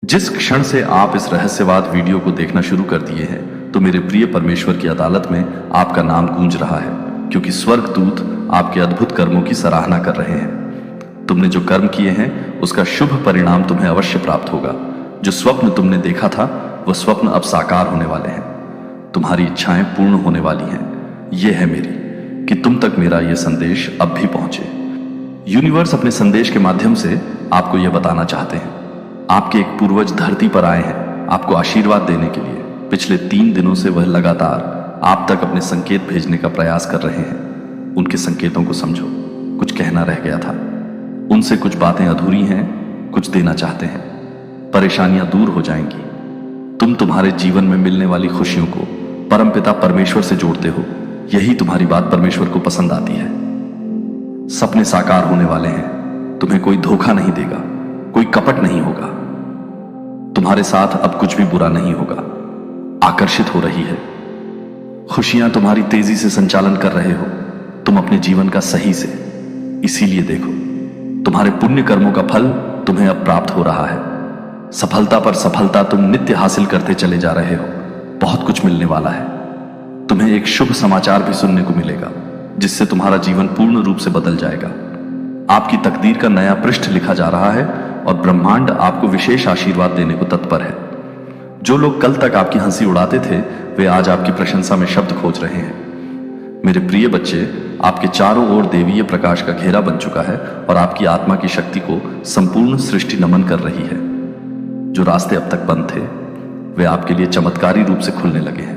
जिस क्षण से आप इस रहस्यवाद वीडियो को देखना शुरू कर दिए हैं तो मेरे प्रिय परमेश्वर की अदालत में आपका नाम गूंज रहा है, क्योंकि स्वर्गदूत आपके अद्भुत कर्मों की सराहना कर रहे हैं। तुमने जो कर्म किए हैं उसका शुभ परिणाम तुम्हें अवश्य प्राप्त होगा। जो स्वप्न तुमने देखा था वह स्वप्न अब साकार होने वाले हैं। तुम्हारी इच्छाएं पूर्ण होने वाली हैं। यह है मेरी कि तुम तक मेरा यह संदेश अब भी पहुंचे। यूनिवर्स अपने संदेश के माध्यम से आपको यह बताना चाहते हैं। आपके एक पूर्वज धरती पर आए हैं आपको आशीर्वाद देने के लिए। पिछले 3 दिनों से वह लगातार आप तक अपने संकेत भेजने का प्रयास कर रहे हैं। उनके संकेतों को समझो। कुछ कहना रह गया था, उनसे कुछ बातें अधूरी हैं, कुछ देना चाहते हैं। परेशानियां दूर हो जाएंगी। तुम तुम्हारे जीवन में मिलने वाली खुशियों को परमपिता परमेश्वर से जोड़ते हो। यही तुम्हारी बात परमेश्वर को पसंद आती है। सपने साकार होने वाले हैं। तुम्हें कोई धोखा नहीं देगा, कोई कपट नहीं होगा। तुम्हारे साथ अब कुछ भी बुरा नहीं होगा। आकर्षित हो रही है। खुशियां तुम्हारी तेजी से संचालन कर रहे हो। तुम अपने जीवन का सही से। इसीलिए देखो, तुम्हारे पुण्य कर्मों का फल तुम्हें अब प्राप्त हो रहा है। सफलता पर सफलता तुम नित्य हासिल करते चले जा रहे हो। बहुत कुछ मिलने वाला है। तुम्हें एक शुभ समाचार भी सुनने को मिलेगा, जिससे तुम्हारा जीवन पूर्ण रूप से बदल जाएगा। आपकी तकदीर का नया पृष्ठ लिखा जा रहा है और ब्रह्मांड आपको विशेष आशीर्वाद देने को तत्पर है। जो लोग कल तक आपकी हंसी उड़ाते थे वे आज आपकी प्रशंसा में शब्द खोज रहे हैं। मेरे प्रिय बच्चे, आपके चारों ओर देवीय प्रकाश का घेरा बन चुका है और आपकी आत्मा की शक्ति को संपूर्ण सृष्टि नमन कर रही है। जो रास्ते अब तक बंद थे वे आपके लिए चमत्कारी रूप से खुलने लगे हैं।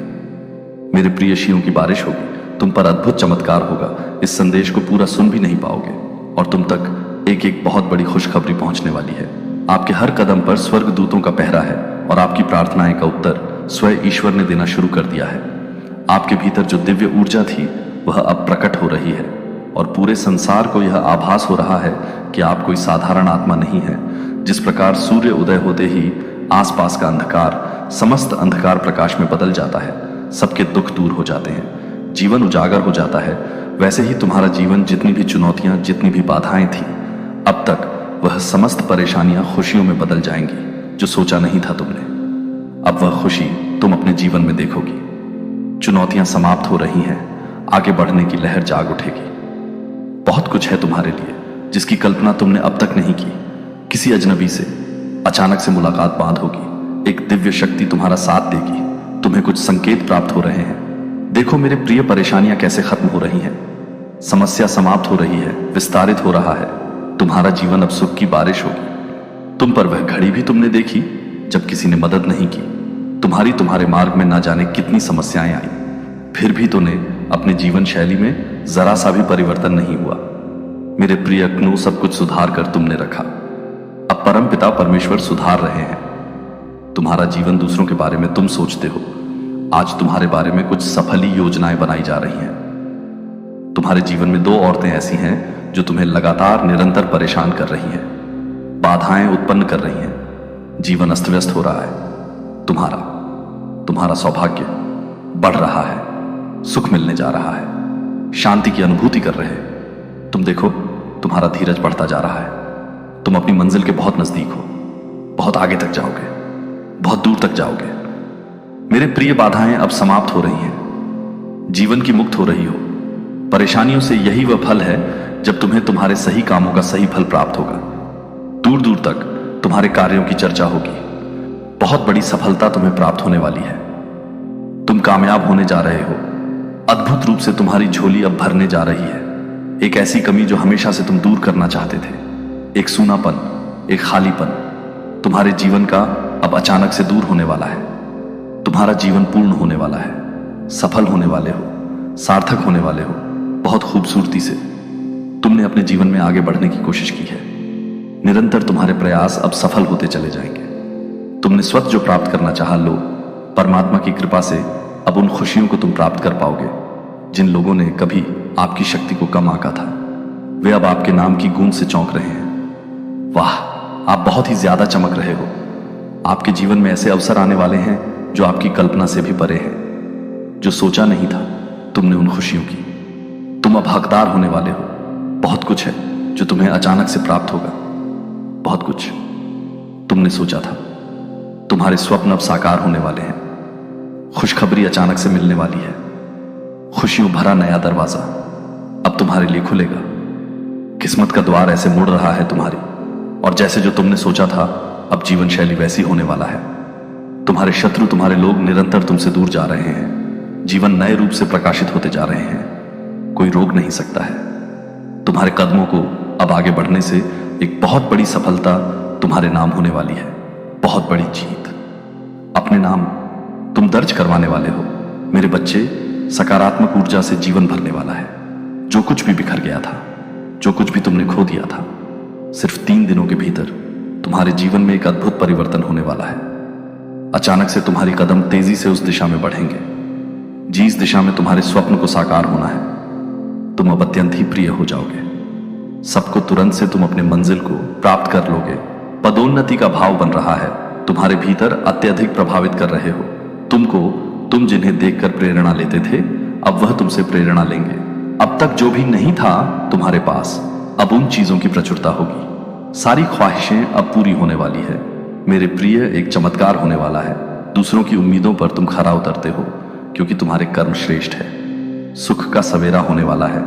मेरे प्रिय शियों की बारिश होगी। तुम पर अद्भुत चमत्कार होगा। इस संदेश को पूरा सुन भी नहीं पाओगे और तुम तक एक एक बहुत बड़ी खुशखबरी पहुंचने वाली है। आपके हर कदम पर स्वर्गदूतों का पहरा है और आपकी प्रार्थनाएं का उत्तर स्वयं ईश्वर ने देना शुरू कर दिया है। आपके भीतर जो दिव्य ऊर्जा थी वह अब प्रकट हो रही है और पूरे संसार को यह आभास हो रहा है कि आप कोई साधारण आत्मा नहीं है। जिस प्रकार सूर्य उदय होते ही आसपास का अंधकार समस्त अंधकार प्रकाश में बदल जाता है, सबके दुख दूर हो जाते हैं, जीवन उजागर हो जाता है, वैसे ही तुम्हारा जीवन जितनी भी चुनौतियां, जितनी भी बाधाएं थी, अब तक वह समस्त परेशानियां खुशियों में बदल जाएंगी। जो सोचा नहीं था तुमने, अब वह खुशी तुम अपने जीवन में देखोगी। चुनौतियां समाप्त हो रही हैं। आगे बढ़ने की लहर जाग उठेगी। बहुत कुछ है तुम्हारे लिए जिसकी कल्पना तुमने अब तक नहीं की। किसी अजनबी से अचानक से मुलाकात बांध होगी। एक दिव्य शक्ति तुम्हारा साथ देगी। तुम्हें कुछ संकेत प्राप्त हो रहे हैं। देखो मेरे प्रिय, परेशानियां कैसे खत्म हो रही हैं। समस्या समाप्त हो रही है, विस्तारित हो रहा है। तुम्हारा जीवन अब सुख की बारिश होगी। तुम पर वह घड़ी भी तुमने देखी जब किसी ने मदद नहीं की। तुम्हारे मार्ग में ना जाने कितनी समस्याएं आई, फिर भी तुम्हें अपने जीवन शैली में जरा सा भी परिवर्तन नहीं हुआ। मेरे प्रिय अग्नो, सब कुछ सुधार कर तुमने रखा। अब परम पिता परमेश्वर सुधार रहे हैं। तुम्हारा जीवन दूसरों के बारे में तुम सोचते हो। आज तुम्हारे बारे में कुछ सफल योजनाएं बनाई जा रही हैं। तुम्हारे जीवन में 2 औरतें ऐसी हैं जो तुम्हें लगातार निरंतर परेशान कर रही हैं, बाधाएं उत्पन्न कर रही हैं। जीवन अस्त व्यस्त हो रहा है। तुम्हारा सौभाग्य बढ़ रहा है। सुख मिलने जा रहा है। शांति की अनुभूति कर रहे हैं। तुम देखो, तुम्हारा धीरज बढ़ता जा रहा है। तुम अपनी मंजिल के बहुत नजदीक हो। बहुत आगे तक जाओगे, बहुत दूर तक जाओगे। मेरे प्रिय, बाधाएं अब समाप्त हो रही हैं। जीवन की मुक्त हो रही हो। परेशानियों से यही वह फल है जब तुम्हें तुम्हारे सही कामों का सही फल प्राप्त होगा। दूर दूर तक तुम्हारे कार्यों की चर्चा होगी। बहुत बड़ी सफलता तुम्हें प्राप्त होने वाली है। तुम कामयाब होने जा रहे हो। अद्भुत रूप से तुम्हारी झोली अब भरने जा रही है। एक ऐसी कमी जो हमेशा से तुम दूर करना चाहते थे, एक सूनापन, एक खालीपन तुम्हारे जीवन का अब अचानक से दूर होने वाला है। तुम्हारा जीवन पूर्ण होने वाला है। सफल होने वाले हो, सार्थक होने वाले हो। बहुत खूबसूरती से तुमने अपने जीवन में आगे बढ़ने की कोशिश की है। निरंतर तुम्हारे प्रयास अब सफल होते चले जाएंगे। तुमने स्वतः जो प्राप्त करना चाहा, लो, परमात्मा की कृपा से अब उन खुशियों को तुम प्राप्त कर पाओगे। जिन लोगों ने कभी आपकी शक्ति को कम आंका था, वे अब आपके नाम की गूंज से चौंक रहे हैं। वाह, आप बहुत ही ज्यादा चमक रहे हो। आपके जीवन में ऐसे अवसर आने वाले हैं जो आपकी कल्पना से भी परे हैं। जो सोचा नहीं था तुमने उन खुशियों की, तुम अब हकदार होने वाले हो। बहुत कुछ है जो तुम्हें अचानक से प्राप्त होगा। बहुत कुछ तुमने सोचा था तुम्हारे स्वप्न अब साकार होने वाले हैं। खुशखबरी अचानक से मिलने वाली है। खुशियों भरा नया दरवाजा अब तुम्हारे लिए खुलेगा। किस्मत का द्वार ऐसे मुड़ रहा है तुम्हारी, और जैसे जो तुमने सोचा था अब जीवन शैली वैसी होने वाला है। तुम्हारे शत्रु, तुम्हारे लोग निरंतर तुमसे दूर जा रहे हैं। जीवन नए रूप से प्रकाशित होते जा रहे हैं। कोई रोक नहीं सकता है। तुम्हारे कदमों को अब आगे बढ़ने से एक बहुत बड़ी सफलता तुम्हारे नाम होने वाली है। बहुत बड़ी जीत अपने नाम तुम दर्ज करवाने वाले हो। मेरे बच्चे, सकारात्मक ऊर्जा से जीवन भरने वाला है। जो कुछ भी बिखर गया था, जो कुछ भी तुमने खो दिया था, सिर्फ 3 दिनों के भीतर तुम्हारे जीवन में एक अद्भुत परिवर्तन होने वाला है। अचानक से तुम्हारी कदम तेजी से उस दिशा में बढ़ेंगे जिस दिशा में तुम्हारे स्वप्न को साकार होना है। तुम अब अत्यंत ही प्रिय हो जाओगे। सबको तुरंत से तुम अपने मंजिल को प्राप्त कर लोगे। पदोन्नति का भाव बन रहा है। तुम्हारे भीतर अत्यधिक प्रभावित कर रहे हो। तुम जिन्हें देखकर प्रेरणा लेते थे, अब वह तुमसे प्रेरणा लेंगे। अब तक जो भी नहीं था तुम्हारे पास, अब उन चीजों की प्रचुरता होगी। सारी ख्वाहिशें अब पूरी होने वाली है। मेरे प्रिय, एक चमत्कार होने वाला है। दूसरों की उम्मीदों पर तुम खरा उतरते हो, क्योंकि तुम्हारे कर्म श्रेष्ठ है। सुख का सवेरा होने वाला है।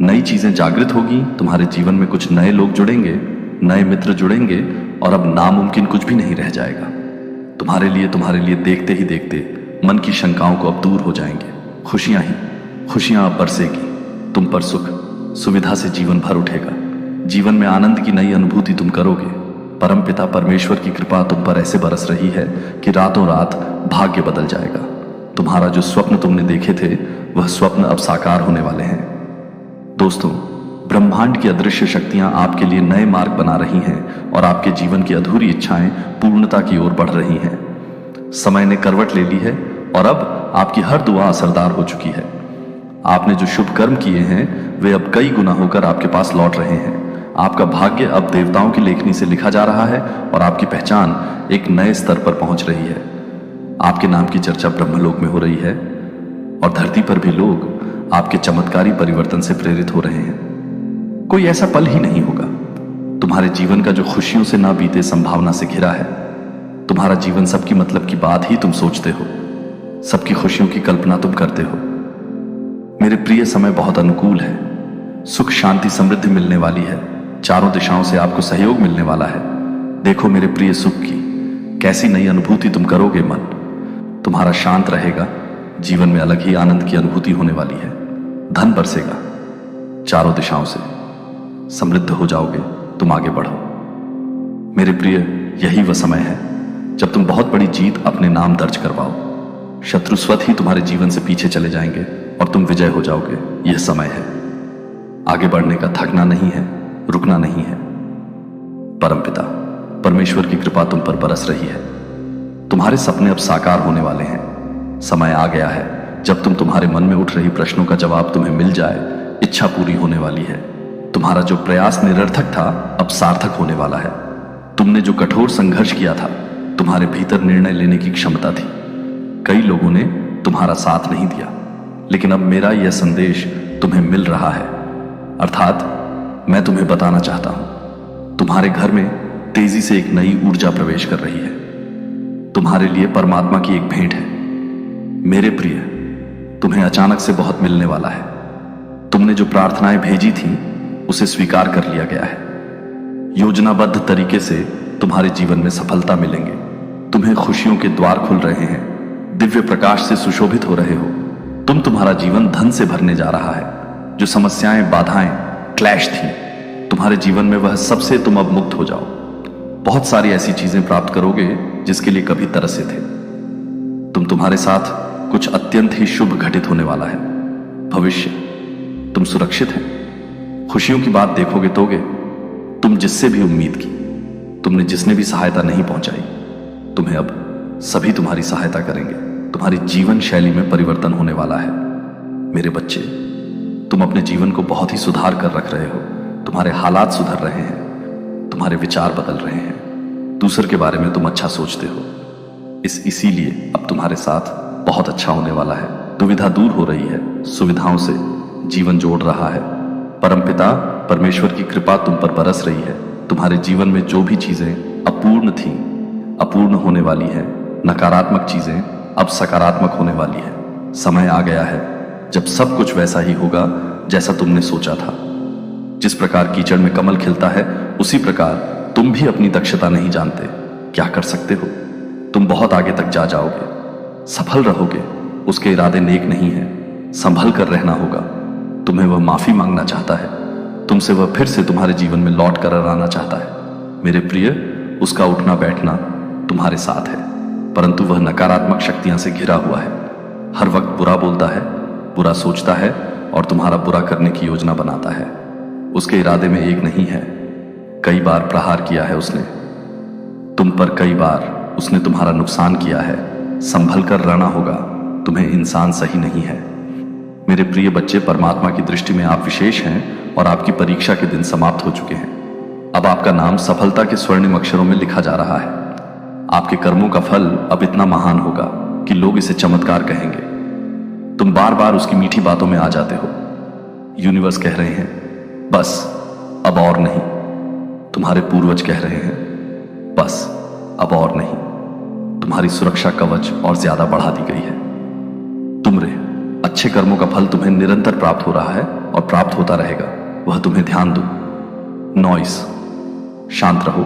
नई चीजें जागृत होगी। तुम्हारे जीवन में कुछ नए लोग जुड़ेंगे, नए मित्र जुड़ेंगे, और अब नामुमकिन कुछ भी नहीं रह जाएगा। तुम्हारे लिए देखते ही देखते मन की शंकाओं को अब दूर हो जाएंगे। खुशियां अब बरसेगी तुम पर। सुख सुविधा से जीवन भर उठेगा। जीवन में आनंद की नई अनुभूति तुम करोगे। परमपिता परमेश्वर की कृपा तुम पर ऐसे बरस रही है कि रातों रात भाग्य बदल जाएगा। तुम्हारा जो स्वप्न तुमने देखे थे, वह स्वप्न अब साकार होने वाले हैं। दोस्तों, ब्रह्मांड की अदृश्य शक्तियां आपके लिए नए मार्ग बना रही हैं और आपके जीवन की अधूरी इच्छाएं पूर्णता की ओर बढ़ रही हैं। समय ने करवट ले ली है और अब आपकी हर दुआ असरदार हो चुकी है। आपने जो शुभ कर्म किए हैं, वे अब कई गुना होकर आपके पास लौट रहे हैं। आपका भाग्य अब देवताओं की लेखनी से लिखा जा रहा है और आपकी पहचान एक नए स्तर पर पहुंच रही है। आपके नाम की चर्चा ब्रह्मलोक में हो रही है और धरती पर भी लोग आपके चमत्कारी परिवर्तन से प्रेरित हो रहे हैं। कोई ऐसा पल ही नहीं होगा तुम्हारे जीवन का जो खुशियों से ना बीते संभावना से घिरा है। तुम्हारा जीवन सबकी मतलब की बात ही तुम सोचते हो, सबकी खुशियों की कल्पना तुम करते हो। मेरे प्रिय, समय बहुत अनुकूल है। सुख, शांति, समृद्धि मिलने वाली है। चारों दिशाओं से आपको सहयोग मिलने वाला है। देखो मेरे प्रिय, सुख की कैसी नई अनुभूति तुम करोगे। मन तुम्हारा शांत रहेगा। जीवन में अलग ही आनंद की अनुभूति होने वाली है। धन बरसेगा चारों दिशाओं से। समृद्ध हो जाओगे। तुम आगे बढ़ो मेरे प्रिय। यही वह समय है जब तुम बहुत बड़ी जीत अपने नाम दर्ज करवाओ। शत्रु स्वतः ही तुम्हारे जीवन से पीछे चले जाएंगे और तुम विजय हो जाओगे। यह समय है आगे बढ़ने का। थकना नहीं है, रुकना नहीं है। परमपिता परमेश्वर की कृपा तुम पर बरस रही है। तुम्हारे सपने अब साकार होने वाले हैं। समय आ गया है जब तुम्हारे मन में उठ रही प्रश्नों का जवाब तुम्हें मिल जाए। इच्छा पूरी होने वाली है। तुम्हारा जो प्रयास निरर्थक था, अब सार्थक होने वाला है। तुमने जो कठोर संघर्ष किया था, तुम्हारे भीतर निर्णय लेने की क्षमता थी। कई लोगों ने तुम्हारा साथ नहीं दिया, लेकिन अब मेरा यह संदेश तुम्हें मिल रहा है। अर्थात मैं तुम्हें बताना चाहता हूं, तुम्हारे घर में तेजी से एक नई ऊर्जा प्रवेश कर रही है। तुम्हारे लिए परमात्मा की एक भेंट है। मेरे प्रिय, तुम्हें अचानक से बहुत मिलने वाला है। तुमने जो प्रार्थनाएं भेजी थी, उसे स्वीकार कर लिया गया है। योजनाबद्ध तरीके से तुम्हारे जीवन में सफलता मिलेंगे। तुम्हें खुशियों के द्वार खुल रहे हैं। दिव्य प्रकाश से सुशोभित हो रहे हो। तुम्हारा जीवन धन से भरने जा रहा है। जो समस्याएं, बाधाएं, क्लैश थी तुम्हारे जीवन में, वह सबसे तुम अब मुक्त हो जाओ। बहुत सारी ऐसी चीजें प्राप्त करोगे जिसके लिए कभी तरसे थे। तुम्हारे साथ कुछ अत्यंत ही शुभ घटित होने वाला है। भविष्य तुम सुरक्षित हैं। खुशियों की बात देखोगे तोगे। तुम जिससे भी उम्मीद की, तुमने जिसने भी सहायता नहीं पहुंचाई, तुम्हें अब सभी तुम्हारी सहायता करेंगे। तुम्हारी जीवन शैली में परिवर्तन होने वाला है। मेरे बच्चे, तुम अपने जीवन को बहुत ही सुधार कर रख रहे हो। तुम्हारे हालात सुधर रहे हैं। तुम्हारे विचार बदल रहे हैं। दूसरे के बारे में तुम अच्छा सोचते हो। इसीलिए अब तुम्हारे साथ बहुत अच्छा होने वाला है। दुविधा दूर हो रही है। सुविधाओं से जीवन जोड़ रहा है। परमपिता परमेश्वर की कृपा तुम पर बरस रही है। तुम्हारे जीवन में जो भी चीजें अपूर्ण थीं, अपूर्ण होने वाली है, नकारात्मक चीजें अब सकारात्मक होने वाली है। समय आ गया है जब सब कुछ वैसा ही होगा जैसा तुमने सोचा था। जिस प्रकार कीचड़ में कमल खिलता है, उसी प्रकार तुम भी अपनी दक्षता नहीं जानते। क्या कर सकते हो? तुम बहुत आगे तक जा जाओगे, सफल रहोगे। उसके इरादे नेक नहीं है, संभल कर रहना होगा। तुम्हें वह माफी मांगना चाहता है, तुमसे वह फिर से तुम्हारे जीवन में लौट कर आना चाहता है। मेरे प्रिय, उसका उठना बैठना तुम्हारे साथ है, परंतु वह नकारात्मक शक्तियां से घिरा हुआ है। हर वक्त बुरा बोलता है, बुरा सोचता है और तुम्हारा बुरा करने की योजना बनाता है। उसके इरादे में एक नहीं है, कई बार प्रहार किया है उसने तुम पर, कई बार उसने तुम्हारा नुकसान किया है। संभल कर रहना होगा, तुम्हें इंसान सही नहीं है। मेरे प्रिय बच्चे, परमात्मा की दृष्टि में आप विशेष हैं और आपकी परीक्षा के दिन समाप्त हो चुके हैं। अब आपका नाम सफलता के स्वर्णिम अक्षरों में लिखा जा रहा है। आपके कर्मों का फल अब इतना महान होगा कि लोग इसे चमत्कार कहेंगे। तुम बार बार उसकी मीठी बातों में आ जाते हो। यूनिवर्स कह रहे हैं, बस अब और नहीं। तुम्हारे पूर्वज कह रहे हैं, बस अब और नहीं। तुम्हारी सुरक्षा कवच और ज्यादा बढ़ा दी गई है। तुम रे, अच्छे कर्मों का फल तुम्हें निरंतर प्राप्त हो रहा है और प्राप्त होता रहेगा। वह तुम्हें ध्यान दो। नॉइस, शांत रहो।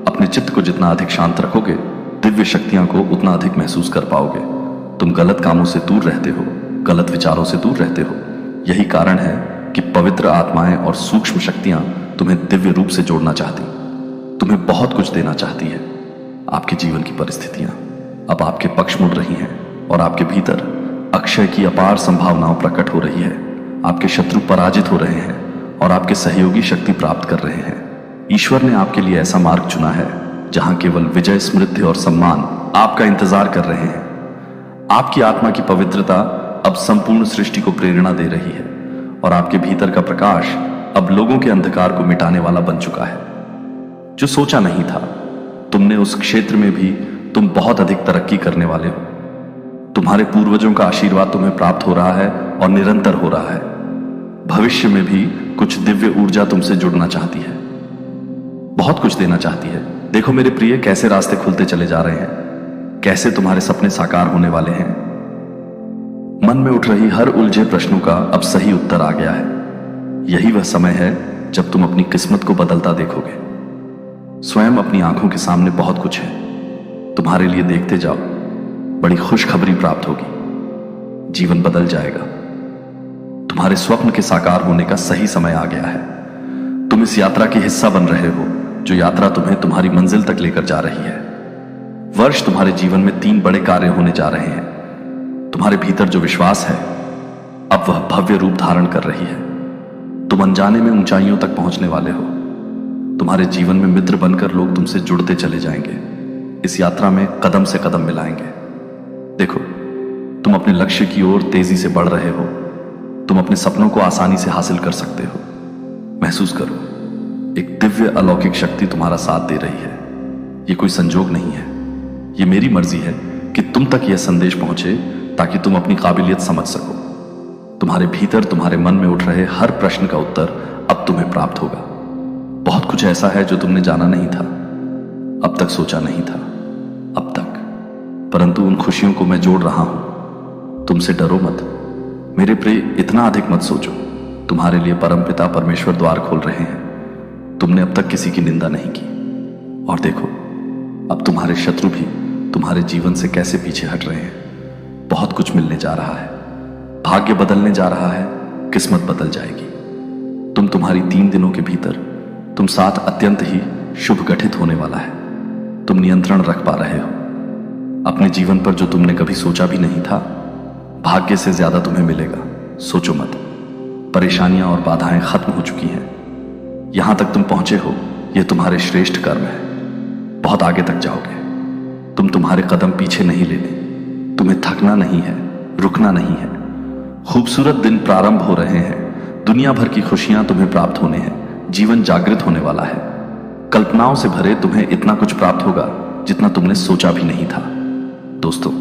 अपने चित्त को जितना अधिक शांत रखोगे, दिव्य शक्तियां को उतना अधिक महसूस कर पाओगे। तुम गलत कामों से दूर रहते हो, गलत विचारों से दूर रहते हो। यही कारण है कि पवित्र आत्माएं और सूक्ष्म शक्तियां तुम्हें दिव्य रूप से जोड़ना चाहती, तुम्हें बहुत कुछ देना चाहती है। आपके जीवन की परिस्थितियां अब आपके पक्ष मुड़ रही हैं और आपके भीतर अक्षय की अपार संभावनाओं प्रकट हो रही है। आपके शत्रु पराजित हो रहे हैं और आपके सहयोगी शक्ति प्राप्त कर रहे हैं। ईश्वर ने आपके लिए ऐसा मार्ग चुना है जहां केवल विजय, समृद्धि और सम्मान आपका इंतजार कर रहे हैं। आपकी आत्मा की पवित्रता अब संपूर्ण सृष्टि को प्रेरणा दे रही है और आपके भीतर का प्रकाश अब लोगों के अंधकार को मिटाने वाला बन चुका है। जो सोचा नहीं था तुमने, उस क्षेत्र में भी तुम बहुत अधिक तरक्की करने वाले हो। तुम्हारे पूर्वजों का आशीर्वाद तुम्हें प्राप्त हो रहा है और निरंतर हो रहा है। भविष्य में भी कुछ दिव्य ऊर्जा तुमसे जुड़ना चाहती है, बहुत कुछ देना चाहती है। देखो मेरे प्रिय, कैसे रास्ते खुलते चले जा रहे हैं, कैसे तुम्हारे सपने साकार होने वाले हैं। मन में उठ रही हर उलझे प्रश्नों का अब सही उत्तर आ गया है। यही वह समय है जब तुम अपनी किस्मत को बदलता देखोगे। स्वयं अपनी आंखों के सामने बहुत कुछ है, तुम्हारे लिए देखते जाओ। बड़ी खुशखबरी प्राप्त होगी, जीवन बदल जाएगा। तुम्हारे स्वप्न के साकार होने का सही समय आ गया है। तुम इस यात्रा के हिस्सा बन रहे हो, जो यात्रा तुम्हें तुम्हारी मंजिल तक लेकर जा रही है। वर्ष तुम्हारे जीवन में 3 बड़े कार्य होने जा रहे हैं। तुम्हारे भीतर जो विश्वास है, अब वह भव्य रूप धारण कर रही है। तुम अनजाने में ऊंचाइयों तक पहुंचने वाले हो। तुम्हारे जीवन में मित्र बनकर लोग तुमसे जुड़ते चले जाएंगे। इस यात्रा में कदम से कदम मिलाएंगे। देखो, तुम अपने लक्ष्य की ओर तेजी से बढ़ रहे हो। तुम अपने सपनों को आसानी से हासिल कर सकते हो। महसूस करो, एक दिव्य अलौकिक शक्ति तुम्हारा साथ दे रही है। ये कोई संजोग नहीं है, ये मेरी मर्जी है कि तुम तक यह संदेश पहुंचे ताकि तुम अपनी काबिलियत समझ सको। तुम्हारे भीतर, तुम्हारे मन में उठ रहे हर प्रश्न का उत्तर अब तुम्हें प्राप्त होगा। बहुत कुछ ऐसा है जो तुमने जाना नहीं था, अब तक सोचा नहीं था, अब तक। परंतु उन खुशियों को मैं जोड़ रहा हूं। तुमसे डरो मत मेरे प्रिय, इतना अधिक मत सोचो। तुम्हारे लिए परमपिता परमेश्वर द्वार खोल रहे हैं। तुमने अब तक किसी की निंदा नहीं की। और देखो, अब तुम्हारे शत्रु भी तुम्हारे जीवन से कैसे पीछे हट रहे हैं। बहुत कुछ मिलने जा रहा है, भाग्य बदलने जा रहा है, किस्मत बदल जाएगी। तुम्हारी 3 दिनों के भीतर तुम साथ अत्यंत ही शुभ गठित होने वाला है। तुम नियंत्रण रख पा रहे हो अपने जीवन पर, जो तुमने कभी सोचा भी नहीं था। भाग्य से ज्यादा तुम्हें मिलेगा, सोचो मत। परेशानियां और बाधाएं खत्म हो चुकी हैं। यहां तक तुम पहुंचे हो, यह तुम्हारे श्रेष्ठ कर्म है। बहुत आगे तक जाओगे। तुम तुम्हारे कदम पीछे नहीं लेने। तुम्हें थकना नहीं है, रुकना नहीं है। खूबसूरत दिन प्रारंभ हो रहे हैं। दुनिया भर की खुशियां तुम्हें प्राप्त होने हैं। जीवन जागृत होने वाला है। कल्पनाओं से भरे तुम्हें इतना कुछ प्राप्त होगा जितना तुमने सोचा भी नहीं था। दोस्तों,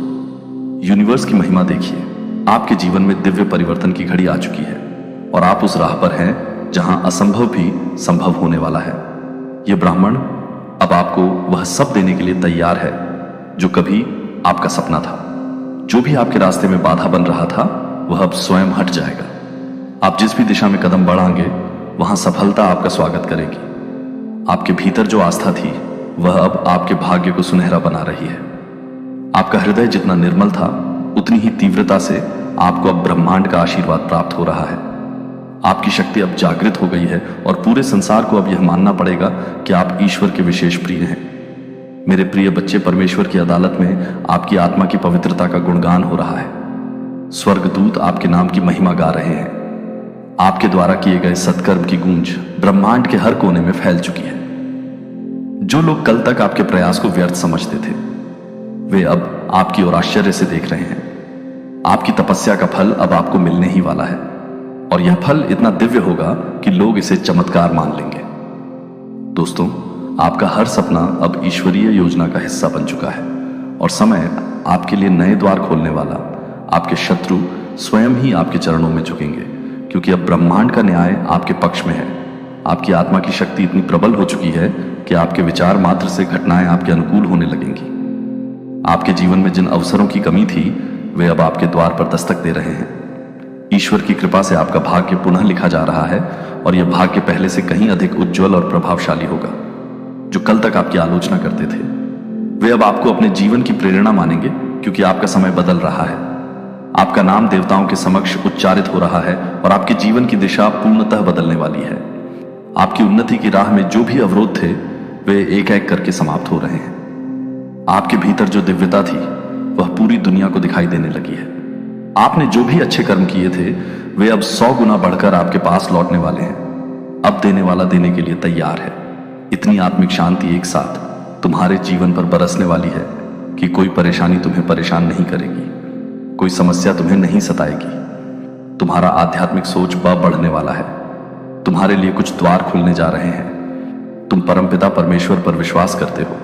यूनिवर्स की महिमा देखिए। आपके जीवन में दिव्य परिवर्तन की घड़ी आ चुकी है और आप उस राह पर हैं जहां असंभव भी संभव होने वाला है। यह ब्राह्मण अब आपको वह सब देने के लिए तैयार है जो कभी आपका सपना था। जो भी आपके रास्ते में बाधा बन रहा था वह अब स्वयं हट जाएगा। आप जिस भी दिशा में कदम बढ़ाएंगे वहां सफलता आपका स्वागत करेगी। आपके भीतर जो आस्था थी वह अब आपके भाग्य को सुनहरा बना रही है। आपका हृदय जितना निर्मल था उतनी ही तीव्रता से आपको अब ब्रह्मांड का आशीर्वाद प्राप्त हो रहा है। आपकी शक्ति अब जागृत हो गई है और पूरे संसार को अब यह मानना पड़ेगा कि आप ईश्वर के विशेष प्रिय हैं। मेरे प्रिय बच्चे, परमेश्वर की अदालत में आपकी आत्मा की पवित्रता का गुणगान हो रहा है। स्वर्गदूत आपके नाम की महिमा गा रहे हैं। आपके द्वारा किए गए सत्कर्म की गूंज ब्रह्मांड के हर कोने में फैल चुकी है। जो लोग कल तक आपके प्रयास को व्यर्थ समझते थे वे अब आपकी ओर आश्चर्य से देख रहे हैं। आपकी तपस्या का फल अब आपको मिलने ही वाला है और यह फल इतना दिव्य होगा कि लोग इसे चमत्कार मान लेंगे। दोस्तों, आपका हर सपना अब ईश्वरीय योजना का हिस्सा बन चुका है और समय आपके लिए नए द्वार खोलने वाला। आपके शत्रु स्वयं ही आपके चरणों में झुकेंगे क्योंकि अब ब्रह्मांड का न्याय आपके पक्ष में है। आपकी आत्मा की शक्ति इतनी प्रबल हो चुकी है कि आपके विचार मात्र से घटनाएं आपके अनुकूल होने लगेंगी। आपके जीवन में जिन अवसरों की कमी थी वे अब आपके द्वार पर दस्तक दे रहे हैं। ईश्वर की कृपा से आपका भाग्य पुनः लिखा जा रहा है और यह भाग्य पहले से कहीं अधिक उज्जवल और प्रभावशाली होगा। जो कल तक आपकी आलोचना करते थे वे अब आपको अपने जीवन की प्रेरणा मानेंगे क्योंकि आपका समय बदल रहा है। आपका नाम देवताओं के समक्ष उच्चारित हो रहा है और आपके जीवन की दिशा पूर्णतः बदलने वाली है। आपकी उन्नति की राह में जो भी अवरोध थे वे एक एक करके समाप्त हो रहे हैं। आपके भीतर जो दिव्यता थी वह पूरी दुनिया को दिखाई देने लगी है। आपने जो भी अच्छे कर्म किए थे वे अब 100 गुना बढ़कर आपके पास लौटने वाले हैं। अब देने वाला देने के लिए तैयार है। इतनी आत्मिक शांति एक साथ तुम्हारे जीवन पर बरसने वाली है कि कोई परेशानी तुम्हें परेशान नहीं करेगी, कोई समस्या तुम्हें नहीं सताएगी। तुम्हारा आध्यात्मिक सोच बढ़ने वाला है। तुम्हारे लिए कुछ द्वार खुलने जा रहे हैं। तुम परमपिता परमेश्वर पर विश्वास करते हो,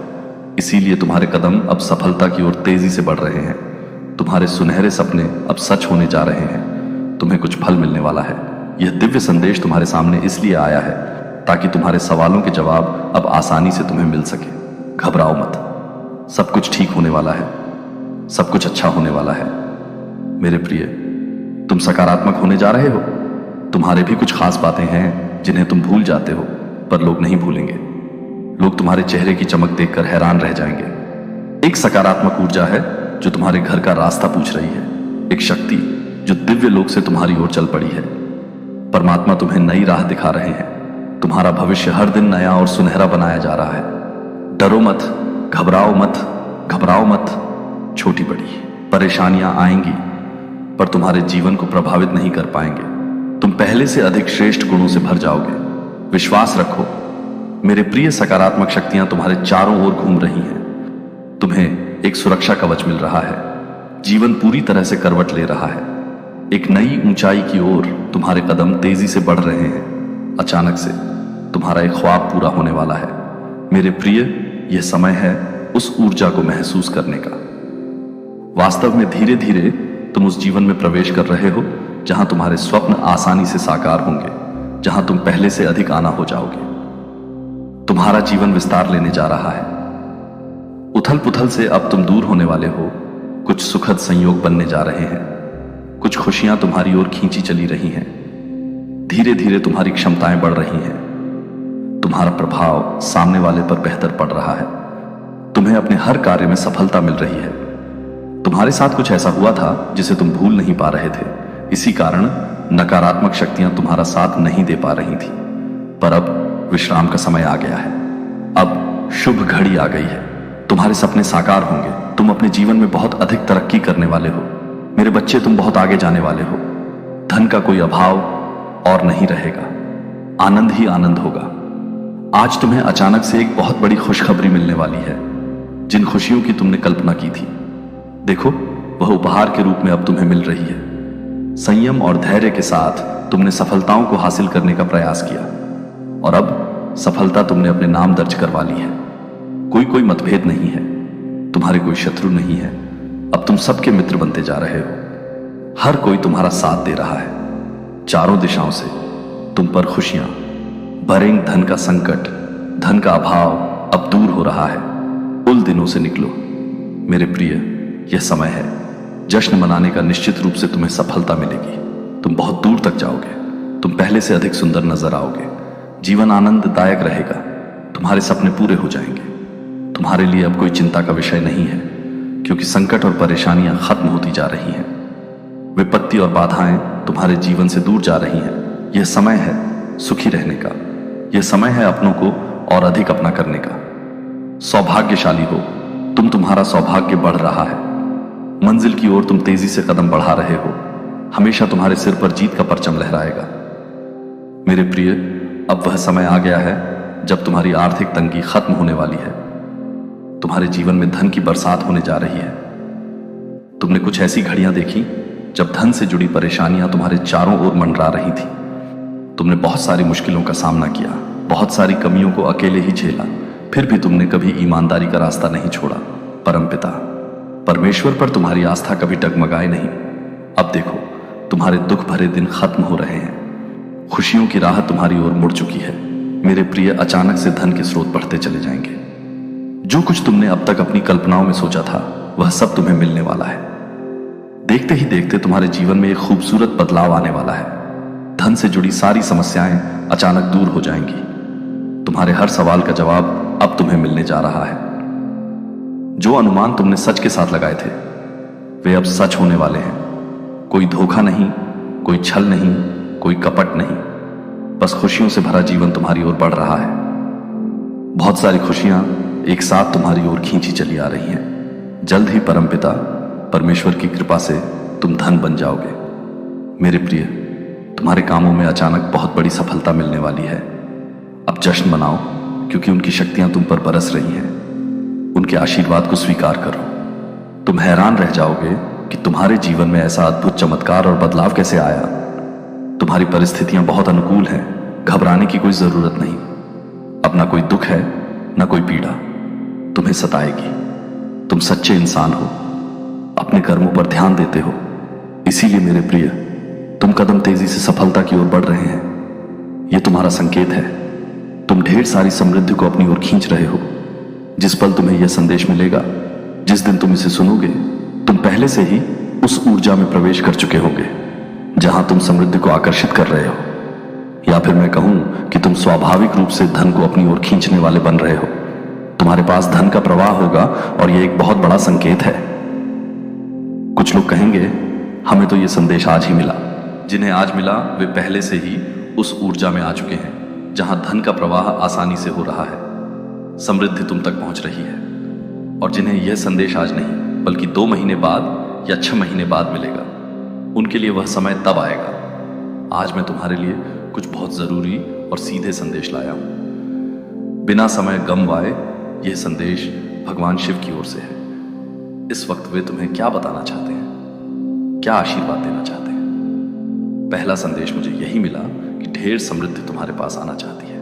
इसीलिए तुम्हारे कदम अब सफलता की ओर तेजी से बढ़ रहे हैं। तुम्हारे सुनहरे सपने अब सच होने जा रहे हैं। तुम्हें कुछ फल मिलने वाला है। यह दिव्य संदेश तुम्हारे सामने इसलिए आया है ताकि तुम्हारे सवालों के जवाब अब आसानी से तुम्हें मिल सके। घबराओ मत, सब कुछ ठीक होने वाला है। सब कुछ अच्छा होने वाला है। मेरे प्रिय, तुम सकारात्मक होने जा रहे हो। तुम्हारे भी कुछ खास बातें हैं जिन्हें तुम भूल जाते हो पर लोग नहीं भूलेंगे। लोग तुम्हारे चेहरे की चमक देखकर हैरान रह जाएंगे। एक सकारात्मक ऊर्जा है जो तुम्हारे घर का रास्ता पूछ रही है। एक शक्ति जो दिव्य लोक से तुम्हारी ओर चल पड़ी है। परमात्मा तुम्हें नई राह दिखा रहे हैं। तुम्हारा भविष्य हर दिन नया और सुनहरा बनाया जा रहा है। डरो मत, घबराओ मत, घबराओ मत। छोटी बड़ी परेशानियां आएंगी पर तुम्हारे जीवन को प्रभावित नहीं कर पाएंगे। तुम पहले से अधिक श्रेष्ठ गुणों से भर जाओगे। विश्वास रखो। मेरे प्रिय, सकारात्मक शक्तियां तुम्हारे चारों ओर घूम रही हैं। तुम्हें एक सुरक्षा कवच मिल रहा है। जीवन पूरी तरह से करवट ले रहा है। एक नई ऊंचाई की ओर तुम्हारे कदम तेजी से बढ़ रहे हैं। अचानक से तुम्हारा एक ख्वाब पूरा होने वाला है। मेरे प्रिय, यह समय है उस ऊर्जा को महसूस करने का। वास्तव में धीरे धीरे तुम उस जीवन में प्रवेश कर रहे हो जहां तुम्हारे स्वप्न आसानी से साकार होंगे, जहां तुम पहले से अधिक आना हो जाओगे। तुम्हारा जीवन विस्तार लेने जा रहा है। उथल पुथल से अब तुम दूर होने वाले हो। कुछ सुखद संयोग बनने जा रहे हैं। कुछ खुशियां तुम्हारी ओर खींची चली रही हैं। धीरे धीरे तुम्हारी क्षमताएं बढ़ रही हैं। तुम्हारा प्रभाव सामने वाले पर बेहतर पड़ रहा है। तुम्हें अपने हर कार्य में सफलता मिल रही है। तुम्हारे साथ कुछ ऐसा हुआ था जिसे तुम भूल नहीं पा रहे थे। इसी कारण नकारात्मक शक्तियां तुम्हारा साथ नहीं दे पा रही थी। पर अब विश्राम का समय आ गया है। अब शुभ घड़ी आ गई है। तुम्हारे सपने साकार होंगे। तुम अपने जीवन में बहुत अधिक तरक्की करने वाले हो। मेरे बच्चे, तुम बहुत आगे जाने वाले हो। धन का कोई अभाव और नहीं रहेगा। आनंद ही आनंद होगा। आज तुम्हें अचानक से एक बहुत बड़ी खुशखबरी मिलने वाली है। जिन खुशियों की तुमने कल्पना की थी, देखो, वह उपहार के रूप में अब तुम्हें मिल रही है। संयम और धैर्य के साथ तुमने सफलताओं को हासिल करने का प्रयास किया और अब सफलता तुमने अपने नाम दर्ज करवा ली है। कोई मतभेद नहीं है। तुम्हारे कोई शत्रु नहीं है। अब तुम सबके मित्र बनते जा रहे हो। हर कोई तुम्हारा साथ दे रहा है। चारों दिशाओं से तुम पर खुशियां, भरेंगे धन का संकट, धन का अभाव अब दूर हो रहा है। उन दिनों से निकलो मेरे प्रिय, यह समय है। जश्न मनाने का निश्चित रूप से तुम्हें सफलता मिलेगी। तुम बहुत दूर तक जाओगे। तुम पहले से अधिक सुंदर नजर आओगे। जीवन आनंददायक रहेगा। तुम्हारे सपने पूरे हो जाएंगे। तुम्हारे लिए अब कोई चिंता का विषय नहीं है, क्योंकि संकट और परेशानियां खत्म होती जा रही हैं। विपत्ति और बाधाएं तुम्हारे जीवन से दूर जा रही हैं। यह समय है सुखी रहने का। यह समय है अपनों को और अधिक अपना करने का। सौभाग्यशाली हो तुम। तुम्हारा सौभाग्य बढ़ रहा है। मंजिल की ओर तुम तेजी से कदम बढ़ा रहे हो। हमेशा तुम्हारे सिर पर जीत का परचम लहराएगा। मेरे प्रिय, अब वह समय आ गया है जब तुम्हारी आर्थिक तंगी खत्म होने वाली है। तुम्हारे जीवन में धन की बरसात होने जा रही है। तुमने कुछ ऐसी घड़ियां देखी जब धन से जुड़ी परेशानियां तुम्हारे चारों ओर मंडरा रही थी। तुमने बहुत सारी मुश्किलों का सामना किया, बहुत सारी कमियों को अकेले ही झेला, फिर भी तुमने कभी ईमानदारी का रास्ता नहीं छोड़ा। परमपिता परमेश्वर पर तुम्हारी आस्था कभी डगमगाए नहीं। अब देखो, तुम्हारे दुख भरे दिन खत्म हो रहे हैं। खुशियों की राह तुम्हारी ओर मुड़ चुकी है। मेरे प्रिय, अचानक से धन के स्रोत बढ़ते चले जाएंगे। जो कुछ तुमने अब तक अपनी कल्पनाओं में सोचा था, वह सब तुम्हें मिलने वाला है। देखते ही देखते तुम्हारे जीवन में एक खूबसूरत बदलाव आने वाला है। धन से जुड़ी सारी समस्याएं अचानक दूर हो जाएंगी। तुम्हारे हर सवाल का जवाब अब तुम्हें मिलने जा रहा है। जो अनुमान तुमने सच के साथ लगाए थे, वे अब सच होने वाले हैं। कोई धोखा नहीं, कोई छल नहीं, कोई कपट नहीं। बस खुशियों से भरा जीवन तुम्हारी ओर बढ़ रहा है। बहुत सारी खुशियां एक साथ तुम्हारी ओर खींची चली आ रही हैं। जल्द ही परमपिता परमेश्वर की कृपा से तुम धन बन जाओगे। मेरे प्रिय, तुम्हारे कामों में अचानक बहुत बड़ी सफलता मिलने वाली है। अब जश्न मनाओ, क्योंकि उनकी शक्तियां तुम पर बरस रही हैं। उनके आशीर्वाद को स्वीकार करो। तुम हैरान रह जाओगे कि तुम्हारे जीवन में ऐसा अद्भुत चमत्कार और बदलाव कैसे आया। तुम्हारी परिस्थितियां बहुत अनुकूल हैं। घबराने की कोई जरूरत नहीं। अब ना कोई दुख है, ना कोई पीड़ा तुम्हें सताएगी। तुम सच्चे इंसान हो, अपने कर्मों पर ध्यान देते हो। इसीलिए मेरे प्रिय, तुम कदम तेजी से सफलता की ओर बढ़ रहे हैं। यह तुम्हारा संकेत है। तुम ढेर सारी समृद्धि को अपनी ओर खींच रहे हो। जिस पल तुम्हें यह संदेश मिलेगा, जिस दिन तुम इसे सुनोगे, तुम पहले से ही उस ऊर्जा में प्रवेश कर चुके होंगे जहां तुम समृद्धि को आकर्षित कर रहे हो। या फिर मैं कहूं कि तुम स्वाभाविक रूप से धन को अपनी ओर खींचने वाले बन रहे हो। तुम्हारे पास धन का प्रवाह होगा और यह एक बहुत बड़ा संकेत है। कुछ लोग कहेंगे, हमें तो यह संदेश आज ही मिला। जिन्हें आज मिला, वे पहले से ही उस ऊर्जा में आ चुके हैं जहां धन का प्रवाह आसानी से हो रहा है। समृद्धि तुम तक पहुंच रही है। और जिन्हें यह संदेश आज नहीं, बल्कि 2 महीने बाद या 6 महीने बाद मिलेगा, उनके लिए वह समय तब आएगा। आज मैं तुम्हारे लिए कुछ बहुत जरूरी और सीधे संदेश लाया हूं। बिना समय गंवाए यह संदेश भगवान शिव की ओर से है। इस वक्त वे तुम्हें क्या बताना चाहते हैं, क्या आशीर्वाद देना चाहते हैं। पहला संदेश मुझे यही मिला कि ढेर समृद्धि तुम्हारे पास आना चाहती है।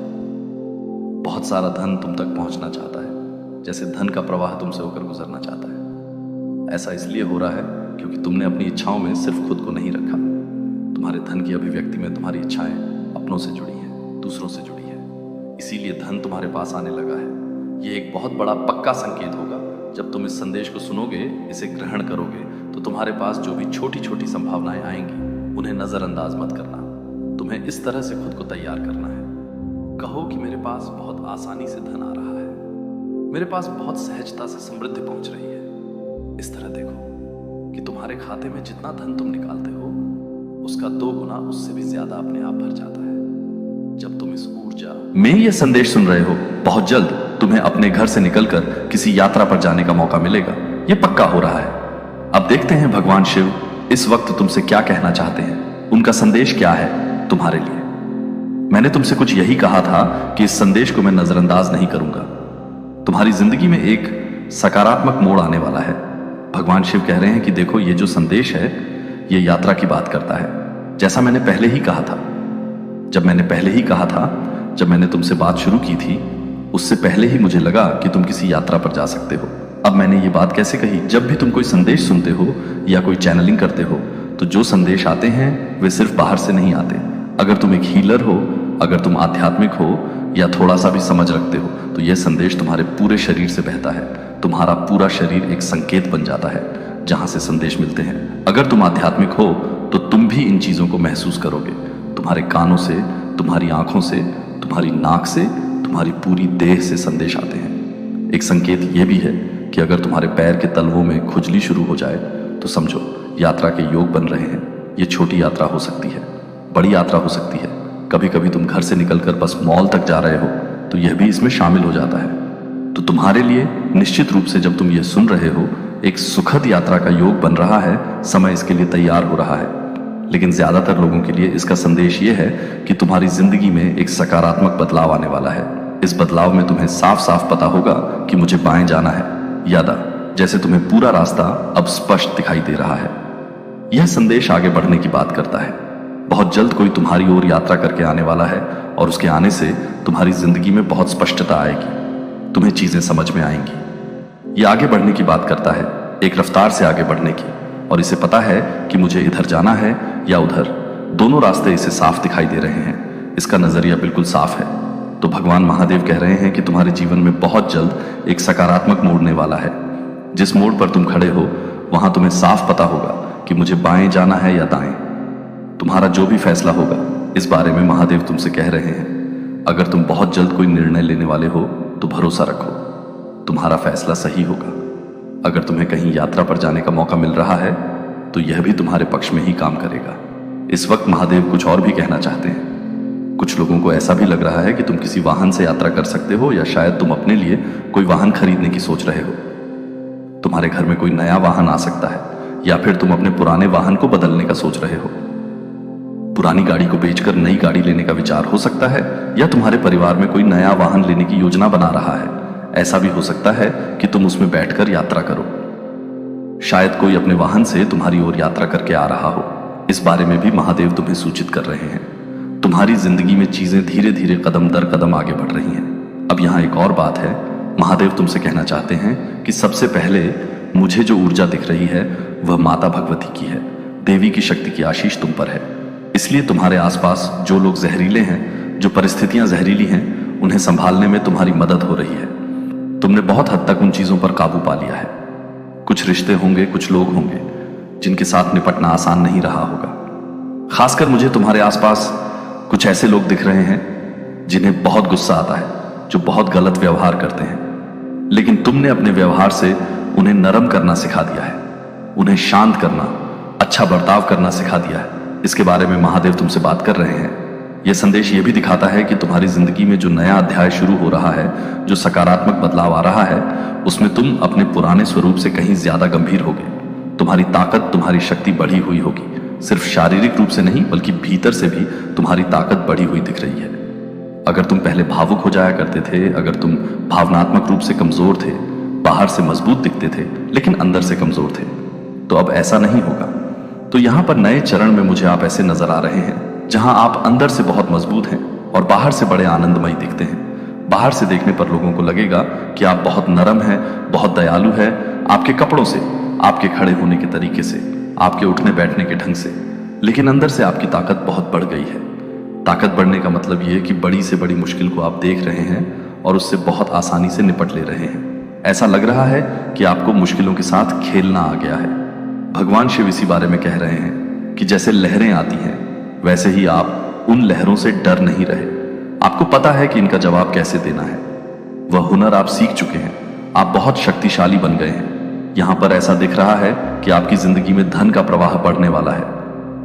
बहुत सारा धन तुम तक पहुंचना चाहता है, जैसे धन का प्रवाह तुमसे होकर गुजरना चाहता है। ऐसा इसलिए हो रहा है क्योंकि तुमने अपनी इच्छाओं में सिर्फ खुद को नहीं रखा। तुम्हारे धन की अभिव्यक्ति में तुम्हारी इच्छाएं अपनों से जुड़ी हैं, दूसरों से जुड़ी हैं। इसीलिए धन तुम्हारे पास आने लगा है। यह एक बहुत बड़ा पक्का संकेत होगा। जब तुम इस संदेश को सुनोगे, इसे ग्रहण करोगे, तो तुम्हारे पास जो भी छोटी छोटी संभावनाएं आएंगी, उन्हें नजरअंदाज मत करना। तुम्हें इस तरह से खुद को तैयार करना है। कहो कि मेरे पास बहुत आसानी से धन आ रहा है, मेरे पास बहुत सहजता से समृद्धि पहुंच रही है। इस तरह देखो कि तुम्हारे खाते में जितना धन तुम निकालते हो, उसका 2 गुना उससे भी ज्यादा अपने आप भर जाता है जब तुम इस ऊर्जा में यह संदेश सुन रहे हो। बहुत जल्द तुम्हें अपने घर से निकलकर किसी यात्रा पर जाने का मौका मिलेगा। यह पक्का हो रहा है। अब देखते हैं भगवान शिव इस वक्त तुमसे क्या कहना चाहते हैं। उनका संदेश क्या है तुम्हारे लिए। मैंने तुमसे कुछ यही कहा था कि इस संदेश को मैं नजरअंदाज नहीं करूंगा। तुम्हारी जिंदगी में एक सकारात्मक मोड़ आने वाला है। भगवान शिव कह रहे हैं कि देखो, ये जो संदेश है, ये यात्रा की बात करता है। जैसा मैंने पहले ही कहा था। जब मैंने तुमसे बात शुरू की थी, उससे पहले ही मुझे लगा कि तुम किसी यात्रा पर जा सकते हो। अब मैंने ये बात कैसे कही? जब भी तुम कोई संदेश सुनते हो या कोई चैनलिंग करते हो, तो जो संदेश आते हैं वे सिर्फ बाहर से नहीं आते। अगर तुम एक हीलर हो, अगर तुम आध्यात्मिक हो, या थोड़ा सा भी समझ रखते हो तो यह संदेश तुम्हारे पूरे शरीर से बहता है। तुम्हारा पूरा शरीर एक संकेत बन जाता है जहां से संदेश मिलते हैं। अगर तुम आध्यात्मिक हो तो तुम भी इन चीजों को महसूस करोगे। तुम्हारे कानों से, तुम्हारी आंखों से, तुम्हारी नाक से, तुम्हारी पूरी देह से संदेश आते हैं। एक संकेत यह भी है कि अगर तुम्हारे पैर के तलवों में खुजली शुरू हो जाए तो समझो यात्रा के योग बन रहे हैं। ये छोटी यात्रा हो सकती है, बड़ी यात्रा हो सकती है। कभी कभी तुम घर से निकलकर बस मॉल तक जा रहे हो तो यह भी इसमें शामिल हो जाता है। तो तुम्हारे लिए निश्चित रूप से जब तुम ये सुन रहे हो एक सुखद यात्रा का योग बन रहा है, समय इसके लिए तैयार हो रहा है। लेकिन ज्यादातर लोगों के लिए इसका संदेश ये है कि तुम्हारी जिंदगी में एक सकारात्मक बदलाव आने वाला है। इस बदलाव में तुम्हें साफ साफ पता होगा कि मुझे बाएं जाना है। याद आ, जैसे तुम्हें पूरा रास्ता अब स्पष्ट दिखाई दे रहा है। यह संदेश आगे बढ़ने की बात करता है। बहुत जल्द कोई तुम्हारी ओर यात्रा करके आने वाला है और उसके आने से तुम्हारी जिंदगी में बहुत स्पष्टता आएगी। तुम्हें चीजें समझ में आएंगी। यह आगे बढ़ने की बात करता है, एक रफ्तार से आगे बढ़ने की। और इसे पता है कि मुझे इधर जाना है या उधर, दोनों रास्ते इसे साफ दिखाई दे रहे हैं। इसका नजरिया बिल्कुल साफ है। तो भगवान महादेव कह रहे हैं कि तुम्हारे जीवन में बहुत जल्द एक सकारात्मक मोड़ आने वाला है। जिस मोड़ पर तुम खड़े हो वहां तुम्हें साफ पता होगा कि मुझे बाएं जाना है या दाएं। तुम्हारा जो भी फैसला होगा इस बारे में महादेव तुमसे कह रहे हैं। अगर तुम बहुत जल्द कोई निर्णय लेने वाले हो तो भरोसा रखो, तुम्हारा फैसला सही होगा। अगर तुम्हें कहीं यात्रा पर जाने का मौका मिल रहा है तो यह भी तुम्हारे पक्ष में ही काम करेगा। इस वक्त महादेव कुछ और भी कहना चाहते हैं। कुछ लोगों को ऐसा भी लग रहा है कि तुम किसी वाहन से यात्रा कर सकते हो, या शायद तुम अपने लिए कोई वाहन खरीदने की सोच रहे हो। तुम्हारे घर में कोई नया वाहन आ सकता है, या फिर तुम अपने पुराने वाहन को बदलने का सोच रहे हो। पुरानी गाड़ी को बेचकर नई गाड़ी लेने का विचार हो सकता है, या तुम्हारे परिवार में कोई नया वाहन लेने की योजना बना रहा है। ऐसा भी हो सकता है कि तुम उसमें बैठकर यात्रा करो। शायद कोई अपने वाहन से तुम्हारी ओर यात्रा करके आ रहा हो। इस बारे में भी महादेव तुम्हें सूचित कर रहे हैं। तुम्हारी जिंदगी में चीजें धीरे धीरे कदम दर कदम आगे बढ़ रही हैं। अब यहाँ एक और बात है। महादेव तुमसे कहना चाहते हैं कि सबसे पहले मुझे जो ऊर्जा दिख रही है वह माता भगवती की है। देवी की शक्ति की आशीष तुम पर है। इसलिए तुम्हारे आसपास जो लोग जहरीले हैं, जो परिस्थितियां जहरीली हैं, उन्हें संभालने में तुम्हारी मदद हो रही है। तुमने बहुत हद तक उन चीजों पर काबू पा लिया है। कुछ रिश्ते होंगे, कुछ लोग होंगे जिनके साथ निपटना आसान नहीं रहा होगा। खासकर मुझे तुम्हारे आसपास कुछ ऐसे लोग दिख रहे हैं जिन्हें बहुत गुस्सा आता है, जो बहुत गलत व्यवहार करते हैं। लेकिन तुमने अपने व्यवहार से उन्हें नरम करना सिखा दिया है, उन्हें शांत करना, अच्छा बर्ताव करना सिखा दिया है। इसके बारे में महादेव तुमसे बात कर रहे हैं। यह संदेश यह भी दिखाता है कि तुम्हारी जिंदगी में जो नया अध्याय शुरू हो रहा है, जो सकारात्मक बदलाव आ रहा है, उसमें तुम अपने पुराने स्वरूप से कहीं ज्यादा गंभीर होगे। तुम्हारी ताकत, तुम्हारी शक्ति बढ़ी हुई होगी। सिर्फ शारीरिक रूप से नहीं बल्कि भीतर से भी तुम्हारी ताकत बढ़ी हुई दिख रही है। अगर तुम पहले भावुक हो जाया करते थे, अगर तुम भावनात्मक रूप से कमजोर थे, बाहर से मजबूत दिखते थे लेकिन अंदर से कमजोर थे, तो अब ऐसा नहीं होगा। तो यहां पर नए चरण में मुझे आप ऐसे नजर आ रहे हैं जहां आप अंदर से बहुत मजबूत हैं और बाहर से बड़े आनंदमयी दिखते हैं। बाहर से देखने पर लोगों को लगेगा कि आप बहुत नरम हैं, बहुत दयालु हैं, आपके कपड़ों से, आपके खड़े होने के तरीके से, आपके उठने बैठने के ढंग से। लेकिन अंदर से आपकी ताकत बहुत बढ़ गई है। ताकत बढ़ने का मतलब यह कि बड़ी से बड़ी मुश्किल को आप देख रहे हैं और उससे बहुत आसानी से निपट ले रहे हैं। ऐसा लग रहा है कि आपको मुश्किलों के साथ खेलना आ गया है। भगवान शिव इसी बारे में कह रहे हैं कि जैसे लहरें आती हैं वैसे ही आप उन लहरों से डर नहीं रहे। आपको पता है कि इनका जवाब कैसे देना है। वह हुनर आप सीख चुके हैं। आप बहुत शक्तिशाली बन गए हैं। यहां पर ऐसा दिख रहा है कि आपकी जिंदगी में धन का प्रवाह बढ़ने वाला है।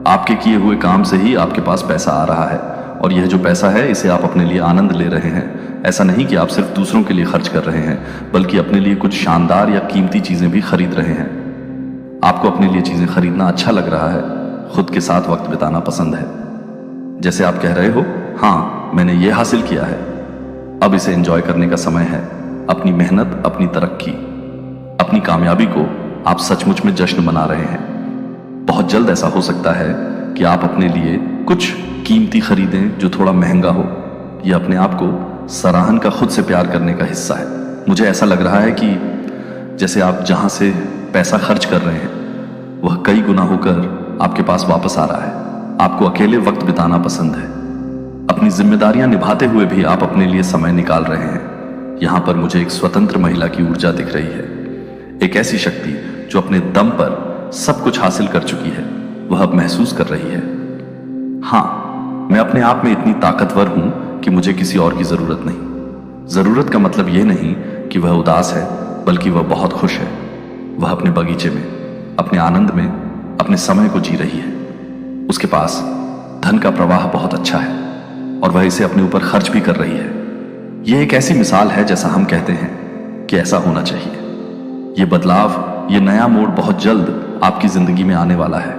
आपके किए हुए काम से ही आपके पास पैसा आ रहा है, और यह जो पैसा है इसे आप अपने लिए आनंद ले रहे हैं। ऐसा नहीं कि आप सिर्फ दूसरों के लिए खर्च कर रहे हैं, बल्कि अपने लिए कुछ शानदार या कीमती चीजें भी खरीद रहे हैं। आपको अपने लिए चीजें खरीदना अच्छा लग रहा है, खुद के साथ वक्त बिताना पसंद है। जैसे आप कह रहे हो, हाँ मैंने ये हासिल किया है, अब इसे एंजॉय करने का समय है। अपनी मेहनत, अपनी तरक्की, अपनी कामयाबी को आप सचमुच में जश्न मना रहे हैं। बहुत जल्द ऐसा हो सकता है कि आप अपने लिए कुछ कीमती खरीदें जो थोड़ा महंगा हो। यह अपने आप को सराहन का खुद से प्यार करने का हिस्सा है। मुझे ऐसा लग रहा है कि जैसे आप जहां से पैसा खर्च कर रहे हैं वह कई गुना होकर आपके पास वापस आ रहा है। आपको अकेले वक्त बिताना पसंद है। अपनी जिम्मेदारियां निभाते हुए भी आप अपने लिए समय निकाल रहे हैं। यहां पर मुझे एक स्वतंत्र महिला की ऊर्जा दिख रही है, एक ऐसी शक्ति जो अपने दम पर सब कुछ हासिल कर चुकी है, वह अब महसूस कर रही है। हां, मैं अपने आप में इतनी ताकतवर हूं कि मुझे किसी और की जरूरत नहीं। जरूरत का मतलब यह नहीं कि वह उदास है, बल्कि वह बहुत खुश है। वह अपने बगीचे में, अपने आनंद में, अपने समय को जी रही है। उसके पास धन का प्रवाह बहुत अच्छा है और वह इसे अपने ऊपर खर्च भी कर रही है। यह एक ऐसी मिसाल है जैसा हम कहते हैं कि ऐसा होना चाहिए। यह बदलाव, यह नया मोड़ बहुत जल्द आपकी जिंदगी में आने वाला है।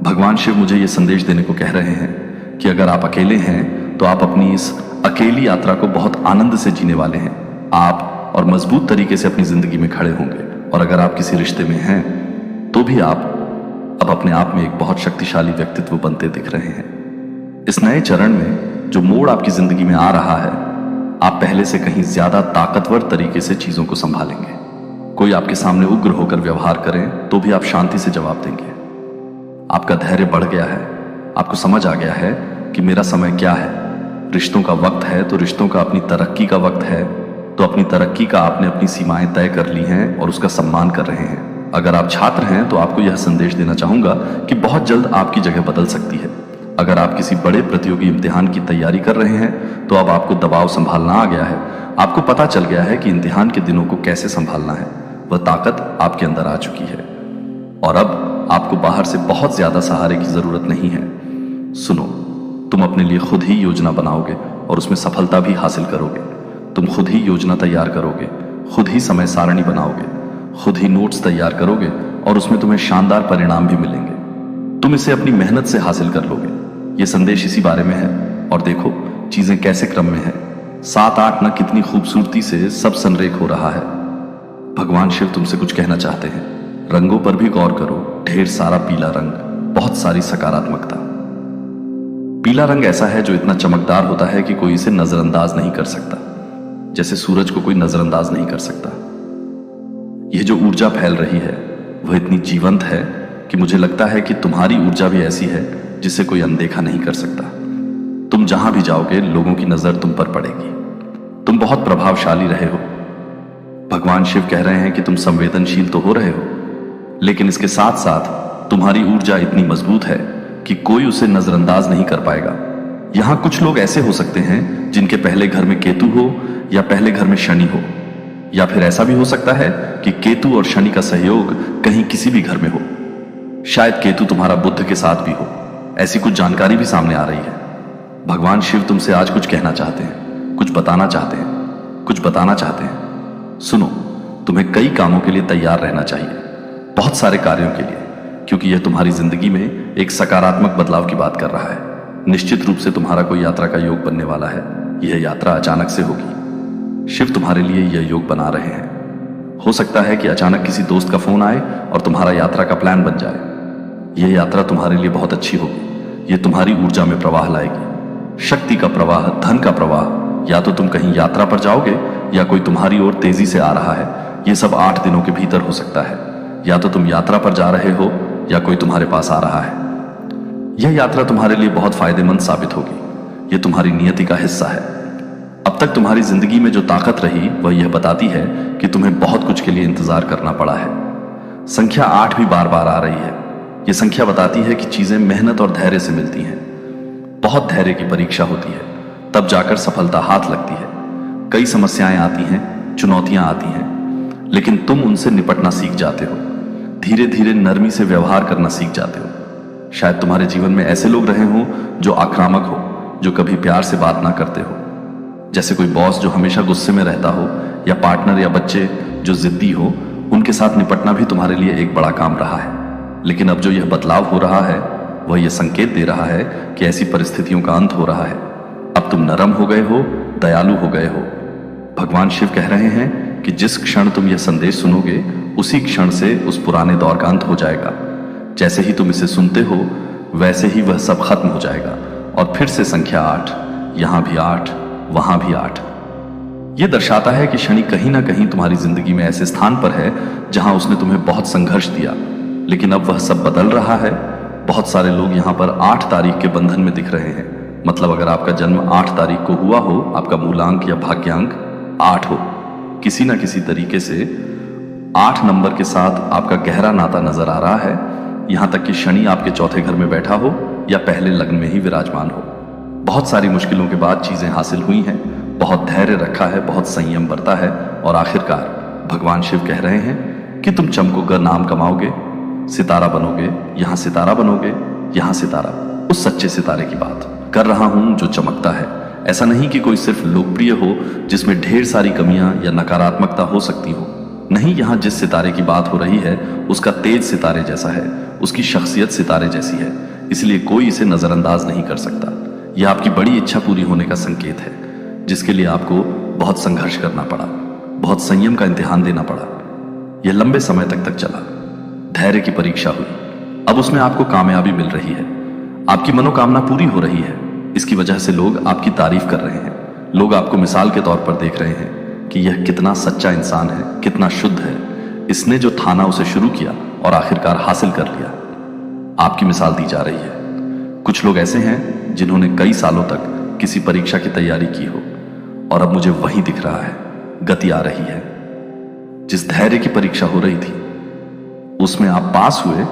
भगवान शिव मुझे यह संदेश देने को कह रहे हैं कि अगर आप अकेले हैं तो आप अपनी इस अकेली यात्रा को बहुत आनंद से जीने वाले हैं। आप और मजबूत तरीके से अपनी जिंदगी में खड़े होंगे। और अगर आप किसी रिश्ते में हैं तो भी आप अब अपने आप में एक बहुत शक्तिशाली व्यक्तित्व बनते दिख रहे हैं। इस नए चरण में जो मोड़ आपकी जिंदगी में आ रहा है, आप पहले से कहीं ज्यादा ताकतवर तरीके से चीजों को संभालेंगे। कोई आपके सामने उग्र होकर व्यवहार करें तो भी आप शांति से जवाब देंगे। आपका धैर्य बढ़ गया है। आपको समझ आ गया है कि मेरा समय क्या है। रिश्तों का वक्त है तो रिश्तों का अपनी तरक्की का वक्त है, तो अपनी तरक्की का आपने अपनी सीमाएं तय कर ली हैं और उसका सम्मान कर रहे हैं। अगर आप छात्र हैं तो आपको यह संदेश देना चाहूंगा कि बहुत जल्द आपकी जगह बदल सकती है। अगर आप किसी बड़े प्रतियोगी इम्तिहान की तैयारी कर रहे हैं तो अब आपको दबाव संभालना आ गया है। आपको पता चल गया है कि इम्तिहान के दिनों को कैसे संभालना है। वह ताकत आपके अंदर आ चुकी है और अब आपको बाहर से बहुत ज्यादा सहारे की जरूरत नहीं है। सुनो, तुम अपने लिए खुद ही योजना बनाओगे और उसमें सफलता भी हासिल करोगे। तुम खुद ही योजना तैयार करोगे, खुद ही समय सारणी बनाओगे, खुद ही नोट्स तैयार करोगे और उसमें तुम्हें शानदार परिणाम भी मिलेंगे। तुम इसे अपनी मेहनत से हासिल कर लोगे। यह संदेश इसी बारे में है। और देखो चीजें कैसे क्रम में है। 7-8 न कितनी खूबसूरती से सब संरेख हो रहा है। भगवान शिव तुमसे कुछ कहना चाहते हैं। रंगों पर भी गौर करो। ढेर सारा पीला रंग, बहुत सारी सकारात्मकता। पीला रंग ऐसा है जो इतना चमकदार होता है कि कोई इसे नजरअंदाज नहीं कर सकता, जैसे सूरज को कोई नजरअंदाज नहीं कर सकता। यह जो ऊर्जा फैल रही है वह इतनी जीवंत है कि मुझे लगता है कि तुम्हारी ऊर्जा भी ऐसी है जिसे कोई अनदेखा नहीं कर सकता। तुम जहां भी जाओगे लोगों की नजर तुम पर पड़ेगी। तुम बहुत प्रभावशाली रहे हो। भगवान शिव कह रहे हैं कि तुम संवेदनशील तो हो रहे हो, लेकिन इसके साथ साथ तुम्हारी ऊर्जा इतनी मजबूत है कि कोई उसे नजरअंदाज नहीं कर पाएगा। यहां कुछ लोग ऐसे हो सकते हैं जिनके पहले घर में केतु हो या पहले घर में शनि हो, या फिर ऐसा भी हो सकता है कि केतु और शनि का सहयोग कहीं किसी भी घर में हो। शायद केतु तुम्हारा बुध के साथ भी हो। ऐसी कुछ जानकारी भी सामने आ रही है। भगवान शिव तुमसे आज कुछ कहना चाहते हैं, कुछ बताना चाहते हैं, कुछ बताना चाहते हैं। सुनो, तुम्हें कई कामों के लिए तैयार रहना चाहिए, बहुत सारे कार्यों के लिए, क्योंकि यह तुम्हारी जिंदगी में एक सकारात्मक बदलाव की बात कर रहा है। निश्चित रूप से तुम्हारा कोई यात्रा का योग बनने वाला है। यह यात्रा अचानक से होगी। शिव तुम्हारे लिए यह योग बना रहे हैं। हो सकता है कि अचानक किसी दोस्त का फोन आए और तुम्हारा यात्रा का प्लान बन जाए। यह यात्रा तुम्हारे लिए बहुत अच्छी होगी। यह तुम्हारी ऊर्जा में प्रवाह लाएगी, शक्ति का प्रवाह, धन का प्रवाह। या तो तुम कहीं यात्रा पर जाओगे या कोई तुम्हारी ओर तेजी से आ रहा है। यह सब 8 दिनों के भीतर हो सकता है। या तो तुम यात्रा पर जा रहे हो या कोई तुम्हारे पास आ रहा है। यह यात्रा तुम्हारे लिए बहुत फायदेमंद साबित होगी। यह तुम्हारी नियति का हिस्सा है। अब तक तुम्हारी जिंदगी में जो ताकत रही वह यह बताती है कि तुम्हें बहुत कुछ के लिए इंतजार करना पड़ा है। संख्या 8 भी बार बार आ रही है। यह संख्या बताती है कि चीजें मेहनत और धैर्य से मिलती हैं। बहुत धैर्य की परीक्षा होती है, तब जाकर सफलता हाथ लगती है। कई समस्याएं आती हैं, चुनौतियां आती हैं, लेकिन तुम उनसे निपटना सीख जाते हो। धीरे धीरे नरमी से व्यवहार करना सीख जाते हो। शायद तुम्हारे जीवन में ऐसे लोग रहे हों जो आक्रामक हो, जो कभी प्यार से बात ना करते हो, जैसे कोई बॉस जो हमेशा गुस्से में रहता हो, या पार्टनर या बच्चे जो जिद्दी हो। उनके साथ निपटना भी तुम्हारे लिए एक बड़ा काम रहा है। लेकिन अब जो यह बदलाव हो रहा है वह यह संकेत दे रहा है कि ऐसी परिस्थितियों का अंत हो रहा है। अब तुम नरम हो गए हो, दयालु हो गए हो। भगवान शिव कह रहे हैं कि जिस क्षण तुम यह संदेश सुनोगे उसी क्षण से उस पुराने दौर का अंत हो जाएगा। जैसे ही तुम इसे सुनते हो वैसे ही वह सब खत्म हो जाएगा और फिर से संख्या 8, यहां भी 8, वहां भी 8। यह दर्शाता है कि शनि कहीं ना कहीं तुम्हारी जिंदगी में ऐसे स्थान पर है जहां उसने तुम्हें बहुत संघर्ष दिया, लेकिन अब वह सब बदल रहा है। बहुत सारे लोग यहां पर 8 तारीख के बंधन में दिख रहे हैं। मतलब अगर आपका जन्म 8 तारीख को हुआ हो, आपका मूलांक या भाग्यांक 8 हो, किसी ना किसी तरीके से 8 नंबर के साथ आपका गहरा नाता नजर आ रहा है। यहां तक कि शनि आपके चौथे घर में बैठा हो या पहले लग्न में ही विराजमान हो। बहुत सारी मुश्किलों के बाद चीजें हासिल हुई हैं, बहुत धैर्य रखा है, बहुत संयम बरता है और आखिरकार भगवान शिव कह रहे हैं कि तुम चमकोगे, नाम कमाओगे, सितारा बनोगे, यहां सितारा बनोगे, यहां सितारा। उस सच्चे सितारे की बात कर रहा हूं जो चमकता है। ऐसा नहीं कि कोई सिर्फ लोकप्रिय हो जिसमें ढेर सारी कमियां या नकारात्मकता हो सकती हो। नहीं, यहां जिस सितारे की बात हो रही है उसका तेज सितारे जैसा है, उसकी शख्सियत सितारे जैसी है, इसलिए कोई इसे नजरअंदाज नहीं कर सकता। यह आपकी बड़ी इच्छा पूरी होने का संकेत है, जिसके लिए आपको बहुत संघर्ष करना पड़ा, बहुत संयम का इम्तिहान देना पड़ा। यह लंबे समय तक चला, धैर्य की परीक्षा हुई, अब उसमें आपको कामयाबी मिल रही है, आपकी मनोकामना पूरी हो रही है। इसकी वजह से लोग आपकी तारीफ कर रहे हैं, लोग आपको मिसाल के तौर पर देख रहे हैं कि यह कितना सच्चा इंसान है, कितना शुद्ध है, इसने जो ठाना उसे शुरू किया और आखिरकार हासिल कर लिया। आपकी मिसाल दी जा रही है। कुछ लोग ऐसे हैं जिन्होंने कई सालों तक किसी परीक्षा की तैयारी की हो और अब मुझे वही दिख रहा है, गति आ रही है। जिस धैर्य की परीक्षा हो रही थी उसमें आप पास हुए,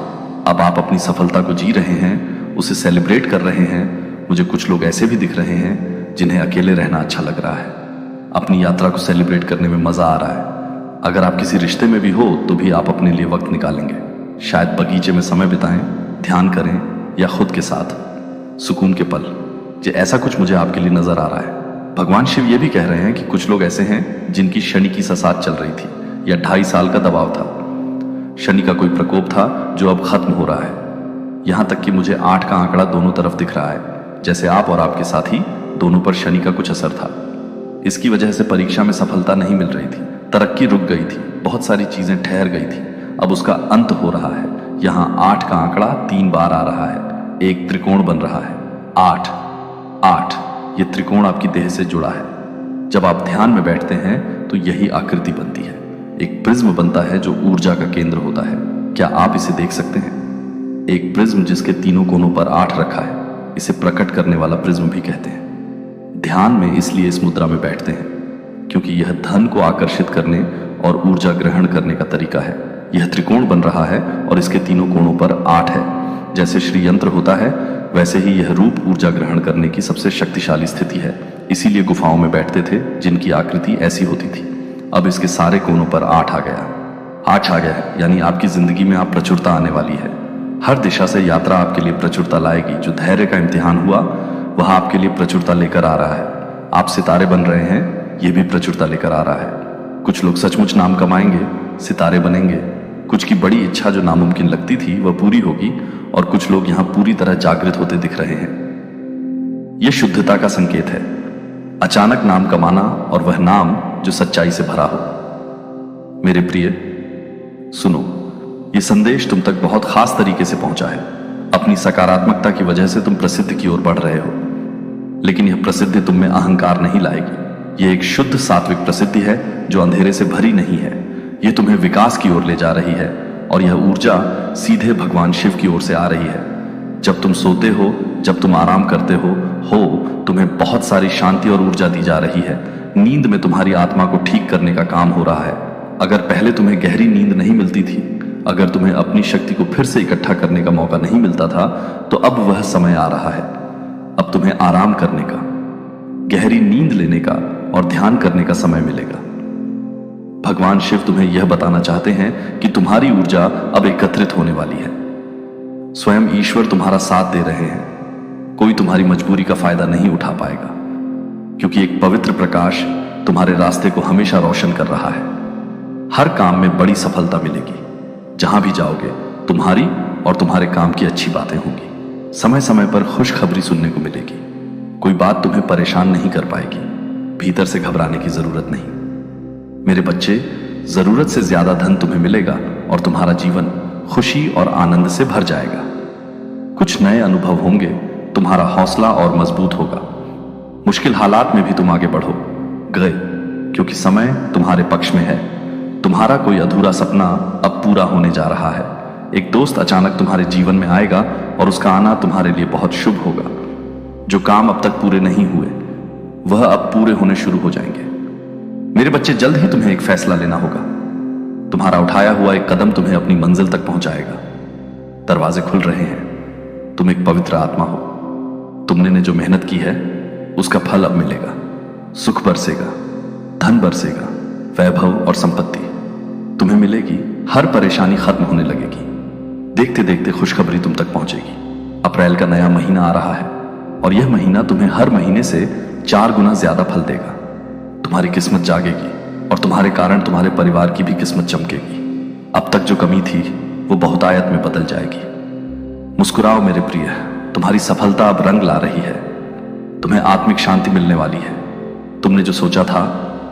अब आप अपनी सफलता को जी रहे हैं, उसे सेलिब्रेट कर रहे हैं। मुझे कुछ लोग ऐसे भी दिख रहे हैं जिन्हें अकेले रहना अच्छा लग रहा है, अपनी यात्रा को सेलिब्रेट करने में मजा आ रहा है। अगर आप किसी रिश्ते में भी हो तो भी आप अपने लिए वक्त निकालेंगे, शायद बगीचे में समय बिताएं, ध्यान करें या खुद के साथ सुकून के पल। जो ऐसा कुछ मुझे आपके लिए नजर आ रहा है। भगवान शिव ये भी कह रहे हैं कि कुछ लोग ऐसे हैं जिनकी शनि की ससात चल रही थी या 2.5 साल का दबाव था, शनि का कोई प्रकोप था जो अब खत्म हो रहा है। यहां तक कि मुझे 8 का आंकड़ा दोनों तरफ दिख रहा है, जैसे आप और आपके साथी दोनों पर शनि का कुछ असर था। इसकी वजह से परीक्षा में सफलता नहीं मिल रही थी, तरक्की रुक गई थी, बहुत सारी चीजें ठहर गई थी, अब उसका अंत हो रहा है। यहां 8 का आंकड़ा 3 बार आ रहा है, एक त्रिकोण बन रहा है। 8 8 ये त्रिकोण आपकी देह से जुड़ा है। जब आप ध्यान में बैठते हैं तो यही आकृति बनती है, एक प्रिज्म बनता है जो ऊर्जा का केंद्र होता है। क्या आप इसे देख सकते हैं? एक प्रिज्म जिसके तीनों कोनों पर 8 रखा है, इसे प्रकट करने वाला प्रिज्म भी कहते हैं। ध्यान में इसलिए इस मुद्रा में बैठते हैं क्योंकि यह धन को आकर्षित करने और ऊर्जा ग्रहण करने का तरीका है। यह त्रिकोण बन रहा है और इसके तीनों कोणों पर 8 है। जैसे श्री यंत्र होता है वैसे ही यह रूप ऊर्जा ग्रहण करने की सबसे शक्तिशाली स्थिति है। इसीलिए गुफाओं में बैठते थे जिनकी आकृति ऐसी होती थी। अब इसके सारे कोनों पर 8 आ गया। 8 आ गया है यानी आपकी जिंदगी में आप प्रचुरता आने वाली है। हर दिशा से यात्रा आपके लिए प्रचुरता लाएगी। जो धैर्य का इम्तिहान हुआ वह आपके लिए प्रचुरता लेकर आ रहा है। आप सितारे बन रहे हैं, यह भी प्रचुरता लेकर आ रहा है। कुछ लोग सचमुच नाम कमाएंगे, सितारे बनेंगे। कुछ की बड़ी इच्छा जो नामुमकिन लगती थी वह पूरी होगी और कुछ लोग यहां पूरी तरह जागृत होते दिख रहे हैं। यह शुद्धता का संकेत है, अचानक नाम कमाना, और वह नाम जो सच्चाई से भरा हो। मेरे प्रिय सुनो, यह संदेश तुम तक बहुत खास तरीके से पहुंचा है। अपनी सकारात्मकता की वजह से तुम प्रसिद्धि की ओर बढ़ रहे हो, लेकिन यह प्रसिद्धि तुम में अहंकार नहीं लाएगी। यह एक शुद्ध सात्विक प्रसिद्धि है जो अंधेरे से भरी नहीं है। यह तुम्हें विकास की ओर ले जा रही है और यह ऊर्जा सीधे भगवान शिव की ओर से आ रही है। जब तुम सोते हो, जब तुम आराम करते हो तुम्हें बहुत सारी शांति और ऊर्जा दी जा रही है। नींद में तुम्हारी आत्मा को ठीक करने का काम हो रहा है। अगर पहले तुम्हें गहरी नींद नहीं मिलती थी, अगर तुम्हें अपनी शक्ति को फिर से इकट्ठा करने का मौका नहीं मिलता था, तो अब वह समय आ रहा है। अब तुम्हें आराम करने का, गहरी नींद लेने का और ध्यान करने का समय मिलेगा। भगवान शिव तुम्हें यह बताना चाहते हैं कि तुम्हारी ऊर्जा अब एकत्रित होने वाली है। स्वयं ईश्वर तुम्हारा साथ दे रहे हैं। कोई तुम्हारी मजबूरी का फायदा नहीं उठा पाएगा, क्योंकि एक पवित्र प्रकाश तुम्हारे रास्ते को हमेशा रोशन कर रहा है। हर काम में बड़ी सफलता मिलेगी। जहां भी जाओगे तुम्हारी और तुम्हारे काम की अच्छी बातें होंगी। समय समय पर खुशखबरी सुनने को मिलेगी। कोई बात तुम्हें परेशान नहीं कर पाएगी। भीतर से घबराने की जरूरत नहीं। मेरे बच्चे, जरूरत से ज्यादा धन तुम्हें मिलेगा और तुम्हारा जीवन खुशी और आनंद से भर जाएगा। कुछ नए अनुभव होंगे, तुम्हारा हौसला और मजबूत होगा। मुश्किल हालात में भी तुम आगे बढ़ो गए, क्योंकि समय तुम्हारे पक्ष में है। तुम्हारा कोई अधूरा सपना अब पूरा होने जा रहा है। एक दोस्त अचानक तुम्हारे जीवन में आएगा और उसका आना तुम्हारे लिए बहुत शुभ होगा। जो काम अब तक पूरे नहीं हुए वह अब पूरे होने शुरू हो जाएंगे। मेरे बच्चे, जल्द ही तुम्हें एक फैसला लेना होगा। तुम्हारा उठाया हुआ एक कदम तुम्हें अपनी मंजिल तक पहुंचाएगा। दरवाजे खुल रहे हैं। तुम एक पवित्र आत्मा हो। तुमने जो मेहनत की है उसका फल अब मिलेगा। सुख बरसेगा, धन बरसेगा, वैभव और संपत्ति तुम्हें मिलेगी। हर परेशानी खत्म होने लगेगी। देखते देखते खुशखबरी तुम तक पहुंचेगी। अप्रैल का नया महीना आ रहा है और यह महीना तुम्हें हर महीने से 4 गुना ज्यादा फल देगा। तुम्हारी किस्मत जागेगी और तुम्हारे कारण तुम्हारे परिवार की भी किस्मत चमकेगी। अब तक जो कमी थी वो बहुतायत में बदल जाएगी। मुस्कुराओ मेरे प्रिय, तुम्हारी सफलता अब रंग ला रही है। तुम्हें आत्मिक शांति मिलने वाली है। तुमने जो सोचा था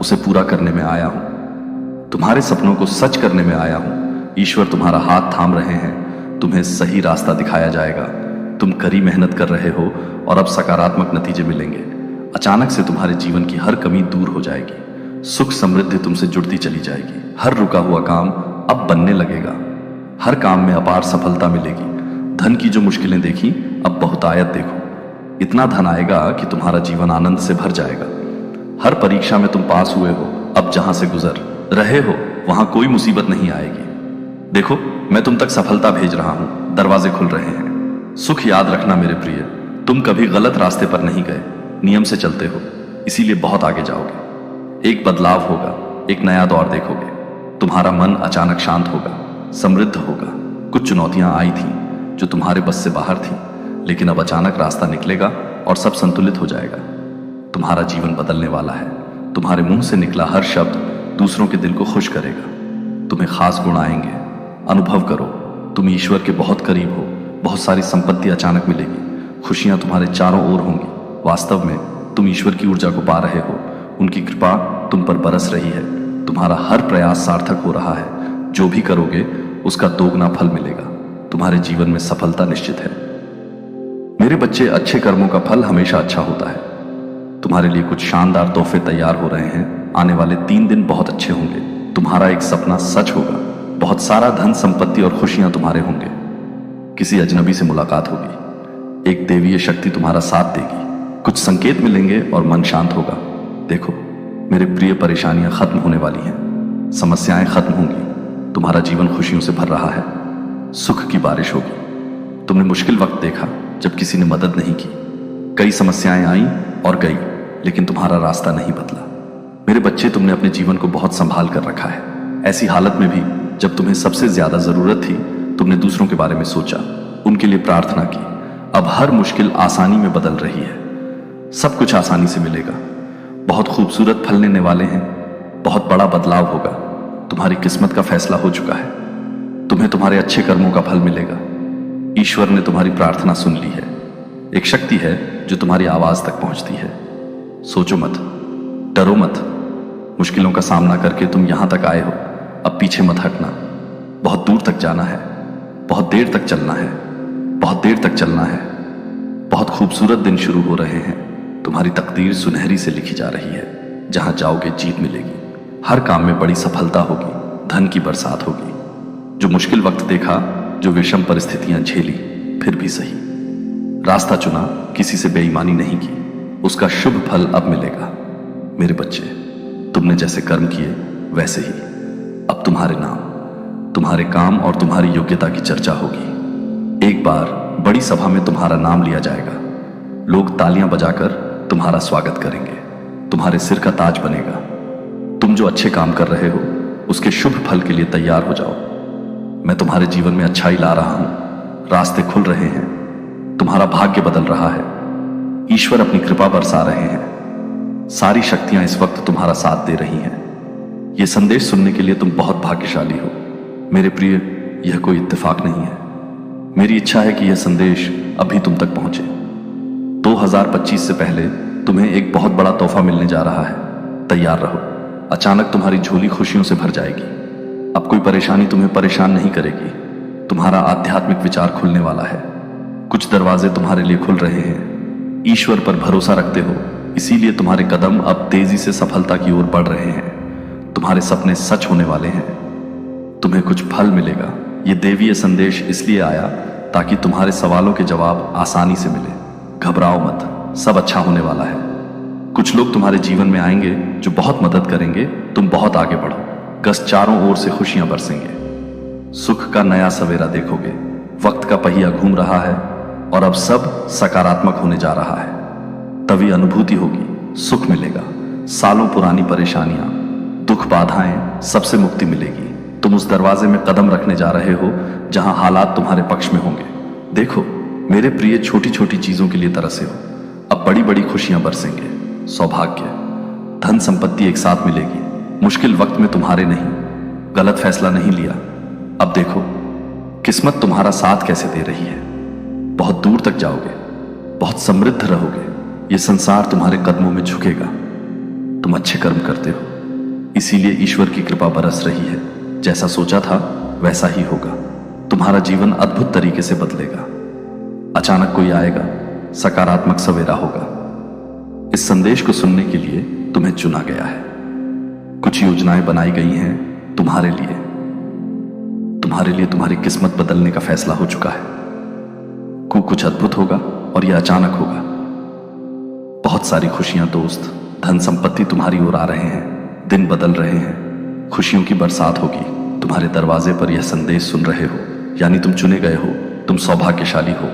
उसे पूरा करने में आया हूं। तुम्हारे सपनों को सच करने में आया हूं। ईश्वर तुम्हारा हाथ थाम रहे हैं। तुम्हें सही रास्ता दिखाया जाएगा। तुम कड़ी मेहनत कर रहे हो और अब सकारात्मक नतीजे मिलेंगे। अचानक से तुम्हारे जीवन की हर कमी दूर हो जाएगी। सुख समृद्धि तुमसे जुड़ती चली जाएगी। हर रुका हुआ काम अब बनने लगेगा। हर काम में अपार सफलता मिलेगी। धन की जो मुश्किलें देखी अब बहुतायत देखो। इतना धन आएगा कि तुम्हारा जीवन आनंद से भर जाएगा। हर परीक्षा में तुम पास हुए हो। अब जहां से गुजर रहे हो वहां कोई मुसीबत नहीं आएगी। देखो, मैं तुम तक सफलता भेज रहा हूं। दरवाजे खुल रहे हैं। सुख याद रखना मेरे प्रिय, तुम कभी गलत रास्ते पर नहीं गए। नियम से चलते हो, इसीलिए बहुत आगे जाओगे। एक बदलाव होगा, एक नया दौर देखोगे। तुम्हारा मन अचानक शांत होगा, समृद्ध होगा। कुछ चुनौतियां आई थीं जो तुम्हारे बस से बाहर थीं, लेकिन अब अचानक रास्ता निकलेगा और सब संतुलित हो जाएगा। तुम्हारा जीवन बदलने वाला है। तुम्हारे मुंह से निकला हर शब्द दूसरों के दिल को खुश करेगा। तुम्हें खास गुण आएंगे। अनुभव करो, तुम ईश्वर के बहुत करीब हो। बहुत सारी संपत्ति अचानक मिलेगी। खुशियां तुम्हारे चारों ओर होंगी। वास्तव में तुम ईश्वर की ऊर्जा को पा रहे हो। उनकी कृपा तुम पर बरस रही है। तुम्हारा हर प्रयास सार्थक हो रहा है। जो भी करोगे उसका दोगुना फल मिलेगा। तुम्हारे जीवन में सफलता निश्चित है। मेरे बच्चे, अच्छे कर्मों का फल हमेशा अच्छा होता है। तुम्हारे लिए कुछ शानदार तोहफे तैयार हो रहे हैं। आने वाले 3 दिन बहुत अच्छे होंगे। तुम्हारा एक सपना सच होगा। बहुत सारा धन, संपत्ति और खुशियां तुम्हारे होंगे। किसी अजनबी से मुलाकात होगी। एक देवीय शक्ति तुम्हारा साथ देगी। कुछ संकेत मिलेंगे और मन शांत होगा। देखो मेरे प्रिय, परेशानियां खत्म होने वाली हैं। समस्याएं खत्म होंगी। तुम्हारा जीवन खुशियों से भर रहा है। सुख की बारिश होगी। तुमने मुश्किल वक्त देखा जब किसी ने मदद नहीं की। कई समस्याएं आईं और गई, लेकिन तुम्हारा रास्ता नहीं बदला। मेरे बच्चे, तुमने अपने जीवन को बहुत संभाल कर रखा है। ऐसी हालत में भी जब तुम्हें सबसे ज्यादा जरूरत थी, तुमने दूसरों के बारे में सोचा, उनके लिए प्रार्थना की। अब हर मुश्किल आसानी में बदल रही है। सब कुछ आसानी से मिलेगा। बहुत खूबसूरत फल लेने वाले हैं। बहुत बड़ा बदलाव होगा। तुम्हारी किस्मत का फैसला हो चुका है। तुम्हें तुम्हारे अच्छे कर्मों का फल मिलेगा। ईश्वर ने तुम्हारी प्रार्थना सुन ली है। एक शक्ति है जो तुम्हारी आवाज तक पहुंचती है। सोचो मत, डरो मत। मुश्किलों का सामना करके तुम यहां तक आए हो। अब पीछे मत हटना। बहुत दूर तक जाना है। बहुत देर तक चलना है। बहुत देर तक चलना है। बहुत खूबसूरत दिन शुरू हो रहे हैं। तुम्हारी तकदीर सुनहरी से लिखी जा रही है। जहां जाओगे जीत मिलेगी। हर काम में बड़ी सफलता होगी। धन की बरसात होगी। जो मुश्किल वक्त देखा, जो विषम परिस्थितियां झेली, फिर भी सही रास्ता चुना, किसी से बेईमानी नहीं की, उसका शुभ फल अब मिलेगा। मेरे बच्चे, तुमने जैसे कर्म किए वैसे ही अब तुम्हारे नाम, तुम्हारे काम और तुम्हारी योग्यता की चर्चा होगी। एक बार बड़ी सभा में तुम्हारा नाम लिया जाएगा। लोग तालियां बजाकर तुम्हारा स्वागत करेंगे। तुम्हारे सिर का ताज बनेगा। तुम जो अच्छे काम कर रहे हो उसके शुभ फल के लिए तैयार हो जाओ। मैं तुम्हारे जीवन में अच्छाई ला रहा हूं। रास्ते खुल रहे हैं। तुम्हारा भाग्य बदल रहा है। ईश्वर अपनी कृपा बरसा रहे हैं। सारी शक्तियां इस वक्त तुम्हारा साथ दे रही हैं। यह संदेश सुनने के लिए तुम बहुत भाग्यशाली हो। मेरे प्रिय, यह कोई इत्तेफाक नहीं है। मेरी इच्छा है कि यह संदेश अभी तुम तक पहुंचे। 2025 से पहले तुम्हें एक बहुत बड़ा तोहफा मिलने जा रहा है। तैयार रहो। अचानक तुम्हारी झोली खुशियों से भर जाएगी। अब कोई परेशानी तुम्हें परेशान नहीं करेगी। तुम्हारा आध्यात्मिक विचार खुलने वाला है। कुछ दरवाजे तुम्हारे लिए खुल रहे हैं। ईश्वर पर भरोसा रखते हो, इसीलिए तुम्हारे कदम अब तेजी से सफलता की ओर बढ़ रहे हैं। तुम्हारे सपने सच होने वाले हैं। तुम्हें कुछ फल मिलेगा। यह देवीय संदेश इसलिए आया ताकि तुम्हारे सवालों के जवाब आसानी से मिले। घबराओ मत। सब अच्छा होने वाला है। कुछ लोग तुम्हारे जीवन में आएंगे जो बहुत मदद करेंगे, तुम बहुत आगे बढ़ो। गस चारों ओर से खुशियां बरसेंगे। सुख का नया सवेरा देखोगे। वक्त का पहिया घूम रहा है और अब सब सकारात्मक होने जा रहा है। तभी अनुभूति होगी, सुख मिलेगा। सालों पुरानी परेशानियां, दुख, बाधाएं, सबसे मुक्ति मिलेगी। तुम उस दरवाजे में कदम रखने जा रहे हो जहां हालात तुम्हारे पक्ष में होंगे। देखो मेरे प्रिय, छोटी छोटी चीजों के लिए तरसे हो, अब बड़ी बड़ी खुशियां बरसेंगे। सौभाग्य, धन संपत्ति एक साथ मिलेगी। मुश्किल वक्त में तुम्हारे नहीं, गलत फैसला नहीं लिया, अब देखो किस्मत तुम्हारा साथ कैसे दे रही है। बहुत दूर तक जाओगे, बहुत समृद्ध रहोगे। ये संसार तुम्हारे कदमों में झुकेगा। तुम अच्छे कर्म करते हो, इसीलिए ईश्वर की कृपा बरस रही है। जैसा सोचा था वैसा ही होगा। तुम्हारा जीवन अद्भुत तरीके से बदलेगा। अचानक कोई आएगा, सकारात्मक सवेरा होगा। इस संदेश को सुनने के लिए तुम्हें चुना गया है। कुछ योजनाएं बनाई गई हैं तुम्हारे लिए। तुम्हारी किस्मत बदलने का फैसला हो चुका है। कुछ अद्भुत होगा और यह अचानक होगा। बहुत सारी खुशियां दोस्त, धन संपत्ति तुम्हारी ओर आ रहे हैं। दिन बदल रहे हैं। खुशियों की बरसात होगी। तुम्हारे दरवाजे पर यह संदेश सुन रहे हो, यानी तुम चुने गए हो। तुम सौभाग्यशाली हो।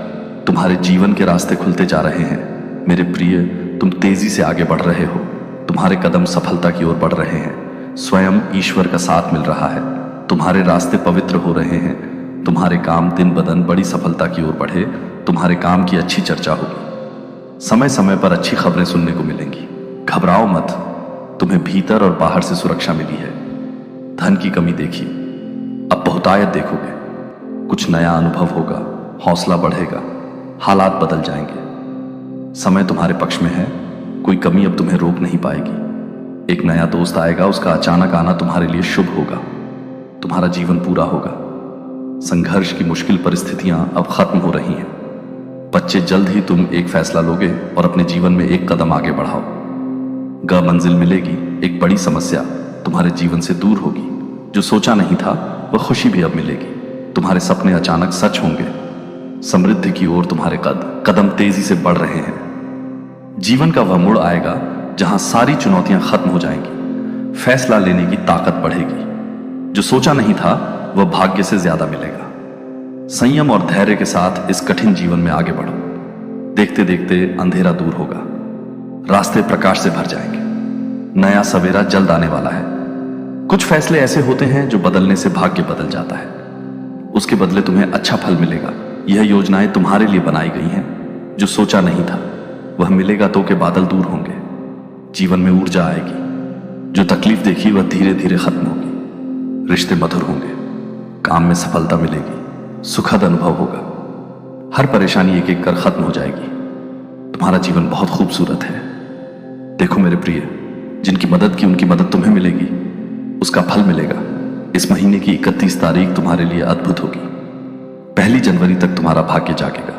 तुम्हारे जीवन के रास्ते खुलते जा रहे हैं। मेरे प्रिय, तुम तेजी से आगे बढ़ रहे हो। तुम्हारे कदम सफलता की ओर बढ़ रहे हैं। स्वयं ईश्वर का साथ मिल रहा है। तुम्हारे रास्ते पवित्र हो रहे हैं। तुम्हारे काम दिन ब दिन बड़ी सफलता की ओर बढ़े। तुम्हारे काम की अच्छी चर्चा होगी। समय समय पर अच्छी खबरें सुनने को मिलेंगी। घबराओ मत, तुम्हें भीतर और बाहर से सुरक्षा मिली है। धन की कमी देखी, अब बहुतायत देखोगे। कुछ नया अनुभव होगा, हौसला बढ़ेगा, हालात बदल जाएंगे। समय तुम्हारे पक्ष में है। कोई कमी अब तुम्हें रोक नहीं पाएगी। एक नया दोस्त आएगा, उसका अचानक आना तुम्हारे लिए शुभ होगा। तुम्हारा जीवन पूरा होगा। संघर्ष की मुश्किल परिस्थितियां अब खत्म हो रही हैं। बच्चे, जल्द ही तुम एक फैसला लोगे और अपने जीवन में एक कदम आगे बढ़ाओ। मंजिल मिलेगी। एक बड़ी समस्या तुम्हारे जीवन से दूर होगी। जो सोचा नहीं था वह खुशी भी अब मिलेगी। तुम्हारे सपने अचानक सच होंगे। समृद्धि की ओर तुम्हारे कदम तेजी से बढ़ रहे हैं। जीवन का वह मोड़ आएगा जहां सारी चुनौतियां खत्म हो जाएंगी। फैसला लेने की ताकत बढ़ेगी। जो सोचा नहीं था वह भाग्य से ज्यादा मिलेगा। संयम और धैर्य के साथ इस कठिन जीवन में आगे बढ़ो। देखते देखते अंधेरा दूर होगा। रास्ते प्रकाश से भर जाएंगे। नया सवेरा जल्द आने वाला है। कुछ फैसले ऐसे होते हैं जो बदलने से भाग्य बदल जाता है। उसके बदले तुम्हें अच्छा फल मिलेगा। यह योजनाएं तुम्हारे लिए बनाई गई हैं। जो सोचा नहीं था वह मिलेगा तो के बादल दूर होंगे। जीवन में ऊर्जा आएगी। जो तकलीफ देखी वह धीरे धीरे खत्म होगी। रिश्ते मधुर होंगे। काम में सफलता मिलेगी। सुखद अनुभव होगा। हर परेशानी एक एक कर खत्म हो जाएगी। तुम्हारा जीवन बहुत खूबसूरत है। देखो मेरे प्रिय, जिनकी मदद की उनकी मदद तुम्हें मिलेगी। उसका फल मिलेगा। इस महीने की 31 तारीख तुम्हारे लिए अद्भुत होगी। 1 जनवरी तक तुम्हारा भाग्य जागेगा।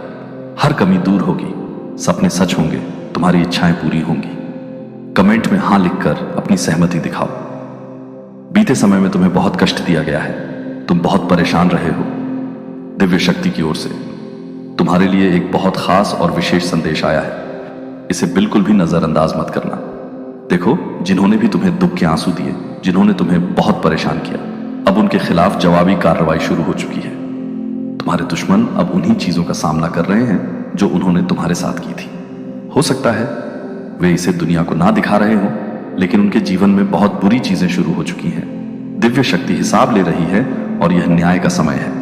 हर कमी दूर होगी। सपने सच होंगे। तुम्हारी इच्छाएं पूरी होंगी। कमेंट में हां लिखकर अपनी सहमति दिखाओ। बीते समय में तुम्हें बहुत कष्ट दिया गया है। तुम बहुत परेशान रहे हो। दिव्य शक्ति की ओर से तुम्हारे लिए एक बहुत खास और विशेष संदेश आया है। इसे बिल्कुल भी नजरअंदाज मत करना। देखो, जिन्होंने भी तुम्हें दुख के आंसू दिए, जिन्होंने तुम्हें बहुत परेशान किया, अब उनके खिलाफ जवाबी कार्रवाई शुरू हो चुकी है। तुम्हारे दुश्मन अब उन्हीं चीजों का सामना कर रहे हैं जो उन्होंने तुम्हारे साथ की थी। हो सकता है वे इसे दुनिया को ना दिखा रहे हों, लेकिन उनके जीवन में बहुत बुरी चीजें शुरू हो चुकी हैं। दिव्य शक्ति हिसाब ले रही है और यह न्याय का समय है।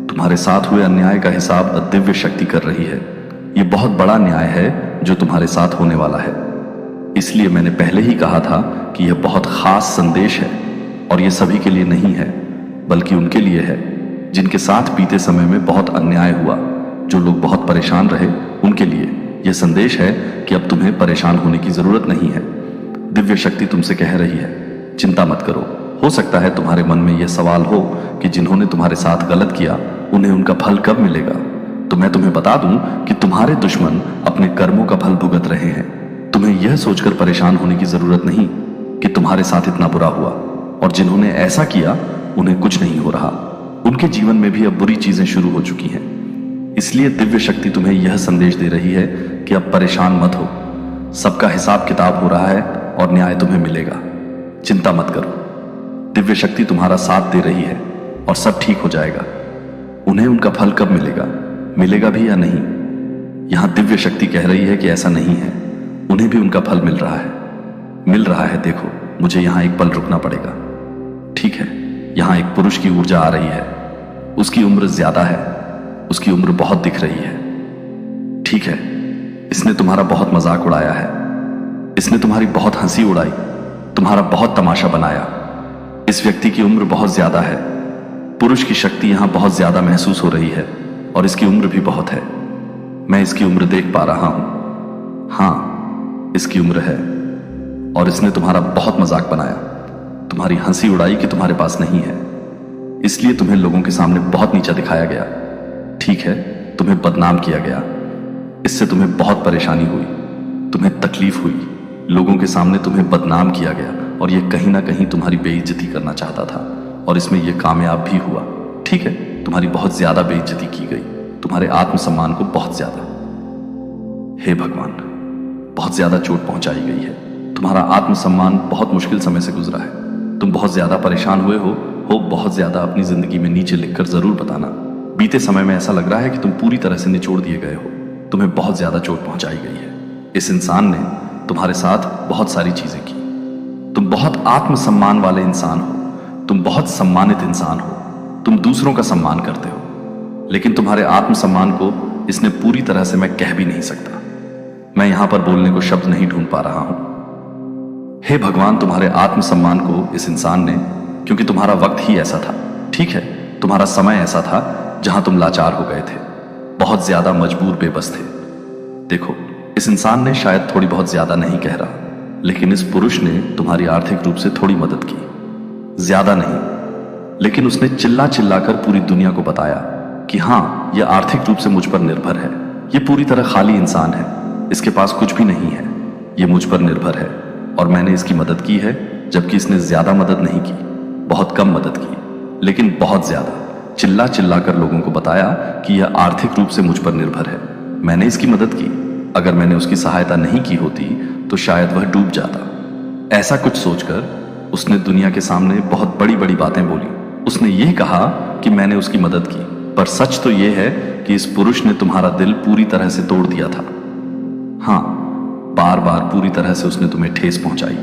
तुम्हारे साथ हुए अन्याय का हिसाब दिव्य शक्ति कर रही है। यह बहुत बड़ा न्याय है जो तुम्हारे साथ होने वाला है। इसलिए मैंने पहले ही कहा था कि यह बहुत खास संदेश है और यह सभी के लिए नहीं है, बल्कि उनके लिए है जिनके साथ बीते समय में बहुत अन्याय हुआ। जो लोग बहुत परेशान रहे, उनके लिए यह संदेश है कि अब तुम्हें परेशान होने की जरूरत नहीं है। दिव्य शक्ति तुमसे कह रही है, चिंता मत करो। हो सकता है तुम्हारे मन में यह सवाल हो कि जिन्होंने तुम्हारे साथ गलत किया उन्हें उनका फल कब मिलेगा। तो मैं तुम्हें बता दूं कि तुम्हारे दुश्मन अपने कर्मों का फल भुगत रहे हैं। तुम्हें यह सोचकर परेशान होने की जरूरत नहीं कि तुम्हारे साथ इतना बुरा हुआ, और जिन्होंने ऐसा किया उन्हें कुछ नहीं हो रहा। उनके जीवन में भी अब बुरी चीजें शुरू हो चुकी हैं। इसलिए दिव्य शक्ति तुम्हें यह संदेश दे रही है कि अब परेशान मत हो। सबका हिसाब किताब हो रहा है और न्याय तुम्हें मिलेगा। चिंता मत करो। दिव्य शक्ति तुम्हारा साथ दे रही है और सब ठीक हो जाएगा। उन्हें उनका फल कब मिलेगा, मिलेगा भी या नहीं, यहां दिव्य शक्ति कह रही है कि ऐसा नहीं है। उन्हें भी उनका फल मिल रहा है। देखो, मुझे यहां एक पल रुकना पड़ेगा। ठीक है, यहां एक पुरुष की ऊर्जा आ रही है। उसकी उम्र ज्यादा है, उसकी उम्र बहुत दिख रही है। ठीक है, इसने तुम्हारा बहुत मजाक उड़ाया है, इसने तुम्हारी बहुत हंसी उड़ाई, तुम्हारा बहुत तमाशा बनाया। इस व्यक्ति की उम्र बहुत ज्यादा है। पुरुष की शक्ति यहां बहुत ज्यादा महसूस हो रही है और इसकी उम्र भी बहुत है। मैं इसकी उम्र देख पा रहा हूं। हां, इसकी उम्र है और इसने तुम्हारा बहुत मजाक बनाया, तुम्हारी हंसी उड़ाई कि तुम्हारे पास नहीं है, इसलिए तुम्हें लोगों के सामने बहुत नीचा दिखाया गया। ठीक है, तुम्हें बदनाम किया गया, इससे तुम्हें बहुत परेशानी हुई, तुम्हें तकलीफ हुई। लोगों के सामने तुम्हें बदनाम किया गया और यह कहीं ना कहीं तुम्हारी बेइज्जती करना चाहता था और इसमें यह कामयाब भी हुआ। ठीक है, तुम्हारी बहुत ज्यादा बेइज्जती की गई, तुम्हारे आत्मसम्मान को बहुत ज्यादा। हे भगवान, बहुत ज्यादा चोट पहुंचाई गई है। तुम्हारा आत्मसम्मान बहुत मुश्किल समय से गुजरा है। तुम बहुत ज्यादा परेशान हुए हो बहुत ज्यादा। अपनी जिंदगी में नीचे लिखकर जरूर बताना। बीते समय में ऐसा लग रहा है कि तुम पूरी तरह से निचोड़ दिए गए हो। तुम्हें बहुत ज्यादा चोट पहुंचाई गई है। इस इंसान ने तुम्हारे साथ बहुत सारी चीजें की। तुम बहुत आत्मसम्मान वाले इंसान हो, तुम बहुत सम्मानित इंसान हो, तुम दूसरों का सम्मान करते हो, लेकिन तुम्हारे आत्मसम्मान को इसने पूरी तरह से मैं कह भी नहीं सकता। मैं यहां पर बोलने को शब्द नहीं ढूंढ पा रहा हूं। हे भगवान, तुम्हारे आत्मसम्मान को इस इंसान ने, क्योंकि तुम्हारा वक्त ही ऐसा था। ठीक है, तुम्हारा समय ऐसा था जहां तुम लाचार हो गए थे, बहुत ज्यादा मजबूर बेबस थे। देखो, इस इंसान ने शायद थोड़ी बहुत ज्यादा नहीं कह रहा, लेकिन इस पुरुष ने तुम्हारी आर्थिक रूप से थोड़ी मदद की, ज्यादा नहीं, लेकिन उसने चिल्ला चिल्ला कर पूरी दुनिया को बताया कि हां, यह आर्थिक रूप से मुझ पर निर्भर है। यह पूरी तरह खाली इंसान है, इसके पास कुछ भी नहीं है, यह मुझ पर निर्भर है और मैंने इसकी मदद की है। जबकि इसने ज्यादा मदद नहीं की, बहुत कम मदद की, लेकिन बहुत ज्यादा चिल्ला चिल्ला कर लोगों को बताया कि यह आर्थिक रूप से मुझ पर निर्भर है। मैंने इसकी मदद की। अगर मैंने उसकी सहायता नहीं की होती तो शायद वह डूब जाता। ऐसा कुछ सोचकर उसने दुनिया के सामने बहुत बड़ी बड़ी बातें बोली। उसने ये कहा कि मैंने उसकी मदद की, पर सच तो यह है कि इस पुरुष ने तुम्हारा दिल पूरी तरह से तोड़ दिया था। हां, बार बार पूरी तरह से उसने तुम्हें ठेस पहुंचाई,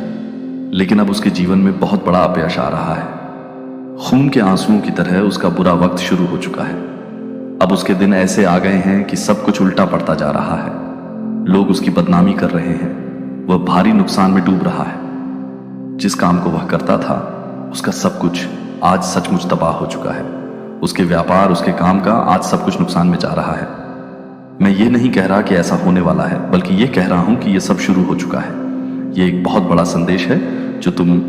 लेकिन अब उसके जीवन में बहुत बड़ा अपयश आ रहा है। खून के आंसुओं की तरह उसका बुरा वक्त शुरू हो चुका है। अब उसके दिन ऐसे आ गए हैं कि सब कुछ उल्टा पड़ता जा रहा है। लोग उसकी बदनामी कर रहे हैं। वह भारी नुकसान में डूब रहा है। जिस काम को वह करता था, उसका सब कुछ आज सचमुच तबाह हो चुका है। उसके व्यापार, उसके काम का आज सब कुछ नुकसान में जा रहा है। मैं ये नहीं कह रहा कि ऐसा होने वाला है, बल्कि ये कह रहा हूं कि यह सब शुरू हो चुका है। यह एक बहुत बड़ा संदेश है जो तुम,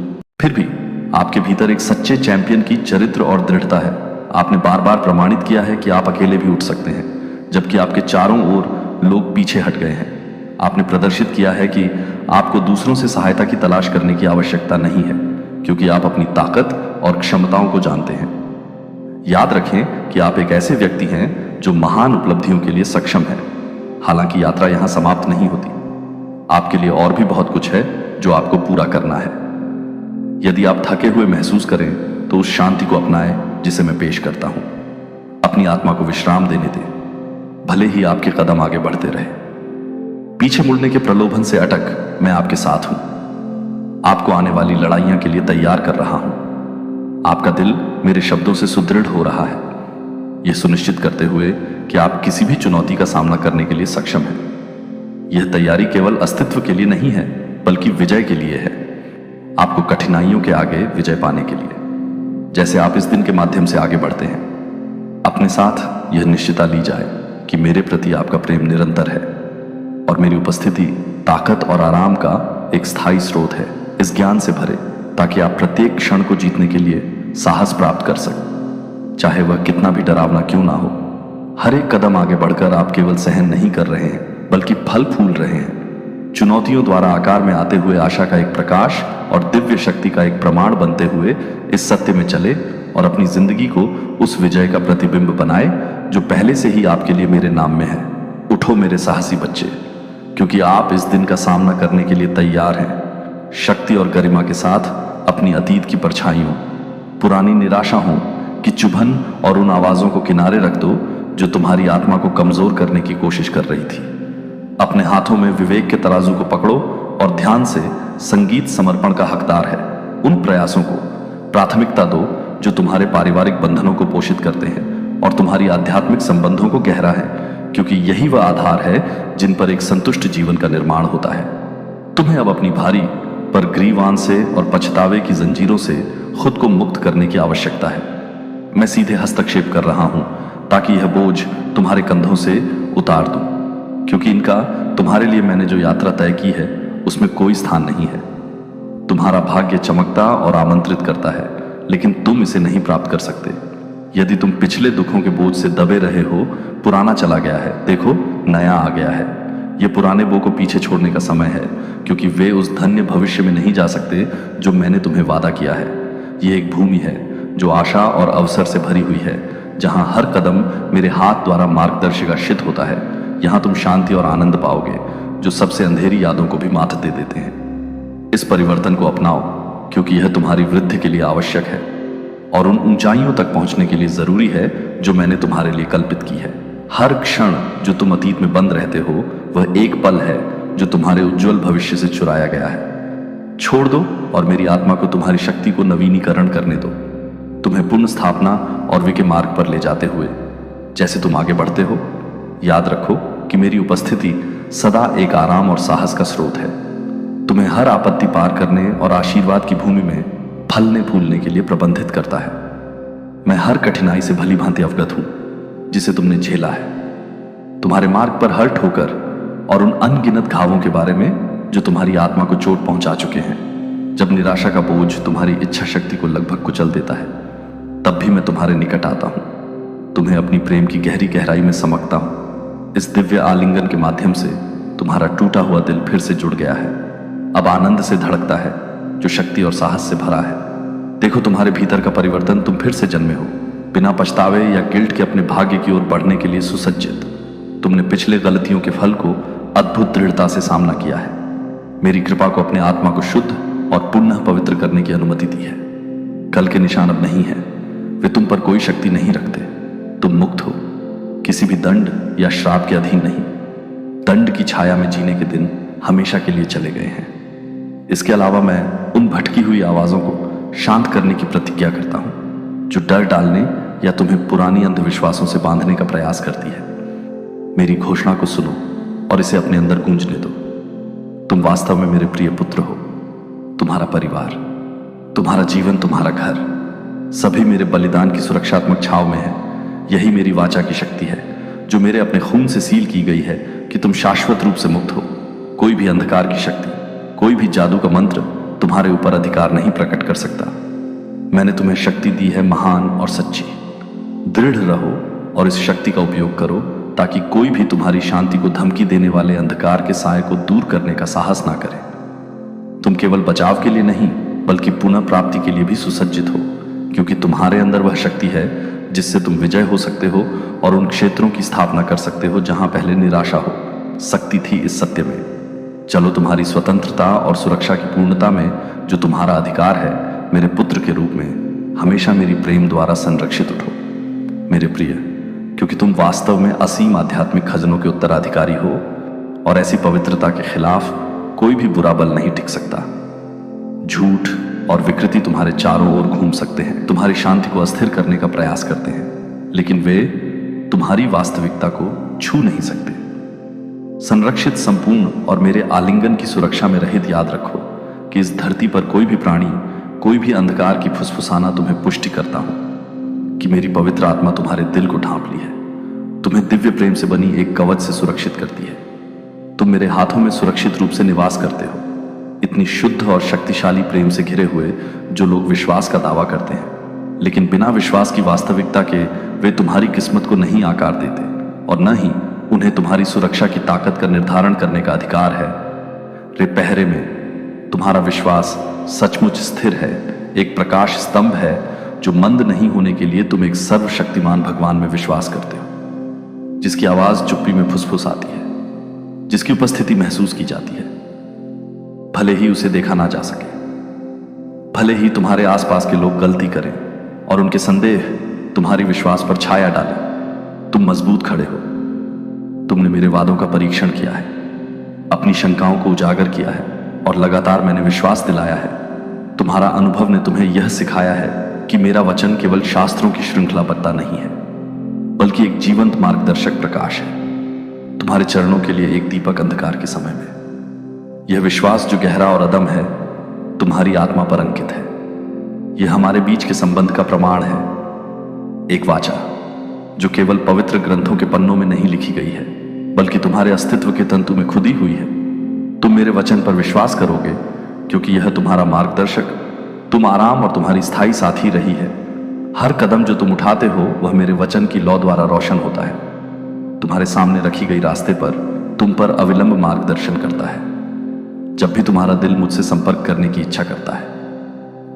फिर भी आपके भीतर एक सच्चे चैंपियन की चरित्र और दृढ़ता है। आपने बार बार प्रमाणित किया है कि आप अकेले भी उठ सकते हैं, जबकि आपके चारों ओर लोग पीछे हट गए हैं। आपने प्रदर्शित किया है कि आपको दूसरों से सहायता की तलाश करने की आवश्यकता नहीं है, क्योंकि आप अपनी ताकत और क्षमताओं को जानते हैं। याद रखें कि आप एक ऐसे व्यक्ति हैं जो महान उपलब्धियों के लिए सक्षम है। हालांकि यात्रा यहां समाप्त नहीं होती। आपके लिए और भी बहुत कुछ है जो आपको पूरा करना है। यदि आप थके हुए महसूस करें तो उस शांति को अपनाएं जिसे मैं पेश करता हूं। अपनी आत्मा को विश्राम देने दें, भले ही आपके कदम आगे बढ़ते रहे। पीछे मुड़ने के प्रलोभन से अटक मैं आपके साथ हूं। आपको आने वाली लड़ाइयां के लिए तैयार कर रहा हूं। आपका दिल मेरे शब्दों से सुदृढ़ हो रहा है, यह सुनिश्चित करते हुए कि आप किसी भी चुनौती का सामना करने के लिए सक्षम हैं। यह तैयारी केवल अस्तित्व के लिए नहीं है, बल्कि विजय के लिए है। आपको कठिनाइयों के आगे विजय पाने के लिए। जैसे आप इस दिन के माध्यम से आगे बढ़ते हैं, अपने साथ यह निश्चिता ली जाए कि मेरे प्रति आपका प्रेम निरंतर है और मेरी उपस्थिति ताकत और आराम का एक स्थायी स्रोत है। इस ज्ञान से भरे ताकि आप प्रत्येक क्षण को जीतने के लिए साहस प्राप्त कर सकें, चाहे वह कितना भी डरावना क्यों ना हो। हर एक कदम आगे बढ़कर आप केवल सहन नहीं कर रहे हैं, बल्कि फल फूल रहे हैं। चुनौतियों द्वारा आकार में आते हुए आशा का एक प्रकाश और दिव्य शक्ति का एक प्रमाण बनते हुए इस सत्य में चले और अपनी जिंदगी को उस विजय का प्रतिबिंब बनाए जो पहले से ही आपके लिए मेरे नाम में है। उठो मेरे साहसी बच्चे, क्योंकि आप इस दिन का सामना करने के लिए तैयार हैं। शक्ति और गरिमा के साथ अपनी अतीत की परछाइयों, पुरानी निराशा हो कि चुभन और उन आवाजों को किनारे रख दो जो तुम्हारी आत्मा को कमजोर करने की कोशिश कर रही थी। अपने हाथों में विवेक के तराजू को पकड़ो और ध्यान से संगीत समर्पण का हकदार है उन प्रयासों को प्राथमिकता दो जो तुम्हारे पारिवारिक बंधनों को पोषित करते हैं और तुम्हारी आध्यात्मिक संबंधों को गहरा है, क्योंकि यही वह आधार है जिन पर एक संतुष्ट जीवन का निर्माण होता है। तुम्हें अब अपनी भारी पर ग्रीवान से और पछतावे की जंजीरों से खुद को मुक्त करने की आवश्यकता है। मैं सीधे हस्तक्षेप कर रहा हूं ताकि यह बोझ तुम्हारे कंधों से उतार दूं, क्योंकि इनका तुम्हारे लिए मैंने जो यात्रा तय की है उसमें कोई स्थान नहीं है। तुम्हारा भाग्य चमकता और आमंत्रित करता है, लेकिन तुम इसे नहीं प्राप्त कर सकते यदि तुम पिछले दुखों के बोझ से दबे रहे हो। पुराना चला गया है, देखो नया आ गया है। ये पुराने बो को पीछे छोड़ने का समय है, क्योंकि वे उस धन्य भविष्य में नहीं जा सकते जो मैंने तुम्हें वादा किया है। ये एक भूमि है जो आशा और अवसर से भरी हुई है, जहां हर कदम मेरे हाथ द्वारा मार्गदर्शित होता है। यहां तुम शांति और आनंद पाओगे जो सबसे अंधेरी यादों को भी मात दे देते हैं। इस परिवर्तन को अपनाओ, क्योंकि यह तुम्हारी वृद्धि के लिए आवश्यक है और उन ऊंचाइयों तक पहुंचने के लिए जरूरी है जो मैंने तुम्हारे लिए कल्पित की है। हर क्षण जो तुम अतीत में बंद रहते हो वह एक पल है जो तुम्हारे उज्जवल भविष्य से चुराया गया है। छोड़ दो और मेरी आत्मा को तुम्हारी शक्ति को नवीनीकरण करने दो, तुम्हें पुनः स्थापना और वे के मार्ग पर ले जाते हुए। जैसे तुम आगे बढ़ते हो, याद रखो कि मेरी उपस्थिति सदा एक आराम और साहस का स्रोत है, तुम्हें हर आपत्ति पार करने और आशीर्वाद की भूमि में फलने फूलने के लिए प्रबंधित करता है। मैं हर कठिनाई से भली भांति अवगत हूं जिसे तुमने झेला है। तुम्हारे मार्ग पर हर ठोकर और उन अनगिनत घावों के बारे में जो तुम्हारी आत्मा को चोट पहुंचा चुके हैं। जब निराशा का बोझ तुम्हारी इच्छा शक्ति को लगभग कुचल देता है, तब भी मैं तुम्हारे निकट आता हूं, तुम्हें अपनी प्रेम की गहरी गहराई में समकता हूं। इस दिव्य आलिंगन के माध्यम से तुम्हारा टूटा हुआ दिल फिर से जुड़ गया है, अब आनंद से धड़कता है जो शक्ति और साहस से भरा है। देखो तुम्हारे भीतर का परिवर्तन, तुम फिर से जन्मे हो, बिना पछतावे या गिल्ट के अपने भाग्य की ओर बढ़ने के लिए सुसज्जित। तुमने पिछले गलतियों के फल को अद्भुत दृढ़ता से सामना किया है। मेरी कृपा को अपने आत्मा को शुद्ध और पुनः पवित्र करने की अनुमति दी है। कल के निशान अब नहीं है, वे तुम पर कोई शक्ति नहीं रखते। तुम मुक्त हो, किसी भी दंड या श्राप के अधीन नहीं। दंड की छाया में जीने के दिन हमेशा के लिए चले गए हैं। इसके अलावा मैं उन भटकी हुई आवाजों को शांत करने की प्रतिज्ञा करता हूं जो डर डालने या तुम्हें पुरानी अंधविश्वासों से बांधने का प्रयास करती है। मेरी घोषणा को सुनो और इसे अपने अंदर गूंजने दो। तुम वास्तव में मेरे प्रिय पुत्र हो। तुम्हारा परिवार, तुम्हारा जीवन, तुम्हारा घर, सभी मेरे बलिदान की सुरक्षात्मक छाव में है। यही मेरी वाचा की शक्ति है जो मेरे अपने खून से सील की गई है कि तुम शाश्वत रूप से मुक्त हो। कोई भी अंधकार की शक्ति, कोई भी जादू का मंत्र तुम्हारे ऊपर अधिकार नहीं प्रकट कर सकता। मैंने तुम्हें शक्ति दी है महान और सच्ची। दृढ़ रहो और इस शक्ति का उपयोग करो ताकि कोई भी तुम्हारी शांति को धमकी देने वाले अंधकार के साए को दूर करने का साहस ना करे। तुम केवल बचाव के लिए नहीं बल्कि पुनः प्राप्ति के लिए भी सुसज्जित हो, क्योंकि तुम्हारे अंदर वह शक्ति है जिससे तुम विजय हो सकते हो और उन क्षेत्रों की स्थापना कर सकते हो जहां पहले निराशा हो सकती थी। इस सत्य में चलो, तुम्हारी स्वतंत्रता और सुरक्षा की पूर्णता में जो तुम्हारा अधिकार है, मेरे पुत्र के रूप में हमेशा मेरी प्रेम द्वारा संरक्षित उठो मेरे प्रिय, क्योंकि तुम वास्तव में असीम आध्यात्मिक खजनों के उत्तराधिकारी हो और ऐसी पवित्रता के खिलाफ कोई भी बुरा बल नहीं टिक सकता। झूठ और विकृति तुम्हारे चारों ओर घूम सकते हैं, तुम्हारी शांति को अस्थिर करने का प्रयास करते हैं, लेकिन वे तुम्हारी वास्तविकता को छू नहीं सकते। संरक्षित, संपूर्ण और मेरे आलिंगन की सुरक्षा में रहित याद रखो कि इस धरती पर कोई भी प्राणी, कोई भी अंधकार की फुसफुसाना तुम्हें पुष्टि करता हूं कि मेरी पवित्र आत्मा तुम्हारे दिल को ढांप ली है, तुम्हें दिव्य प्रेम से बनी एक कवच से सुरक्षित करती है। तुम मेरे हाथों में सुरक्षित रूप से निवास करते हो, इतनी शुद्ध और शक्तिशाली प्रेम से घिरे हुए जो लोग विश्वास का दावा करते हैं लेकिन बिना विश्वास की वास्तविकता के वे तुम्हारी किस्मत को नहीं आकार देते और न ही उन्हें तुम्हारी सुरक्षा की ताकत का निर्धारण करने का अधिकार है। रे पहरे में तुम्हारा विश्वास सचमुच स्थिर है, एक प्रकाश स्तंभ है जो मंद नहीं होने के लिए तुम एक सर्वशक्तिमान भगवान में विश्वास करते हो। जिसकी आवाज चुप्पी में फुसफुस आती है, जिसकी उपस्थिति महसूस की जाती है, भले ही उसे देखा ना जा सके, भले ही तुम्हारे आसपास के लोग गलती करें और उनके संदेह तुम्हारी विश्वास पर छाया डालें, तुम मजबूत खड़े हो। तुमने मेरे वादों का परीक्षण किया है, अपनी शंकाओं को उजागर किया है और लगातार मैंने विश्वास दिलाया है। तुम्हारा अनुभव ने तुम्हें यह सिखाया है कि मेरा वचन केवल शास्त्रों की श्रृंखलाबद्धता नहीं है, बल्कि एक जीवंत मार्गदर्शक प्रकाश है, तुम्हारे चरणों के लिए एक दीपक अंधकार के समय में। यह विश्वास जो गहरा और अदम है, तुम्हारी आत्मा पर अंकित है। यह हमारे बीच के संबंध का प्रमाण है, एक वाचा जो केवल पवित्र ग्रंथों के पन्नों में नहीं लिखी गई है, बल्कि तुम्हारे अस्तित्व के तंतु में खुदी हुई है। तुम मेरे वचन पर विश्वास करोगे क्योंकि यह तुम्हारा मार्गदर्शक, तुम आराम और तुम्हारी स्थायी साथी रही है। हर कदम जो तुम उठाते हो वह मेरे वचन की लौ द्वारा रोशन होता है, तुम्हारे सामने रखी गई रास्ते पर तुम पर अविलंब मार्गदर्शन करता है। जब भी तुम्हारा दिल मुझसे संपर्क करने की इच्छा करता है,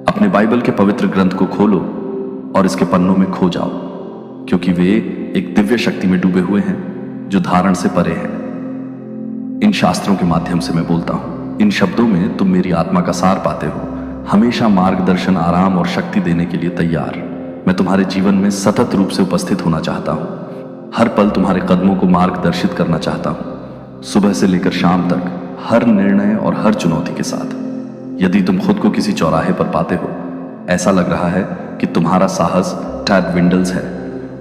अपने बाइबल के पवित्र ग्रंथ को खोलो और इसके पन्नों में खो जाओ, क्योंकि वे एक दिव्य शक्ति में डूबे हुए हैं जो धारण से परे है। इन शास्त्रों के माध्यम से मैं बोलता हूं, इन शब्दों में तुम मेरी आत्मा का सार पाते हो, हमेशा मार्गदर्शन, आराम और शक्ति देने के लिए तैयार। मैं तुम्हारे जीवन में सतत रूप से उपस्थित होना चाहता हूं, हर पल तुम्हारे कदमों को मार्गदर्शित करना चाहता हूं, सुबह से लेकर शाम तक, हर निर्णय और हर चुनौती के साथ। यदि तुम खुद को किसी चौराहे पर पाते हो, ऐसा लग रहा है कि तुम्हारा साहस टैड विंडल्स है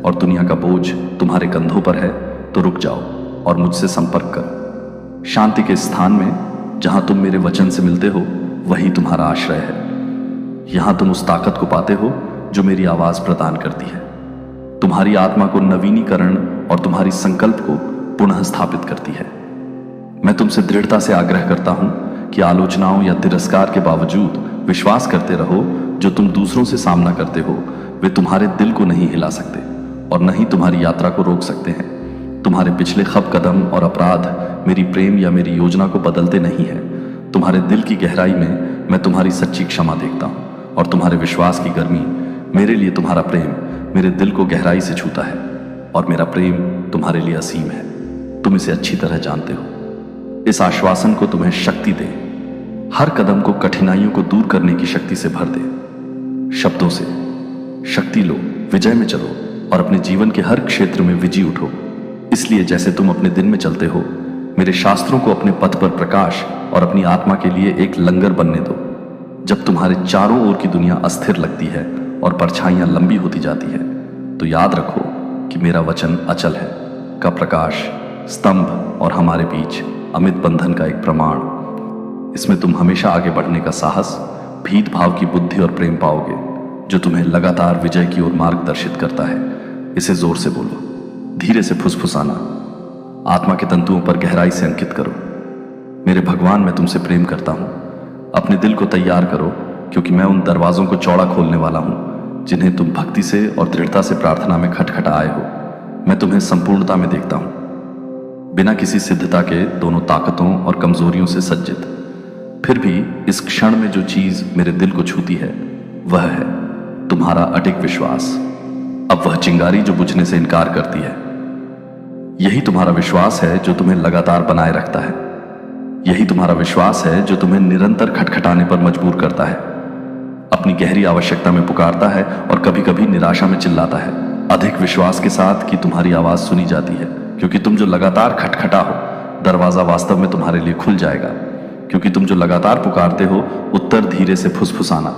और दुनिया का बोझ तुम्हारे कंधों पर है, तो रुक जाओ और मुझसे संपर्क करो। शांति के स्थान में जहां तुम मेरे वचन से मिलते हो, वही तुम्हारा आश्रय है। यहां तुम उस ताकत को पाते हो जो मेरी आवाज प्रदान करती है, तुम्हारी आत्मा को नवीनीकरण और तुम्हारी संकल्प को पुनः स्थापित करती है। मैं तुमसे दृढ़ता से आग्रह करता हूं कि आलोचनाओं या तिरस्कार के बावजूद विश्वास करते रहो। जो तुम दूसरों से सामना करते हो वे तुम्हारे दिल को नहीं हिला सकते और न ही तुम्हारी यात्रा को रोक सकते हैं। तुम्हारे पिछले खब कदम और अपराध मेरी प्रेम या मेरी योजना को बदलते नहीं है। तुम्हारे दिल की गहराई में मैं तुम्हारी सच्ची क्षमा देखता हूं और तुम्हारे विश्वास की गर्मी, मेरे लिए तुम्हारा प्रेम मेरे दिल को गहराई से छूता है और मेरा प्रेम तुम्हारे लिए असीम है। तुम इसे अच्छी तरह जानते हो। इस आश्वासन को तुम्हें शक्ति दे, हर कदम को कठिनाइयों को दूर करने की शक्ति से भर दे। शब्दों से शक्ति लो, विजय में चलो और अपने जीवन के हर क्षेत्र में विजयी उठो। इसलिए जैसे तुम अपने दिन में चलते हो, मेरे शास्त्रों को अपने पथ पर प्रकाश और अपनी आत्मा के लिए एक लंगर बनने दो। जब तुम्हारे चारों ओर की दुनिया अस्थिर लगती है और परछाइयां लंबी होती जाती है, तो याद रखो कि मेरा वचन अचल है का प्रकाश, स्तंभ और हमारे बीच अमित बंधन का एक प्रमाण। इसमें तुम हमेशा आगे बढ़ने का साहस, भीत भाव की बुद्धि और प्रेम पाओगे जो तुम्हें लगातार विजय की ओर मार्गदर्शित करता है। इसे जोर से बोलो, धीरे से फुसफुसाना, आत्मा के तंतुओं पर गहराई से अंकित करो। मेरे भगवान, मैं तुमसे प्रेम करता हूं। अपने दिल को तैयार करो, क्योंकि मैं उन दरवाजों को चौड़ा खोलने वाला हूं जिन्हें तुम भक्ति से और दृढ़ता से प्रार्थना में खटखटा आए हो। मैं तुम्हें संपूर्णता में देखता हूं, बिना किसी सिद्धता के, दोनों ताकतों और कमजोरियों से सज्जित। फिर भी इस क्षण में जो चीज मेरे दिल को छूती है वह है तुम्हारा अडिग विश्वास। अब वह चिंगारी जो बुझने से इनकार करती है, यही तुम्हारा विश्वास है जो तुम्हें लगातार बनाए रखता है। यही तुम्हारा विश्वास है जो तुम्हें निरंतर खटखटाने पर मजबूर करता है, अपनी गहरी आवश्यकता में पुकारता है और कभी कभी निराशा में चिल्लाता है, अधिक विश्वास के साथ कि तुम्हारी आवाज सुनी जाती है। क्योंकि तुम जो लगातार खटखटा हो, दरवाजा वास्तव में तुम्हारे लिए खुल जाएगा। क्योंकि तुम जो लगातार पुकारते हो, उत्तर धीरे से फुसफुसाना।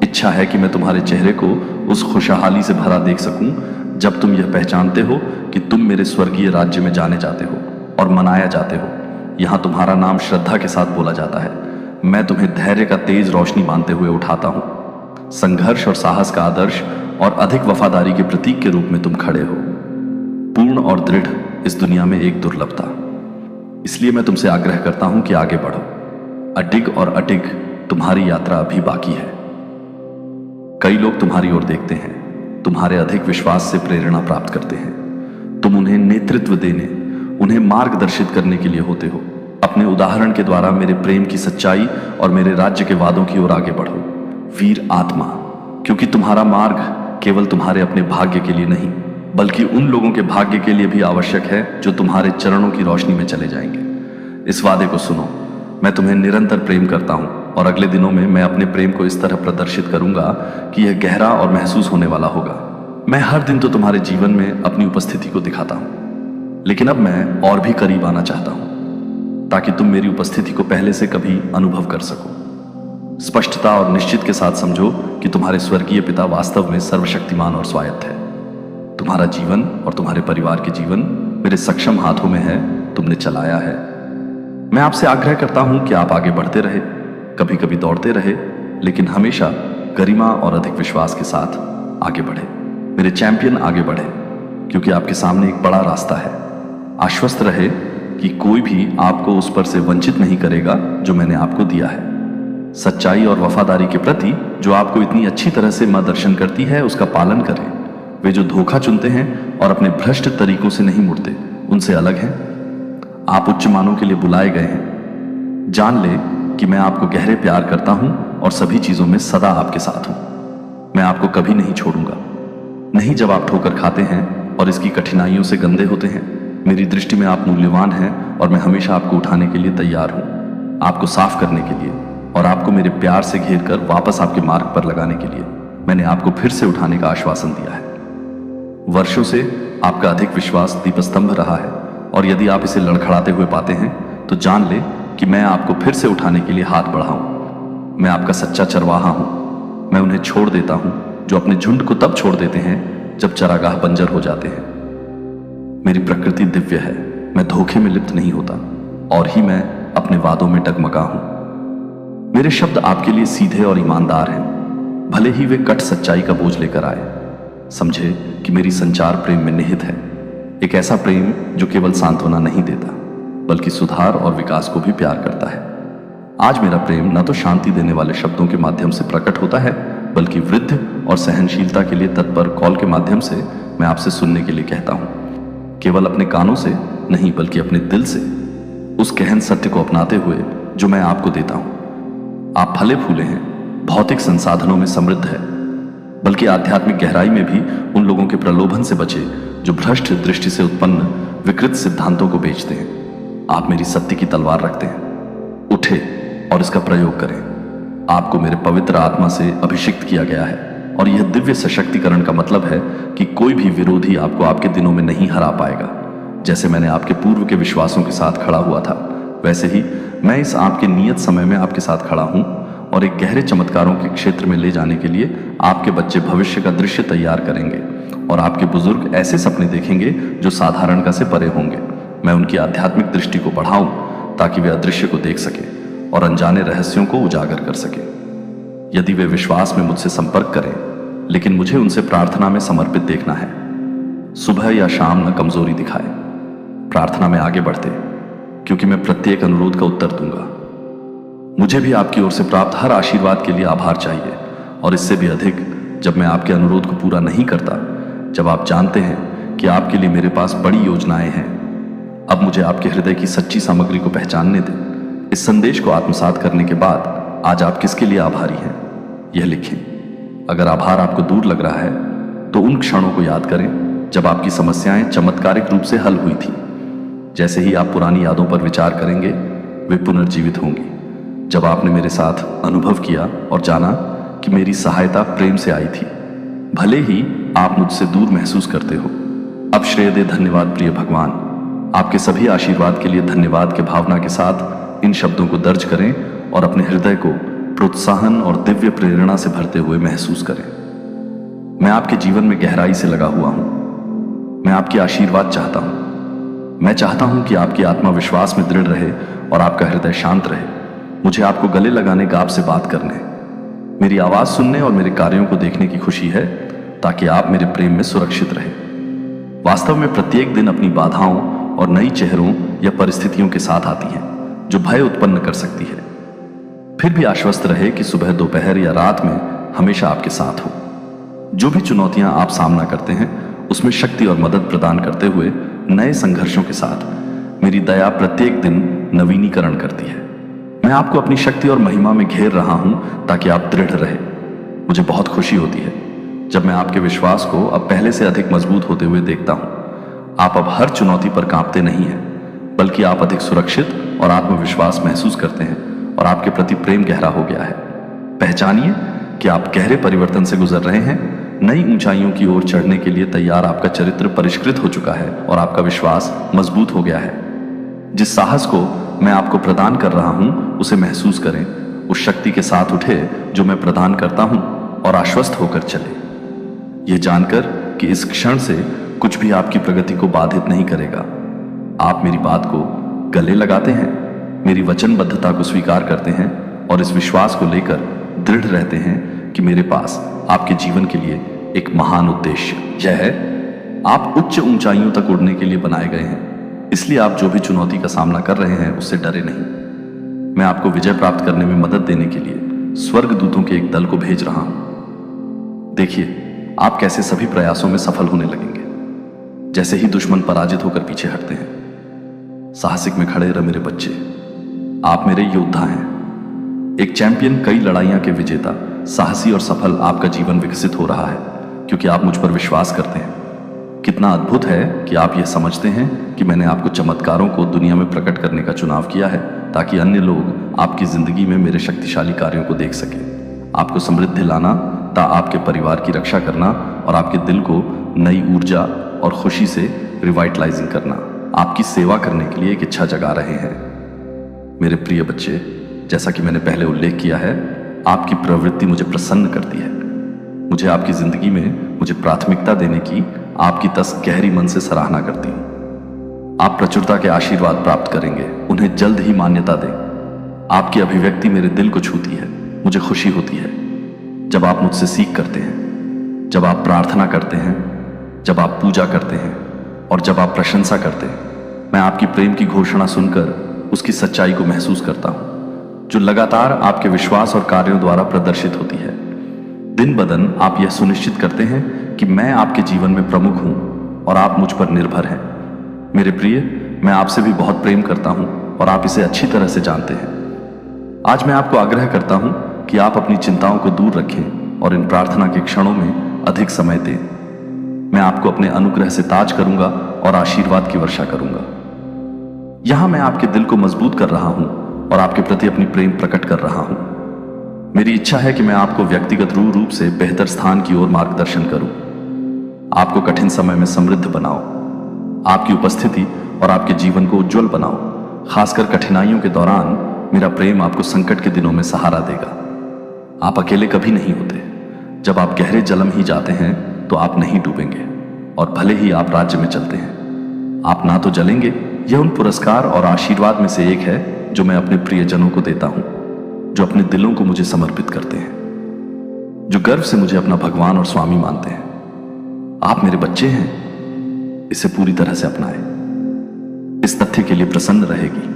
इच्छा है कि मैं तुम्हारे चेहरे को उस खुशहाली से भरा देख सकूं जब तुम यह पहचानते हो कि तुम मेरे स्वर्गीय राज्य में जाने जाते हो और मनाया जाते हो। यहां तुम्हारा नाम श्रद्धा के साथ बोला जाता है। मैं तुम्हें धैर्य का तेज रोशनी मानते हुए उठाता हूं। संघर्ष और साहस का आदर्श और अधिक वफादारी के प्रतीक के रूप में तुम खड़े हो, पूर्ण और दृढ़ इस दुनिया में एक दुर्लभता। इसलिए मैं तुमसे आग्रह करता हूं कि आगे बढ़ो। अडिग और अटिग तुम्हारी यात्रा अभी बाकी है। कई लोग तुम्हारी ओर देखते हैं, तुम्हारे अधिक विश्वास से प्रेरणा प्राप्त करते हैं। तुम उन्हें नेतृत्व देने, उन्हें मार्गदर्शित करने के लिए होते हो। अपने उदाहरण के द्वारा मेरे प्रेम की सच्चाई और मेरे राज्य के वादों की ओर आगे बढ़ो, वीर आत्मा। क्योंकि तुम्हारा मार्ग केवल तुम्हारे अपने भाग्य के लिए नहीं, बल्कि उन लोगों के भाग्य के लिए भी आवश्यक है जो तुम्हारे चरणों की रोशनी में चले जाएंगे। इस वादे को सुनो, मैं तुम्हें निरंतर प्रेम करता हूं और अगले दिनों में मैं अपने प्रेम को इस तरह प्रदर्शित करूंगा कि यह गहरा और महसूस होने वाला होगा। मैं हर दिन तो तुम्हारे जीवन में अपनी उपस्थिति को दिखाता हूं, लेकिन अब मैं और भी करीब आना चाहता हूं ताकि तुम मेरी उपस्थिति को पहले से कभी अनुभव कर सको। स्पष्टता और निश्चित के साथ समझो कि तुम्हारे स्वर्गीय पिता वास्तव में सर्वशक्तिमान और स्वायत्त है। तुम्हारा जीवन और तुम्हारे परिवार के जीवन मेरे सक्षम हाथों में है, तुमने चलाया है। मैं आपसे आग्रह करता हूं कि आप आगे बढ़ते रहे, कभी कभी दौड़ते रहे, लेकिन हमेशा गरिमा और अधिक विश्वास के साथ आगे बढ़े। मेरे चैंपियन आगे बढ़े, क्योंकि आपके सामने एक बड़ा रास्ता है। आश्वस्त रहे कि कोई भी आपको उस पर से वंचित नहीं करेगा जो मैंने आपको दिया है। सच्चाई और वफादारी के प्रति जो आपको इतनी अच्छी तरह से मार्गदर्शन करती है, उसका पालन करें। वे जो धोखा चुनते हैं और अपने भ्रष्ट तरीकों से नहीं मुड़ते, उनसे अलग हैं। आप उच्च मानों के लिए बुलाए गए हैं। जान ले कि मैं आपको गहरे प्यार करता हूं और सभी चीजों में सदा आपके साथ हूं। मैं आपको कभी नहीं छोड़ूंगा, नहीं जब आप ठोकर खाते हैं और इसकी कठिनाइयों से गंदे होते हैं। मेरी दृष्टि में आप मूल्यवान हैं और मैं हमेशा आपको उठाने के लिए तैयार हूं, आपको साफ करने के लिए और आपको मेरे प्यार से घेर कर वापस आपके मार्ग पर लगाने के लिए। मैंने आपको फिर से उठाने का आश्वासन दिया है। वर्षों से आपका अधिक विश्वास दीपस्तंभ रहा है और यदि आप इसे लड़खड़ाते हुए पाते हैं तो जान ले कि मैं आपको फिर से उठाने के लिए हाथ बढ़ाऊं। मैं आपका सच्चा चरवाहा हूं। मैं उन्हें छोड़ देता हूं जो अपने झुंड को तब छोड़ देते हैं जब चरागाह बंजर हो जाते हैं। मेरी प्रकृति दिव्य है, मैं धोखे में लिप्त नहीं होता और ही मैं अपने वादों में डगमगा हूं। मेरे शब्द आपके लिए सीधे और ईमानदार हैं, भले ही वे कट सच्चाई का बोझ लेकर आए। समझे कि मेरी संचार प्रेम में निहित है, एक ऐसा प्रेम जो केवल सांत्वना नहीं देता बल्कि सुधार और विकास को भी प्यार करता है। आज मेरा प्रेम न तो शांति देने वाले शब्दों के माध्यम से प्रकट होता है, बल्कि वृद्ध और सहनशीलता के लिए तत्पर कॉल के माध्यम से मैं आपसे सुनने के लिए कहता हूं। केवल अपने कानों से नहीं, बल्कि अपने दिल से उस गहन सत्य को अपनाते हुए जो मैं आपको देता हूं। आप फले फूले हैं, भौतिक संसाधनों में समृद्ध है, बल्कि आध्यात्मिक गहराई में भी उन लोगों के प्रलोभन से बचे जो भ्रष्ट दृष्टि से उत्पन्न विकृत सिद्धांतों को बेचते हैं। आप मेरी सत्य की तलवार रखते हैं। उठे और इसका प्रयोग करें। आपको मेरे पवित्र आत्मा से अभिषिक्त किया गया है और यह दिव्य सशक्तिकरण का मतलब है कि कोई भी विरोधी आपको आपके दिनों में नहीं हरा पाएगा। जैसे मैंने आपके पूर्व के विश्वासों के साथ खड़ा हुआ था, वैसे ही मैं इस आपके नियत समय में आपके साथ खड़ा हूं और एक गहरे चमत्कारों के क्षेत्र में ले जाने के लिए आपके बच्चे भविष्य का दृश्य तैयार करेंगे और आपके बुजुर्ग ऐसे सपने देखेंगे जो साधारण का से परे होंगे। मैं उनकी आध्यात्मिक दृष्टि को बढ़ाऊं ताकि वे अदृश्य को देख सके और अनजाने रहस्यों को उजागर कर सके। यदि वे विश्वास में मुझसे संपर्क करें, लेकिन मुझे उनसे प्रार्थना में समर्पित देखना है। सुबह या शाम न कमजोरी दिखाए, प्रार्थना में आगे बढ़ते, क्योंकि मैं प्रत्येक अनुरोध का उत्तर दूंगा। मुझे भी आपकी ओर से प्राप्त हर आशीर्वाद के लिए आभार चाहिए और इससे भी अधिक जब मैं आपके अनुरोध को पूरा नहीं करता, जब आप जानते हैं कि आपके लिए मेरे पास बड़ी योजनाएं हैं। अब मुझे आपके हृदय की सच्ची सामग्री को पहचानने दें। इस संदेश को आत्मसात करने के बाद आज आप किसके लिए आभारी हैं, यह लिखें। अगर आभार आपको दूर लग रहा है तो उन क्षणों को याद करें जब आपकी समस्याएं चमत्कारिक रूप से हल हुई थी। जैसे ही आप पुरानी यादों पर विचार करेंगे, वे पुनर्जीवित होंगी। जब आपने मेरे साथ अनुभव किया और जाना कि मेरी सहायता प्रेम से आई थी, भले ही आप मुझसे दूर महसूस करते हो। अब श्रेय दे धन्यवाद प्रिय भगवान। आपके सभी आशीर्वाद के लिए धन्यवाद के भावना के साथ इन शब्दों को दर्ज करें और अपने हृदय को प्रोत्साहन और दिव्य प्रेरणा से भरते हुए महसूस करें। मैं आपके जीवन में गहराई से लगा हुआ हूं। मैं आपकी आशीर्वाद चाहता हूं। मैं चाहता हूं कि आपकी आत्मा विश्वास में दृढ़ रहे और आपका हृदय शांत रहे। मुझे आपको गले लगाने का, आपसे बात करने, मेरी आवाज सुनने और मेरे कार्यों को देखने की खुशी है, ताकि आप मेरे प्रेम में सुरक्षित रहे। वास्तव में प्रत्येक दिन अपनी बाधाओं और नई चेहरों या परिस्थितियों के साथ आती है जो भय उत्पन्न कर सकती है। फिर भी आश्वस्त रहे कि सुबह, दोपहर या रात में हमेशा आपके साथ हो। जो भी चुनौतियां आप सामना करते हैं, उसमें शक्ति और मदद प्रदान करते हुए नए संघर्षों के साथ मेरी दया प्रत्येक दिन नवीनीकरण करती है। मैं आपको अपनी शक्ति और महिमा में घेर रहा हूं ताकि आप दृढ़ रहे। मुझे बहुत खुशी होती है जब मैं आपके विश्वास को अब पहले से अधिक मजबूत होते हुए देखता हूं। आप अब हर चुनौती पर कांपते नहीं हैं, बल्कि आप अधिक सुरक्षित और आत्मविश्वास महसूस करते हैं और आपके प्रति प्रेम गहरा हो गया है। पहचानिए कि आप गहरे परिवर्तन से गुजर रहे हैं। नई ऊंचाइयों की ओर चढ़ने के लिए तैयार आपका चरित्र परिष्कृत हो चुका है और आपका विश्वास मजबूत हो गया है। जिस साहस को मैं आपको प्रदान कर रहा हूं, उसे महसूस करें। उस शक्ति के साथ उठे जो मैं प्रदान करता हूं और आश्वस्त होकर चले, यह जानकर कि इस क्षण से कुछ भी आपकी प्रगति को बाधित नहीं करेगा। आप मेरी बात को गले लगाते हैं, मेरी वचनबद्धता को स्वीकार करते हैं और इस विश्वास को लेकर दृढ़ रहते हैं कि मेरे पास आपके जीवन के लिए एक महान उद्देश्य यह है। आप उच्च ऊंचाइयों तक उड़ने के लिए बनाए गए हैं, इसलिए आप जो भी चुनौती का सामना कर रहे हैं उससे डरे नहीं। मैं आपको विजय प्राप्त करने में मदद देने के लिए स्वर्गदूतों के एक दल को भेज रहा हूं। देखिए आप कैसे सभी प्रयासों में सफल होने लगेंगे जैसे ही दुश्मन पराजित होकर पीछे हटते हैं। साहसिक में खड़े रहे मेरे बच्चे, आप मेरे योद्धा हैं। एक चैंपियन, कई लड़ाइयां के विजेता, साहसी और सफल आपका जीवन विकसित हो रहा है क्योंकि आप मुझ पर विश्वास करते हैं। कितना अद्भुत है कि आप यह समझते हैं कि मैंने आपको चमत्कारों को दुनिया में प्रकट करने का चुनाव किया है ताकि अन्य लोग आपकी जिंदगी में मेरे शक्तिशाली कार्यों को देख सकें। आपको समृद्धि लाना, आपके परिवार की रक्षा करना और आपके दिल को नई ऊर्जा और खुशी से रिवाइटलाइजिंग करना, आपकी सेवा करने के लिए एक इच्छा जगा रहे हैं। मेरे प्रिय बच्चे, जैसा कि मैंने पहले उल्लेख किया है, आपकी प्रवृत्ति मुझे प्रसन्न करती है। मुझे आपकी जिंदगी में मुझे प्राथमिकता देने की आपकी तस गहरी मन से सराहना करती हूं। आप प्रचुरता के आशीर्वाद प्राप्त करेंगे, उन्हें जल्द ही मान्यता दें। आपकी अभिव्यक्ति मेरे दिल को छूती है। मुझे खुशी होती है जब आप मुझसे सीख करते हैं, जब आप प्रार्थना करते हैं, जब आप पूजा करते हैं और जब आप प्रशंसा करते हैं। मैं आपकी प्रेम की घोषणा सुनकर उसकी सच्चाई को महसूस करता हूं, जो लगातार आपके विश्वास और कार्यों द्वारा प्रदर्शित होती है। दिन ब दिन आप यह सुनिश्चित करते हैं कि मैं आपके जीवन में प्रमुख हूं और आप मुझ पर निर्भर हैं। मेरे प्रिय, मैं आपसे भी बहुत प्रेम करता हूं और आप इसे अच्छी तरह से जानते हैं। आज मैं आपको आग्रह करता हूं कि आप अपनी चिंताओं को दूर रखें और इन प्रार्थना के क्षणों में अधिक समय दें। मैं आपको अपने अनुग्रह से ताज करूंगा और आशीर्वाद की वर्षा करूंगा। यहां मैं आपके दिल को मजबूत कर रहा हूं और आपके प्रति अपनी प्रेम प्रकट कर रहा हूं। मेरी इच्छा है कि मैं आपको व्यक्तिगत रूप से बेहतर स्थान की ओर मार्गदर्शन करूं, आपको कठिन समय में समृद्ध बनाओ, आपकी उपस्थिति और आपके जीवन को उज्जवल बनाओ। खासकर कठिनाइयों के दौरान मेरा प्रेम आपको संकट के दिनों में सहारा देगा। आप अकेले कभी नहीं होते। जब आप गहरे जलम ही जाते हैं तो आप नहीं डूबेंगे, और भले ही आप राज्य में चलते हैं, आप ना तो जलेंगे। यह उन पुरस्कार और आशीर्वाद में से एक है जो मैं अपने प्रियजनों को देता हूं, जो अपने दिलों को मुझे समर्पित करते हैं, जो गर्व से मुझे अपना भगवान और स्वामी मानते हैं। आप मेरे बच्चे हैं, इसे पूरी तरह से अपनाएं। इस तथ्य के लिए प्रसन्न रहेगी।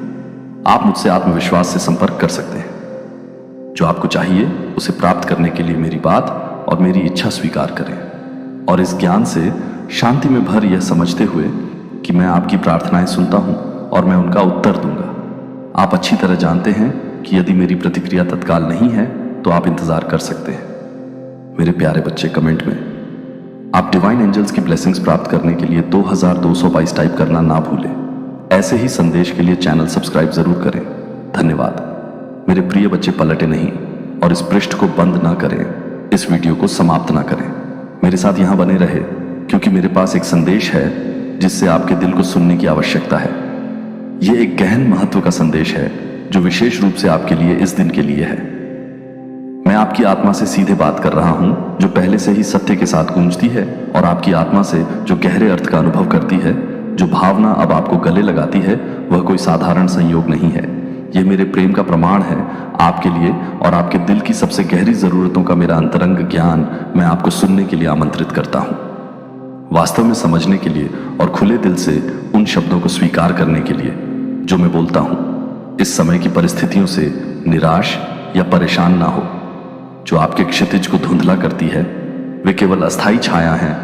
आप मुझसे आत्मविश्वास से संपर्क कर सकते हैं। जो आपको चाहिए उसे प्राप्त करने के लिए मेरी बात और मेरी इच्छा स्वीकार करें, और इस ज्ञान से शांति में भर यह समझते हुए कि मैं आपकी प्रार्थनाएं सुनता हूं और मैं उनका उत्तर दूंगा। आप अच्छी तरह जानते हैं कि यदि मेरी प्रतिक्रिया तत्काल नहीं है तो आप इंतजार कर सकते हैं। मेरे प्यारे बच्चे, कमेंट में आप डिवाइन एंजल्स की ब्लेसिंग्स प्राप्त करने के लिए 2222 टाइप करना ना भूलें। ऐसे ही संदेश के लिए चैनल सब्सक्राइब जरूर करें। धन्यवाद। मेरे प्रिय बच्चे, पलटे नहीं और इस पृष्ठ को बंद ना करें, इस वीडियो को समाप्त ना करें। मेरे साथ यहां बने रहे, क्योंकि मेरे पास एक संदेश है जिससे आपके दिल को सुनने की आवश्यकता है। यह एक गहन महत्व का संदेश है जो विशेष रूप से आपके लिए इस दिन के लिए है। मैं आपकी आत्मा से सीधे बात कर रहा हूं, जो पहले से ही सत्य के साथ गूंजती है, और आपकी आत्मा से जो गहरे अर्थ का अनुभव करती है। जो भावना अब आपको गले लगाती है वह कोई साधारण संयोग नहीं है। यह मेरे प्रेम का प्रमाण है आपके लिए, और आपके दिल की सबसे गहरी जरूरतों का मेरा अंतरंग ज्ञान मैं आपको सुनने के लिए आमंत्रित करता हूं, वास्तव में समझने के लिए और खुले दिल से उन शब्दों को स्वीकार करने के लिए जो मैं बोलता हूं। इस समय की परिस्थितियों से निराश या परेशान ना हो, जो आपके क्षितिज को धुंधला करती है। वे केवल अस्थायी छाया हैं,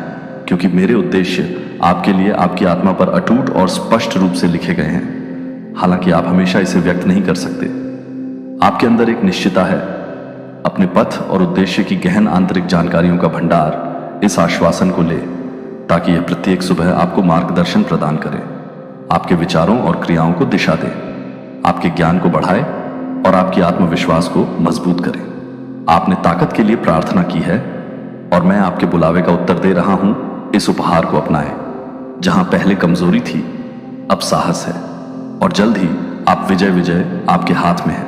क्योंकि मेरे उद्देश्य आपके लिए आपकी आत्मा पर अटूट और स्पष्ट रूप से लिखे गए हैं। हालांकि आप हमेशा इसे व्यक्त नहीं कर सकते। आपके अंदर एक निश्चितता है। अपने पथ और उद्देश्य की गहन आंतरिक जानकारियों का भंडार इस आश्वासन को ले ताकि यह प्रत्येक सुबह आपको मार्गदर्शन प्रदान करे, आपके विचारों और क्रियाओं को दिशा दे, आपके ज्ञान को बढ़ाए और आपकी आत्मविश्वास को मजबूत करे। आपने ताकत के लिए प्रार्थना की है और मैं आपके बुलावे का उत्तर दे रहा हूं। इस उपहार को अपनाएं। जहां पहले कमजोरी थी, अब साहस है और जल्द ही आप विजय आपके हाथ में है।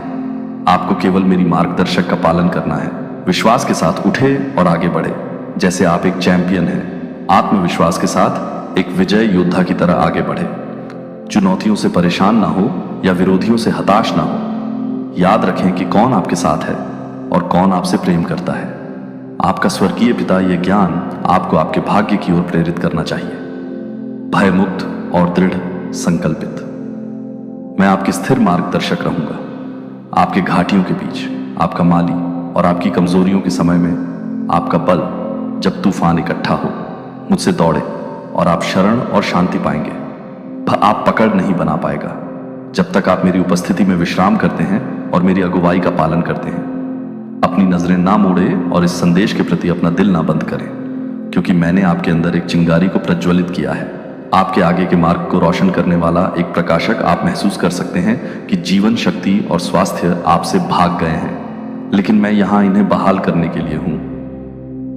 आपको केवल मेरी मार्गदर्शक का पालन करना है। विश्वास के साथ उठे और आगे बढ़े जैसे आप एक चैंपियन हैं। आत्मविश्वास के साथ एक विजय योद्धा की तरह आगे बढ़े। चुनौतियों से परेशान ना हो या विरोधियों से हताश ना हो। याद रखें कि कौन आपके साथ है और कौन आपसे प्रेम करता है। आपका स्वर्गीय पिता यह ज्ञान आपको आपके भाग्य की ओर प्रेरित करना चाहिए। भयमुक्त और दृढ़ संकल्पित, मैं आपके स्थिर मार्गदर्शक रहूंगा। आपके घाटियों के बीच आपका माली और आपकी कमजोरियों के समय में आपका बल। जब तूफान इकट्ठा हो, मुझसे दौड़े और आप शरण और शांति पाएंगे। आप पकड़ नहीं बना पाएगा जब तक आप मेरी उपस्थिति में विश्राम करते हैं और मेरी अगुवाई का पालन करते हैं। अपनी नजरें ना मोड़े और इस संदेश के प्रति अपना दिल ना बंद करें, क्योंकि मैंने आपके अंदर एक चिंगारी को प्रज्वलित किया है। आपके आगे के मार्ग को रोशन करने वाला एक प्रकाशक। आप महसूस कर सकते हैं कि जीवन, शक्ति और स्वास्थ्य आपसे भाग गए हैं, लेकिन मैं यहां इन्हें बहाल करने के लिए हूं।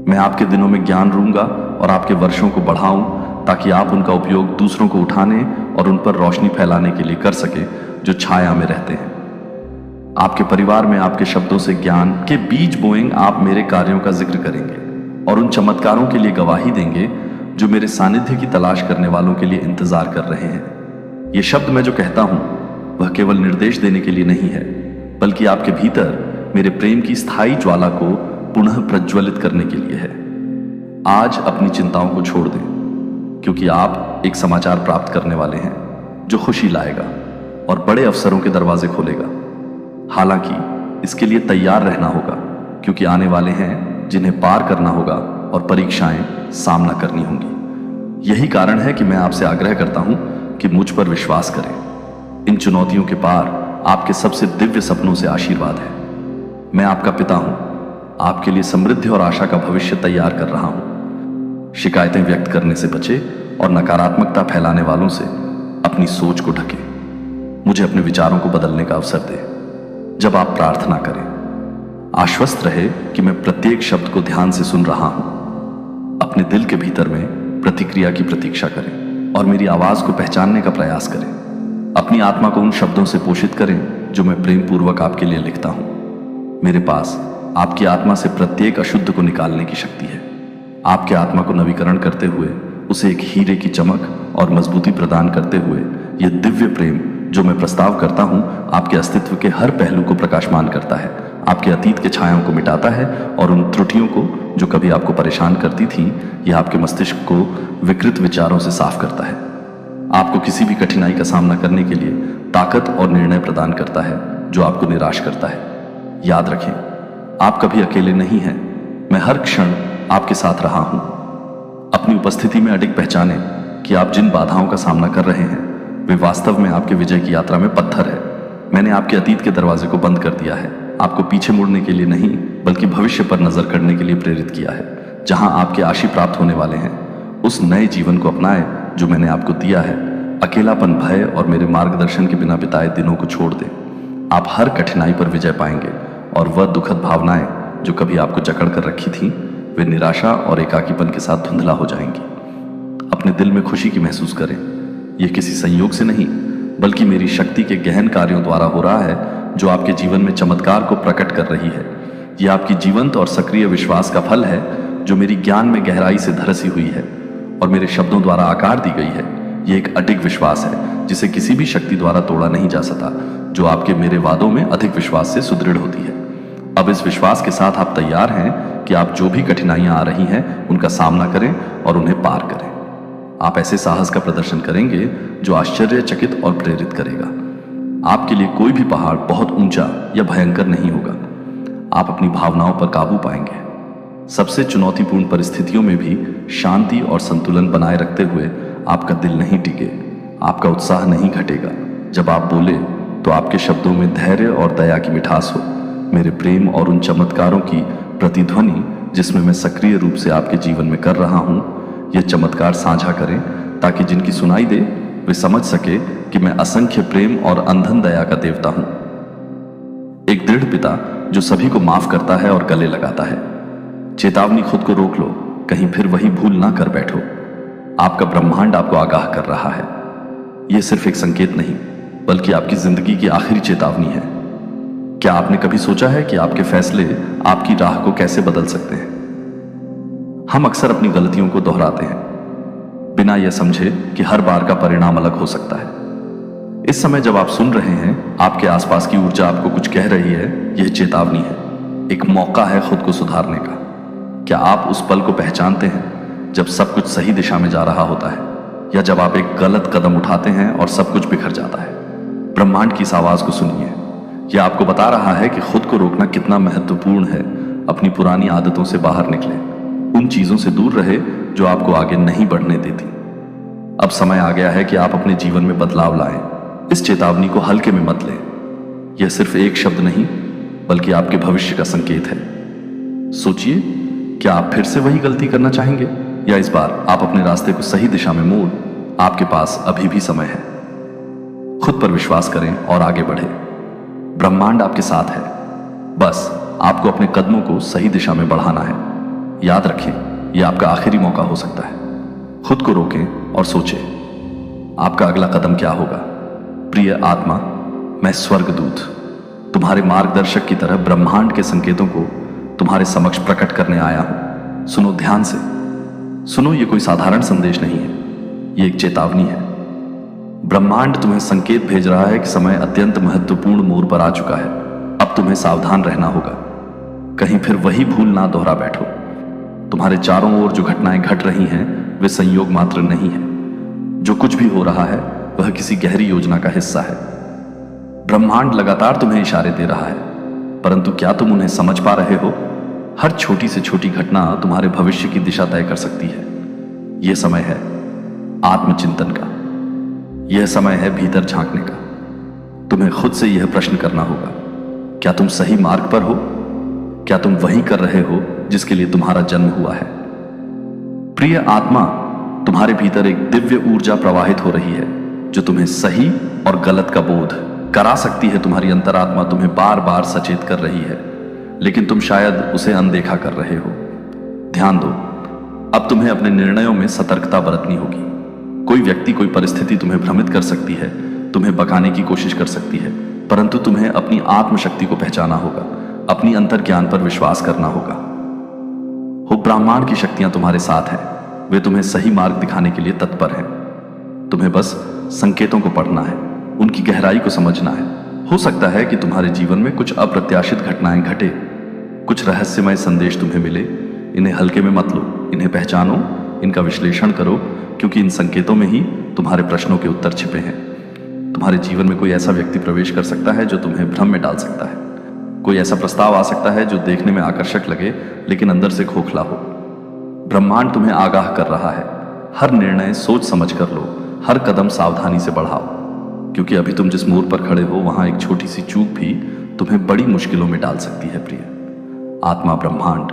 मैं आपके दिनों में ज्ञान दूंगा और आपके वर्षों को बढ़ाऊं ताकि आप उनका उपयोग दूसरों को उठाने और उन पर रोशनी फैलाने के लिए कर सके जो छाया में रहते हैं। आपके परिवार में आपके शब्दों से ज्ञान के बीज बोएंगे। आप मेरे कार्यों का जिक्र करेंगे और उन चमत्कारों के लिए गवाही देंगे जो मेरे सानिध्य की तलाश करने वालों के लिए इंतजार कर रहे हैं। ये शब्द मैं जो कहता हूं वह केवल निर्देश देने के लिए नहीं है, बल्कि आपके भीतर मेरे प्रेम की स्थायी ज्वाला को पुनः प्रज्वलित करने के लिए है। आज अपनी चिंताओं को छोड़ दें, क्योंकि आप एक समाचार प्राप्त करने वाले हैं जो खुशी लाएगा और बड़े अवसरों के दरवाजे खोलेगा। हालांकि इसके लिए तैयार रहना होगा, क्योंकि आने वाले हैं जिन्हें पार करना होगा और परीक्षाएं सामना करनी होंगी। यही कारण है कि मैं आपसे आग्रह करता हूं कि मुझ पर विश्वास करें। इन चुनौतियों के पार आपके सबसे दिव्य सपनों से आशीर्वाद है। मैं आपका पिता हूं, आपके लिए समृद्धि और आशा का भविष्य तैयार कर रहा हूं। शिकायतें व्यक्त करने से बचे और नकारात्मकता फैलाने वालों से अपनी सोच को ढके। मुझे अपने विचारों को बदलने का अवसर दें। जब आप प्रार्थना करें, आश्वस्त रहे कि मैं प्रत्येक शब्द को ध्यान से सुन रहा हूं। अपने दिल के भीतर में प्रतिक्रिया की प्रतीक्षा करें और मेरी आवाज को पहचानने का प्रयास करें। अपनी आत्मा को उन शब्दों से पोषित करें जो मैं प्रेम पूर्वक आपके लिए लिखता हूं। मेरे पास आपकी आत्मा से प्रत्येक अशुद्ध को निकालने की शक्ति है। आपके आत्मा को नवीकरण करते हुए उसे एक हीरे की चमक और मजबूती प्रदान करते हुए यह दिव्य प्रेम जो मैं प्रस्ताव करता हूं आपके अस्तित्व के हर पहलू को प्रकाशमान करता है। आपके अतीत के छायाओं को मिटाता है और उन त्रुटियों को जो कभी आपको परेशान करती थी, यह आपके मस्तिष्क को विकृत विचारों से साफ करता है। आपको किसी भी कठिनाई का सामना करने के लिए ताकत और निर्णय प्रदान करता है जो आपको निराश करता है। याद रखें, आप कभी अकेले नहीं हैं। मैं हर क्षण आपके साथ रहा हूं। अपनी उपस्थिति में अडिग पहचानें कि आप जिन बाधाओं का सामना कर रहे हैं वे वास्तव में आपके विजय की यात्रा में पत्थर है। मैंने आपके अतीत के दरवाजे को बंद कर दिया है, आपको पीछे मुड़ने के लिए नहीं बल्कि भविष्य पर नजर करने के लिए प्रेरित किया है, जहां आपके आशी प्राप्त होने वाले हैं। उस नए जीवन को अपनाएं जो मैंने आपको दिया है। अकेलापन, भय और मेरे मार्गदर्शन के बिना बिताए दिनों को छोड़ दें। आप हर कठिनाई पर विजय पाएंगे और वह दुखद भावनाएं जो कभी आपको जकड़ कर रखी थी, वे निराशा और एकाकीपन के साथ धुंधला हो जाएंगी। अपने दिल में खुशी की महसूस करें। यह किसी संयोग से नहीं बल्कि मेरी शक्ति के गहन कार्यों द्वारा हो रहा है जो आपके जीवन में चमत्कार को प्रकट कर रही है। यह आपकी जीवंत और सक्रिय विश्वास का फल है जो मेरी ज्ञान में गहराई से धरसी हुई है और मेरे शब्दों द्वारा आकार दी गई है। यह एक अडिग विश्वास है जिसे किसी भी शक्ति द्वारा तोड़ा नहीं जा सकता, जो आपके मेरे वादों में अधिक विश्वास से सुदृढ़ होती है। अब इस विश्वास के साथ आप तैयार हैं कि आप जो भी कठिनाइयां आ रही हैं उनका सामना करें और उन्हें पार करें। आप ऐसे साहस का प्रदर्शन करेंगे जो आश्चर्यचकित और प्रेरित करेगा। आपके लिए कोई भी पहाड़ बहुत ऊंचा या भयंकर नहीं होगा। आप अपनी भावनाओं पर काबू पाएंगे। सबसे चुनौतीपूर्ण परिस्थितियों में भी शांति और संतुलन बनाए रखते हुए आपका दिल नहीं टिके, आपका उत्साह नहीं घटेगा। जब आप बोले तो आपके शब्दों में धैर्य और दया की मिठास हो। मेरे प्रेम और उन चमत्कारों की प्रतिध्वनि जिसमें मैं सक्रिय रूप से आपके जीवन में कर रहा हूं, यह चमत्कार साझा करें ताकि जिनकी सुनाई दे वे समझ सके कि मैं असंख्य प्रेम और अंधन दया का देवता हूं। एक दृढ़ पिता जो सभी को माफ करता है और गले लगाता है। चेतावनी, खुद को रोक लो, कहीं फिर वही भूल ना कर बैठो। आपका ब्रह्मांड आपको आगाह कर रहा है। यह सिर्फ एक संकेत नहीं, बल्कि आपकी जिंदगी की आखिरी चेतावनी है। क्या आपने कभी सोचा है कि आपके फैसले आपकी राह को कैसे बदल सकते हैं? हम अक्सर अपनी गलतियों को दोहराते हैं, बिना यह समझे कि हर बार का परिणाम अलग हो सकता है। इस समय जब आप सुन रहे हैं, आपके आसपास की ऊर्जा आपको कुछ कह रही है। यह चेतावनी है, एक मौका है खुद को सुधारने का। क्या आप उस पल को पहचानते हैं जब सब कुछ सही दिशा में जा रहा होता है, या जब आप एक गलत कदम उठाते हैं और सब कुछ बिखर जाता है? ब्रह्मांड की इस आवाज को सुनिए। यह आपको बता रहा है कि खुद को रोकना कितना महत्वपूर्ण है। अपनी पुरानी आदतों से बाहर निकले, उन चीजों से दूर रहे जो आपको आगे नहीं बढ़ने देती। अब समय आ गया है कि आप अपने जीवन में बदलाव लाएं। इस चेतावनी को हल्के में मत लें। यह सिर्फ एक शब्द नहीं, बल्कि आपके भविष्य का संकेत है। सोचिए, क्या आप फिर से वही गलती करना चाहेंगे, या इस बार आप अपने रास्ते को सही दिशा में मोड़? आपके पास अभी भी समय है। खुद पर विश्वास करें और आगे बढ़े। ब्रह्मांड आपके साथ है, बस आपको अपने कदमों को सही दिशा में बढ़ाना है। याद रखें, यह आपका आखिरी मौका हो सकता है। खुद को रोकें और सोचें, आपका अगला कदम क्या होगा? प्रिय आत्मा, मैं स्वर्गदूत, तुम्हारे मार्गदर्शक की तरह ब्रह्मांड के संकेतों को तुम्हारे समक्ष प्रकट करने आया हूं। सुनो ध्यान से। सुनो, यह कोई साधारण संदेश नहीं है, यह एक चेतावनी है। ब्रह्मांड तुम्हें संकेत भेज रहा है कि समय अत्यंत महत्वपूर्ण मोड़ पर आ चुका है। अब तुम्हें सावधान रहना होगा, कहीं फिर वही भूल ना दोहरा बैठो। तुम्हारे चारों ओर जो घटनाएं घट रही हैं, वे संयोग मात्र नहीं है। जो कुछ भी हो रहा है वह किसी गहरी योजना का हिस्सा है। ब्रह्मांड लगातार तुम्हें इशारे दे रहा है, परंतु क्या तुम उन्हें समझ पा रहे हो? हर छोटी से छोटी घटना तुम्हारे भविष्य की दिशा तय कर सकती है। यह समय है आत्मचिंतन का। यह समय है भीतर झांकने का। तुम्हें खुद से यह प्रश्न करना होगा, क्या तुम सही मार्ग पर हो? क्या तुम वही कर रहे हो जिसके लिए तुम्हारा जन्म हुआ है? प्रिय आत्मा, तुम्हारे भीतर एक दिव्य ऊर्जा प्रवाहित हो रही है जो तुम्हें सही और गलत का बोध करा सकती है। तुम्हारी अंतरात्मा तुम्हें बार बार सचेत कर रही है, लेकिन तुम शायद उसे अनदेखा कर रहे हो। ध्यान दो, अब तुम्हें अपने निर्णयों में सतर्कता बरतनी होगी। कोई व्यक्ति, कोई परिस्थिति तुम्हें भ्रमित कर सकती है, तुम्हें बकाने की कोशिश कर सकती है, परंतु तुम्हें अपनी आत्मशक्ति को पहचाना होगा, अपनी अंतर्ज्ञान पर विश्वास करना होगा। हो ब्रह्मांड की शक्तियां तुम्हारे साथ हैं, वे तुम्हें सही मार्ग दिखाने के लिए तत्पर हैं। तुम्हें बस संकेतों को पढ़ना है, उनकी गहराई को समझना है। हो सकता है कि तुम्हारे जीवन में कुछ अप्रत्याशित घटनाएं घटे, कुछ रहस्यमय संदेश तुम्हें मिले। इन्हें हल्के में मत लो, इन्हें पहचानो, इनका विश्लेषण करो, क्योंकि इन संकेतों में ही तुम्हारे प्रश्नों के उत्तर छिपे हैं। तुम्हारे जीवन में कोई ऐसा व्यक्ति प्रवेश कर सकता है जो तुम्हें भ्रम में डाल सकता है। कोई ऐसा प्रस्ताव आ सकता है जो देखने में आकर्षक लगे, लेकिन अंदर से खोखला हो। ब्रह्मांड तुम्हें आगाह कर रहा है, हर निर्णय सोच समझ कर लो, हर कदम सावधानी से बढ़ाओ, क्योंकि अभी तुम जिस मोड़ पर खड़े हो, वहां एक छोटी सी चूक भी तुम्हें बड़ी मुश्किलों में डाल सकती है। प्रिय आत्मा, ब्रह्मांड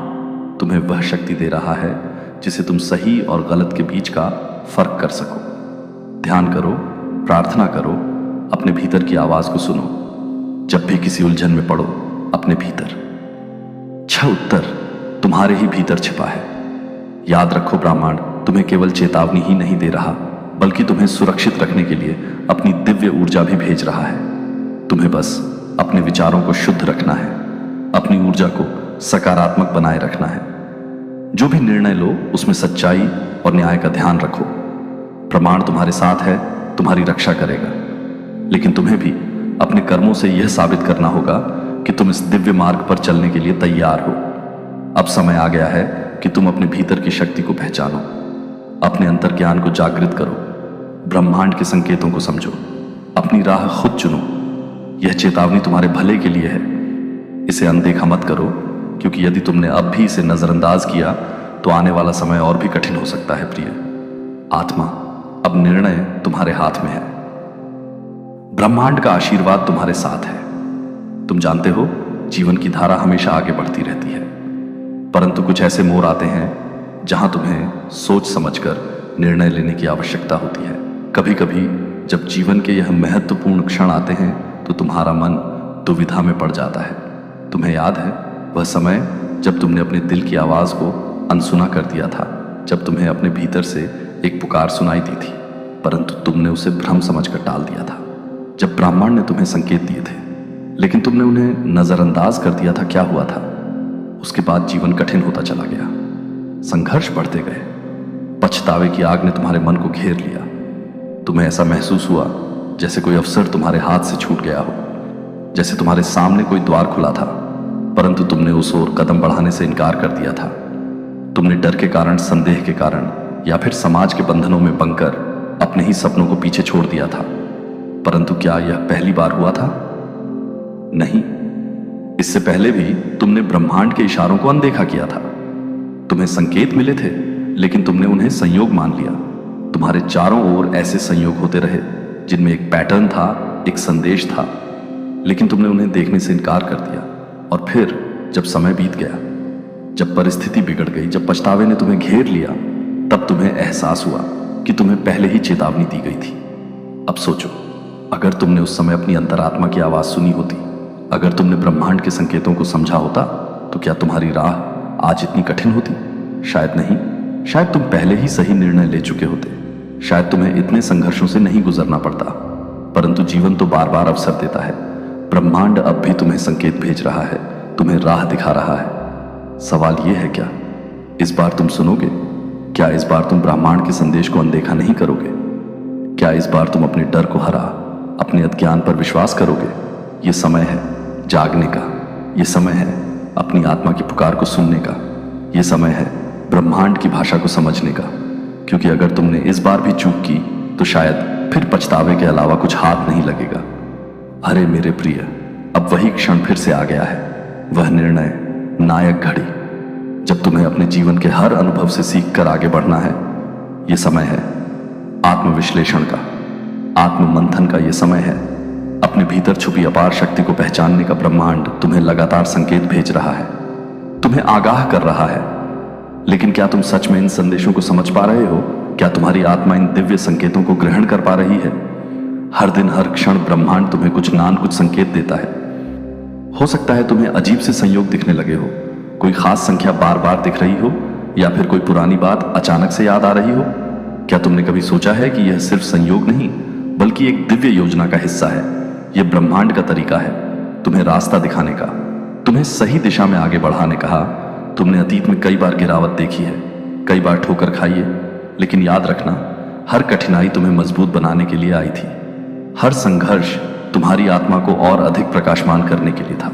तुम्हें वह शक्ति दे रहा है जिसे तुम सही और गलत के बीच का फर्क कर सको। ध्यान करो, प्रार्थना करो, अपने भीतर की आवाज को सुनो। जब भी किसी उलझन में पड़ो, अपने भीतर उत्तर तुम्हारे ही भीतर छिपा है। याद रखो, ब्रह्मांड तुम्हें केवल चेतावनी ही नहीं दे रहा, बल्कि तुम्हें सुरक्षित रखने के लिए अपनी दिव्य ऊर्जा भी भेज रहा है। तुम्हें बस अपने विचारों को शुद्ध रखना है, अपनी ऊर्जा को सकारात्मक बनाए रखना है। जो भी निर्णय लो, उसमें सच्चाई और न्याय का ध्यान रखो। प्रमाण तुम्हारे साथ है, तुम्हारी रक्षा करेगा, लेकिन तुम्हें भी अपने कर्मों से यह साबित करना होगा कि तुम इस दिव्य मार्ग पर चलने के लिए तैयार हो। अब समय आ गया है कि तुम अपने भीतर की शक्ति को पहचानो, अपने अंतर्ज्ञान को जागृत करो, ब्रह्मांड के संकेतों को समझो, अपनी राह खुद चुनो। यह चेतावनी तुम्हारे भले के लिए है, इसे अनदेखा मत करो, क्योंकि यदि तुमने अब भी इसे नजरअंदाज किया तो आने वाला समय और भी कठिन हो सकता है। प्रिय आत्मा, अब निर्णय तुम्हारे हाथ में है। ब्रह्मांड का आशीर्वाद तुम्हारे साथ है। तुम जानते हो, जीवन की धारा हमेशा आगे बढ़ती रहती है। परंतु कुछ ऐसे मोड़ आते हैं जहां तुम्हें सोच समझकर निर्णय लेने की आवश्यकता होती है। कभी कभी जब जीवन के यह महत्वपूर्ण क्षण आते हैं तो तुम्हारा मन दुविधा में पड़ जाता है। तुम्हें याद है वह समय जब तुमने अपने दिल की आवाज को अनसुना कर दिया था, जब तुम्हें अपने भीतर से एक पुकार सुनाई दी थी परंतु तुमने उसे भ्रम समझकर टाल दिया था। जब ब्रह्मांड ने तुम्हें संकेत दिए थे लेकिन तुमने उन्हें नजरअंदाज कर दिया था, क्या हुआ था? उसके बाद जीवन कठिन होता चला गया, संघर्ष बढ़ते गए, पछतावे की आग ने तुम्हारे मन को घेर लिया। तुम्हें ऐसा महसूस हुआ जैसे कोई अवसर तुम्हारे हाथ से छूट गया हो, जैसे तुम्हारे सामने कोई द्वार खुला था परंतु तुमने उस ओर कदम बढ़ाने से इनकार कर दिया था। तुमने डर के कारण, संदेह के कारण या फिर समाज के बंधनों में बंधकर अपने ही सपनों को पीछे छोड़ दिया था। परंतु क्या यह पहली बार हुआ था? नहीं, इससे पहले भी तुमने ब्रह्मांड के इशारों को अनदेखा किया था। तुम्हें संकेत मिले थे लेकिन तुमने उन्हें संयोग मान लिया। तुम्हारे चारों ओर ऐसे संयोग होते रहे जिनमें एक पैटर्न था, एक संदेश था, लेकिन तुमने उन्हें देखने से इनकार कर दिया। और फिर जब समय बीत गया, जब परिस्थिति बिगड़ गई, जब पछतावे ने तुम्हें घेर लिया, तब तुम्हें एहसास हुआ कि तुम्हें पहले ही चेतावनी दी गई थी। अब सोचो, अगर तुमने उस समय अपनी अंतरात्मा की आवाज सुनी होती, अगर तुमने ब्रह्मांड के संकेतों को समझा होता, तो क्या तुम्हारी राह आज इतनी कठिन होती? शायद नहीं। शायद तुम पहले ही सही निर्णय ले चुके होते। शायद तुम्हें इतने संघर्षों से नहीं गुजरना पड़ता। परंतु जीवन तो बार बार अवसर देता है। ब्रह्मांड अब भी तुम्हें संकेत भेज रहा है, तुम्हें राह दिखा रहा है। सवाल यह है, क्या इस बार तुम सुनोगे? क्या इस बार तुम ब्रह्मांड के संदेश को अनदेखा नहीं करोगे? क्या इस बार तुम अपने डर को हरा अपने अज्ञान पर विश्वास करोगे? यह समय है जागने का, यह समय है अपनी आत्मा की पुकार को सुनने का, यह समय है ब्रह्मांड की भाषा को समझने का। क्योंकि अगर तुमने इस बार भी चूक की तो शायद फिर पछतावे के अलावा कुछ हाथ नहीं लगेगा। अरे मेरे प्रिय, अब वही क्षण फिर से आ गया है, वह निर्णय, नायक घड़ी, जब तुम्हें अपने जीवन के हर अनुभव से सीख कर आगे बढ़ना है। यह समय है आत्मविश्लेषण का, आत्ममंथन का। यह समय है अपने भीतर छुपी अपार शक्ति को पहचानने का। ब्रह्मांड तुम्हें लगातार संकेत भेज रहा है, तुम्हें आगाह कर रहा है। लेकिन क्या तुम सच में इन संदेशों को समझ पा रहे हो? क्या तुम्हारी आत्मा इन दिव्य संकेतों को ग्रहण कर पा रही है? हर दिन, हर क्षण ब्रह्मांड तुम्हें कुछ ना कुछ संकेत देता है। हो सकता है तुम्हें अजीब से संयोग दिखने लगे हो, कोई खास संख्या बार बार दिख रही हो, या फिर कोई पुरानी बात अचानक से याद आ रही हो। क्या तुमने कभी सोचा है कि यह सिर्फ संयोग नहीं बल्कि एक दिव्य योजना का हिस्सा है? यह ब्रह्मांड का तरीका है तुम्हें रास्ता दिखाने का, तुम्हें सही दिशा में आगे बढ़ाने का। तुमने अतीत में कई बार गिरावट देखी है, कई बार ठोकर खाई है, लेकिन याद रखना, हर कठिनाई तुम्हें मजबूत बनाने के लिए आई थी। हर संघर्ष तुम्हारी आत्मा को और अधिक प्रकाशमान करने के लिए था।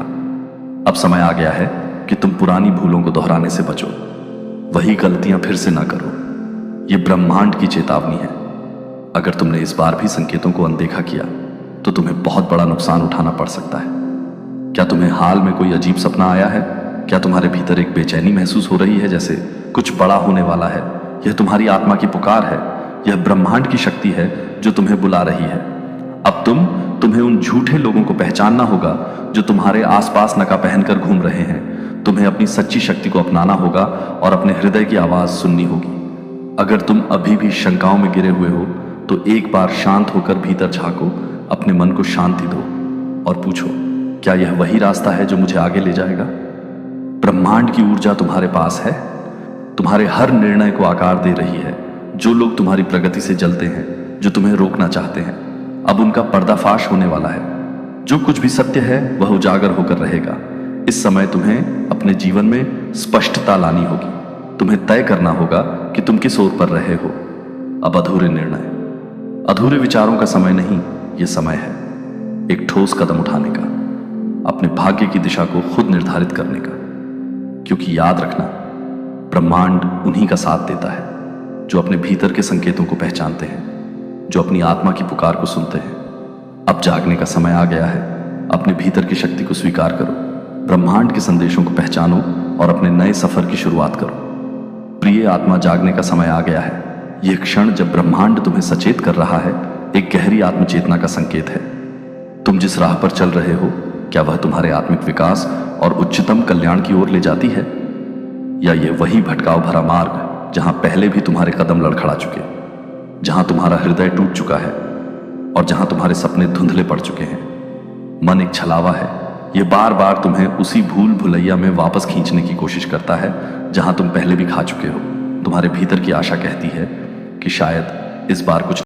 अब समय आ गया है कि तुम पुरानी भूलों को दोहराने से बचो, वही गलतियां फिर से ना करो। यह ब्रह्मांड की चेतावनी है। अगर तुमने इस बार भी संकेतों को अनदेखा किया तो तुम्हें बहुत बड़ा नुकसान उठाना पड़ सकता है। क्या तुम्हें हाल में कोई अजीब सपना आया है? क्या तुम्हारे भीतर एक बेचैनी महसूस हो रही है, जैसे कुछ बड़ा होने वाला है? यह तुम्हारी आत्मा की पुकार है, यह ब्रह्मांड की शक्ति है जो तुम्हें बुला रही है। अब तुम्हें उन झूठे लोगों को पहचानना होगा जो तुम्हारे आसपास नका पहनकर घूम रहे हैं। तुम्हें अपनी सच्ची शक्ति को अपनाना होगा और अपने हृदय की आवाज सुननी होगी। अगर तुम अभी भी शंकाओं में गिरे हुए हो तो एक बार शांत होकर भीतर झांको, अपने मन को शांति दो और पूछो, क्या यह वही रास्ता है जो मुझे आगे ले जाएगा? ब्रह्मांड की ऊर्जा तुम्हारे पास है, तुम्हारे हर निर्णय को आकार दे रही है। जो लोग तुम्हारी प्रगति से जलते हैं, जो तुम्हें रोकना चाहते हैं, अब उनका पर्दाफाश होने वाला है। जो कुछ भी सत्य है वह उजागर होकर रहेगा। इस समय तुम्हें अपने जीवन में स्पष्टता लानी होगी। तुम्हें तय करना होगा कि तुम किस ओर पर रहे हो। अब अधूरे निर्णय, अधूरे विचारों का समय नहीं, यह समय है एक ठोस कदम उठाने का, अपने भाग्य की दिशा को खुद निर्धारित करने का। क्योंकि याद रखना, ब्रह्मांड उन्हीं का साथ देता है जो अपने भीतर के संकेतों को पहचानते हैं, जो अपनी आत्मा की पुकार को सुनते हैं। अब जागने का समय आ गया है। अपने भीतर की शक्ति को स्वीकार करो, ब्रह्मांड के संदेशों को पहचानो और अपने नए सफर की शुरुआत करो। प्रिय आत्मा, जागने का समय आ गया है। यह क्षण जब ब्रह्मांड तुम्हें सचेत कर रहा है, एक गहरी आत्मचेतना का संकेत है। तुम जिस राह पर चल रहे हो, क्या वह तुम्हारे आत्मिक विकास और उच्चतम कल्याण की ओर ले जाती है? या ये वही भटकाव भरा मार्ग जहां पहले भी तुम्हारे कदम लड़खड़ा चुके, जहां तुम्हारा हृदय टूट चुका है और जहां तुम्हारे सपने धुंधले पड़ चुके हैं। मन एक छलावा है, ये बार बार तुम्हें उसी भूल भुलैया में वापस खींचने की कोशिश करता है जहां तुम पहले भी खा चुके हो। तुम्हारे भीतर की आशा कहती है कि शायद इस बार कुछ